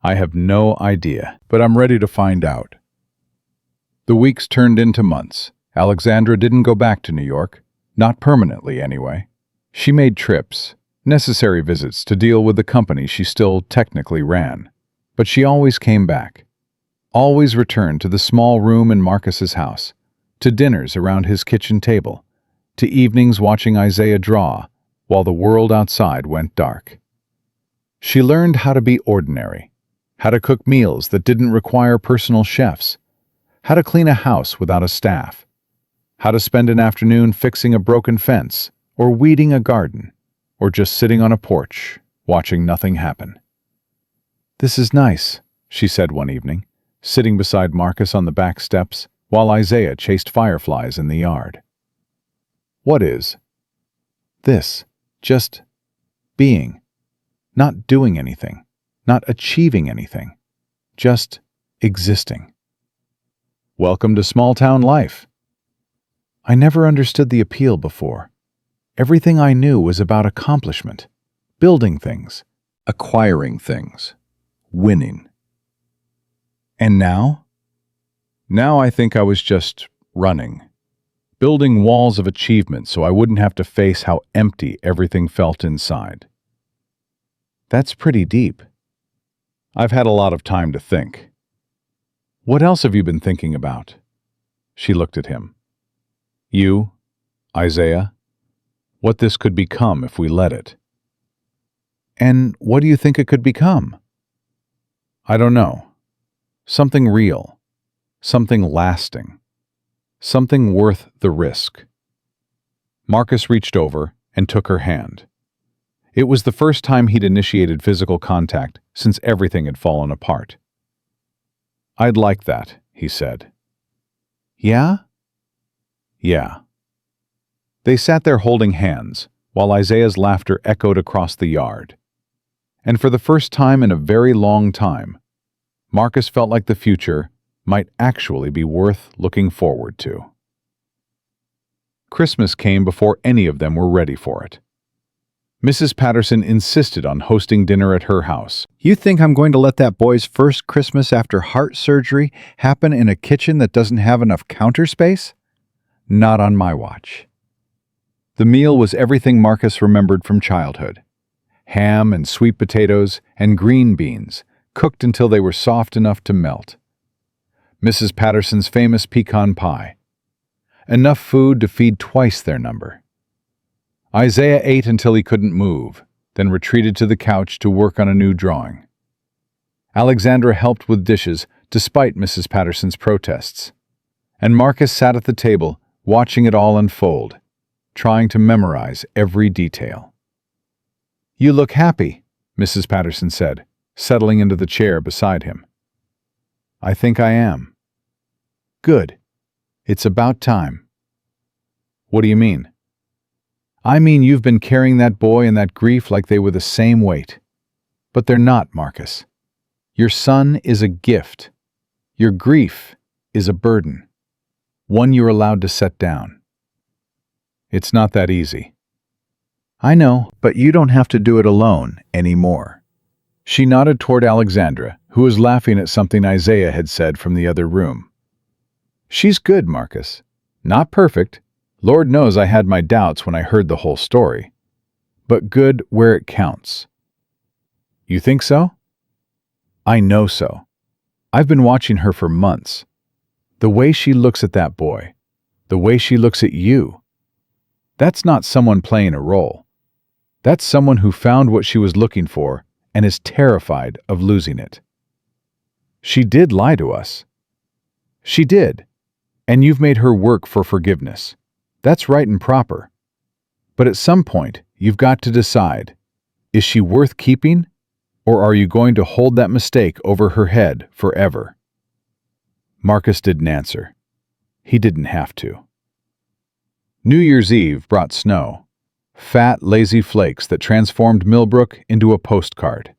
S1: "I have no idea, but I'm ready to find out." The weeks turned into months. Alexandra didn't go back to New York, not permanently anyway. She made trips, necessary visits to deal with the company she still technically ran. But she always came back, always returned to the small room in Marcus's house, to dinners around his kitchen table, to evenings watching Isaiah draw while the world outside went dark. She learned how to be ordinary, how to cook meals that didn't require personal chefs, how to clean a house without a staff, how to spend an afternoon fixing a broken fence or weeding a garden, or just sitting on a porch, watching nothing happen. "This is nice," she said one evening, sitting beside Marcus on the back steps, while Isaiah chased fireflies in the yard. What is this? Just being, not doing anything, not achieving anything, just existing. Welcome to small-town life. I never understood the appeal before. Everything I knew was about accomplishment, building things, acquiring things, winning. And now? Now I think I was just running, building walls of achievement so I wouldn't have to face how empty everything felt inside. That's pretty deep. I've had a lot of time to think. What else have you been thinking about? She looked at him. You, Isaiah, what this could become if we let it. And what do you think it could become? I don't know. Something real, something lasting, something worth the risk. Marcus reached over and took her hand. It was the first time he'd initiated physical contact since everything had fallen apart. I'd like that, he said. Yeah? Yeah. They sat there holding hands, while Isaiah's laughter echoed across the yard. And for the first time in a very long time, Marcus felt like the future might actually be worth looking forward to. Christmas came before any of them were ready for it. Mrs. Patterson insisted on hosting dinner at her house.
S3: You think I'm going to let that boy's first Christmas after heart surgery happen in a kitchen that doesn't have enough counter space? Not on my watch. The meal was everything Marcus remembered from childhood. Ham and sweet potatoes and green beans, cooked until they were soft enough to melt. Mrs. Patterson's famous pecan pie. Enough food to feed twice their number. Isaiah ate until he couldn't move, then retreated to the couch to work on a new drawing. Alexandra helped with dishes despite Mrs. Patterson's protests, and Marcus sat at the table watching it all unfold, trying to memorize every detail. You look happy, Mrs. Patterson said, settling into the chair beside him. I think I am. Good. It's about time. What do you mean? I mean, you've been carrying that boy and that grief like they were the same weight. But they're not, Marcus. Your son is a gift. Your grief is a burden, one you're allowed to set down. It's not that easy. I know, but you don't have to do it alone anymore. She nodded toward Alexandra, who was laughing at something Isaiah had said from the other room. She's good, Marcus. Not perfect. Lord knows I had my doubts when I heard the whole story. But good where it counts. You think so? I know so. I've been watching her for months. The way she looks at that boy, the way she looks at you. That's not someone playing a role. That's someone who found what she was looking for and is terrified of losing it. She did lie to us. She did. And you've made her work for forgiveness. That's right and proper. But at some point, you've got to decide, is she worth keeping, or are you going to hold that mistake over her head forever? Marcus didn't answer. He didn't have to. New Year's Eve brought snow, fat, lazy flakes that transformed Millbrook into a postcard.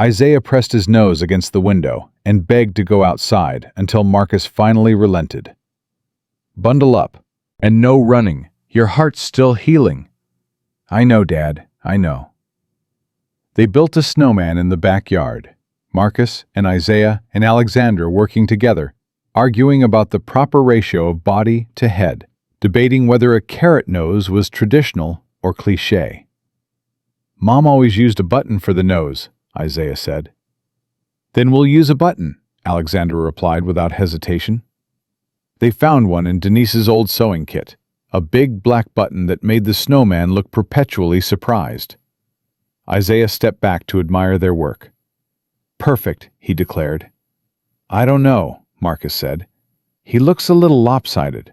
S3: Isaiah pressed his nose against the window and begged to go outside until Marcus finally relented. Bundle up. And no running. Your heart's still healing. I know, Dad. I know. They built a snowman in the backyard. Marcus and Isaiah and Alexandra working together, arguing about the proper ratio of body to head, debating whether a carrot nose was traditional or cliché. Mom always used a button for the nose, Isaiah said. Then we'll use a button, Alexandra replied without hesitation. They found one in Denise's old sewing kit, a big black button that made the snowman look perpetually surprised. Isaiah stepped back to admire their work. Perfect, he declared. I don't know, Marcus said. He looks a little lopsided.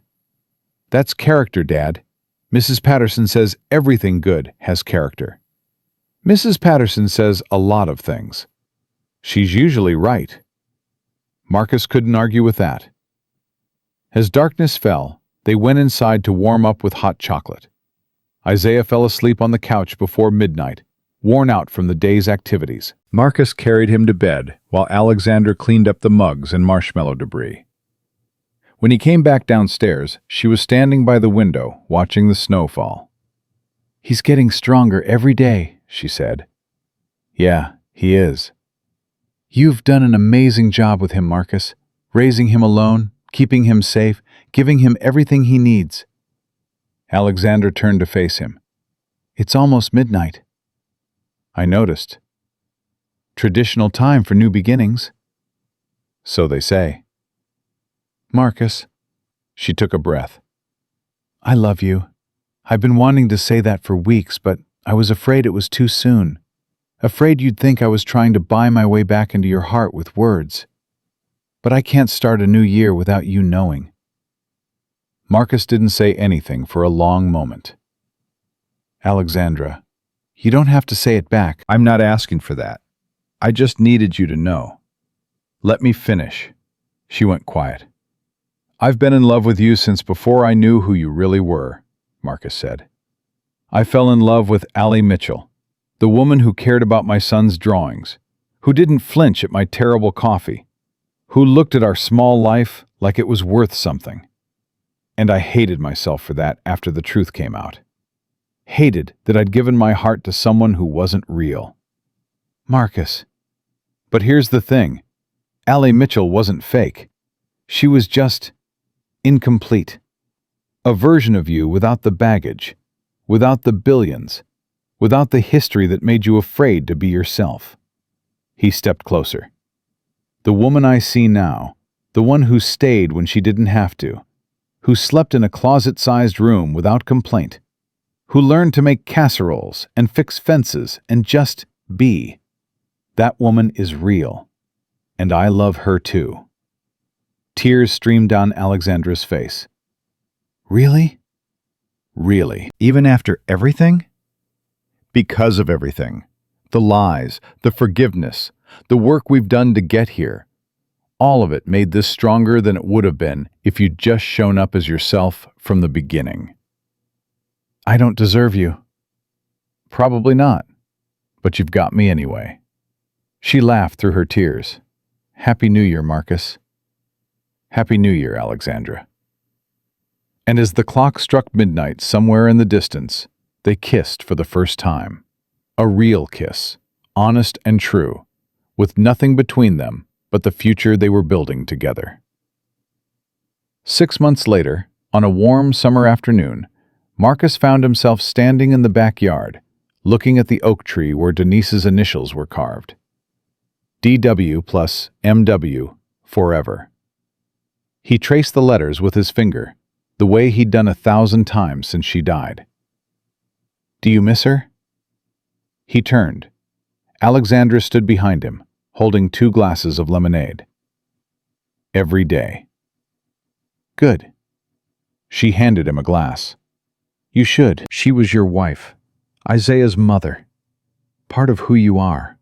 S3: That's character, Dad. Mrs. Patterson says everything good has character. Mrs. Patterson says a lot of things. She's usually right. Marcus couldn't argue with that.
S1: As darkness fell, they went inside to warm up with hot chocolate. Isaiah fell asleep on the couch before midnight, worn out from the day's activities.
S3: Marcus carried him to bed while Alexandra cleaned up the mugs and marshmallow debris. When he came back downstairs, she was standing by the window, watching the snow fall. "He's getting stronger every day," she said. "Yeah, he is." "You've done an amazing job with him, Marcus, raising him alone, keeping him safe, giving him everything he needs." Alexandra turned to face him. "It's almost midnight." "I noticed. Traditional time for new beginnings." "So they say." "Marcus," she took a breath, "I love you. I've been wanting to say that for weeks, but I was afraid it was too soon. Afraid you'd think I was trying to buy my way back into your heart with words. But I can't start a new year without you knowing." Marcus didn't say anything for a long moment. "Alexandra, you don't have to say it back. I'm not asking for that. I just needed you to know." "Let me finish." She went quiet. "I've been in love with you since before I knew who you really were," Marcus said. "I fell in love with Allie Mitchell, the woman who cared about my son's drawings, who didn't flinch at my terrible coffee, who looked at our small life like it was worth something. And I hated myself for that after the truth came out. Hated that I'd given my heart to someone who wasn't real." "Marcus." "But here's the thing. Allie Mitchell wasn't fake. She was just incomplete. A version of you without the baggage, without the billions, without the history that made you afraid to be yourself." He stepped closer. "The woman I see now, the one who stayed when she didn't have to, who slept in a closet-sized room without complaint, who learned to make casseroles and fix fences and just be. That woman is real, and I love her too." Tears streamed down Alexandra's face. "Really?" "Really. Even after everything?" "Because of everything. The lies, the forgiveness, the work we've done to get here. All of it made this stronger than it would have been if you'd just shown up as yourself from the beginning." "I don't deserve you." "Probably not. But you've got me anyway." She laughed through her tears. "Happy New Year, Marcus." "Happy New Year, Alexandra." And as the clock struck midnight somewhere in the distance, they kissed for the first time. A real kiss, honest and true, with nothing between them but the future they were building together. 6 months later, on a warm summer afternoon, Marcus found himself standing in the backyard, looking at the oak tree where Denise's initials were carved. DW plus MW, forever. He traced the letters with his finger, the way he'd done 1,000 times since she died. "Do you miss her?" He turned. Alexandra stood behind him, holding 2 glasses of lemonade. "Every day." "Good." She handed him a glass. "You should. She was your wife, Isaiah's mother, part of who you are."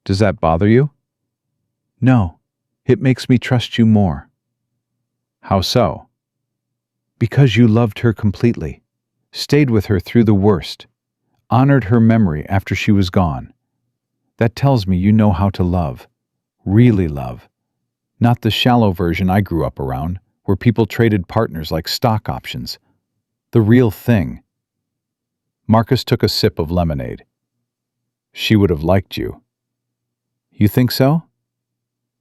S3: "Does that bother you?" "No. It makes me trust you more." "How so?" "Because you loved her completely, stayed with her through the worst, honored her memory after she was gone. That tells me you know how to love, really love, not the shallow version I grew up around, where people traded partners like stock options. The real thing." Marcus took a sip of lemonade. "She would have liked you." "You think so?"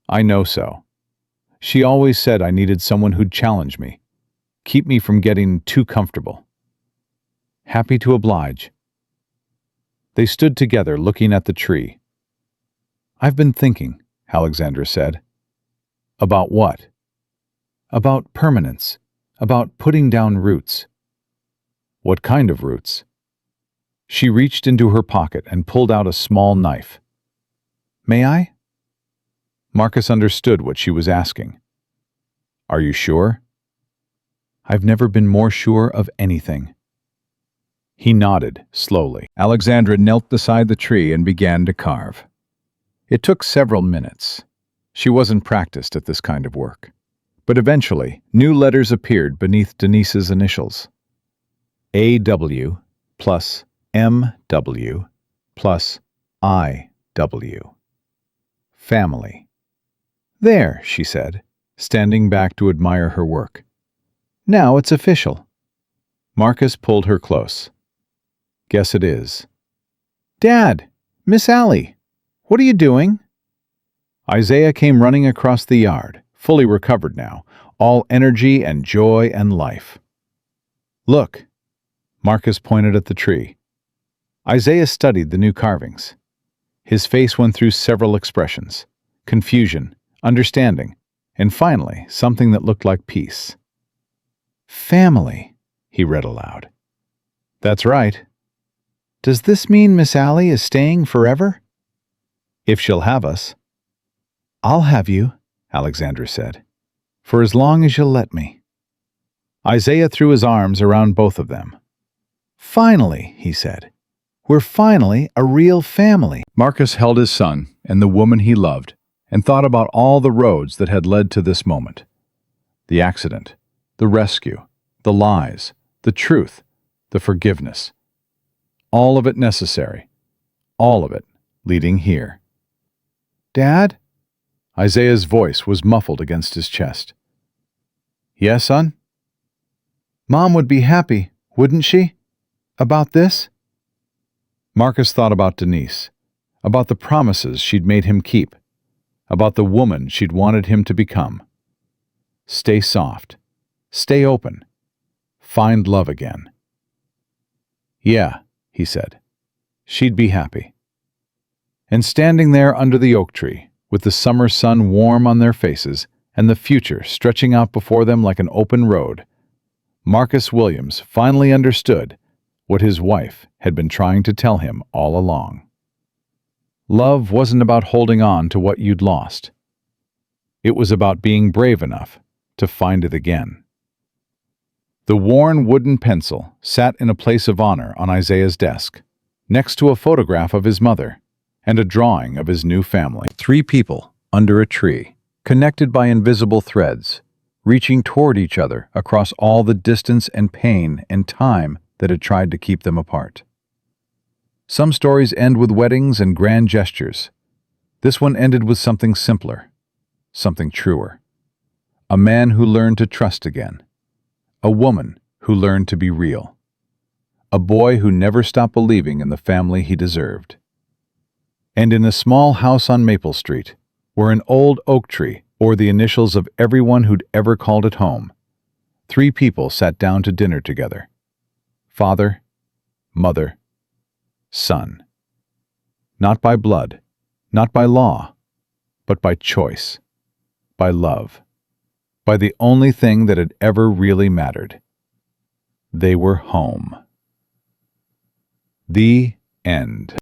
S3: "I know so. She always said I needed someone who'd challenge me, keep me from getting too comfortable." "Happy to oblige." They stood together looking at the tree. "I've been thinking," Alexandra said. "About what?" "About permanence, about putting down roots." "What kind of roots?" She reached into her pocket and pulled out a small knife. "May I?" Marcus understood what she was asking. "Are you sure?" "I've never been more sure of anything." He nodded, slowly. Alexandra knelt beside the tree and began to carve. It took several minutes. She wasn't practiced at this kind of work.
S1: But eventually, new letters appeared beneath Denise's initials. AW plus MW plus IW. Family. There, she said, standing back to admire her work. Now it's official. Marcus pulled her close. Guess it is. Dad! Miss Allie! What are you doing? Isaiah came running across the yard, fully recovered now, all energy and joy and life. Look! Marcus pointed at the tree. Isaiah studied the new carvings. His face went through several expressions: confusion, understanding, and finally something that looked like peace. Family, he read aloud. That's right. Does this mean Miss Allie is staying forever? If she'll have us. I'll have you, Alexandra said, for as long as you'll let me. Isaiah threw his arms around both of them. Finally, he said, we're finally a real family. Marcus held his son and the woman he loved and thought about all the roads that had led to this moment. The accident, the rescue, the lies, the truth, the forgiveness. All of it necessary, all of it leading here. Dad? Isaiah's voice was muffled against his chest. Yes, son? Mom would be happy, wouldn't she? About this? Marcus thought about Denise, about the promises she'd made him keep, about the woman she'd wanted him to become. Stay soft, stay open, find love again. Yeah, he said. She'd be happy. And standing there under the oak tree, with the summer sun warm on their faces and the future stretching out before them like an open road, Marcus Williams finally understood what his wife had been trying to tell him all along. Love wasn't about holding on to what you'd lost. It was about being brave enough to find it again. The worn wooden pencil sat in a place of honor on Isaiah's desk, next to a photograph of his mother and a drawing of his new family. 3 people under a tree, connected by invisible threads, reaching toward each other across all the distance and pain and time that had tried to keep them apart. Some stories end with weddings and grand gestures. This one ended with something simpler, something truer. A man who learned to trust again. A woman who learned to be real. A boy who never stopped believing in the family he deserved. And in a small house on Maple Street, where an old oak tree bore the initials of everyone who'd ever called it home, 3 people sat down to dinner together. Father, mother, son. Not by blood, not by law, but by choice, by love, by the only thing that had ever really mattered. They were home. The end.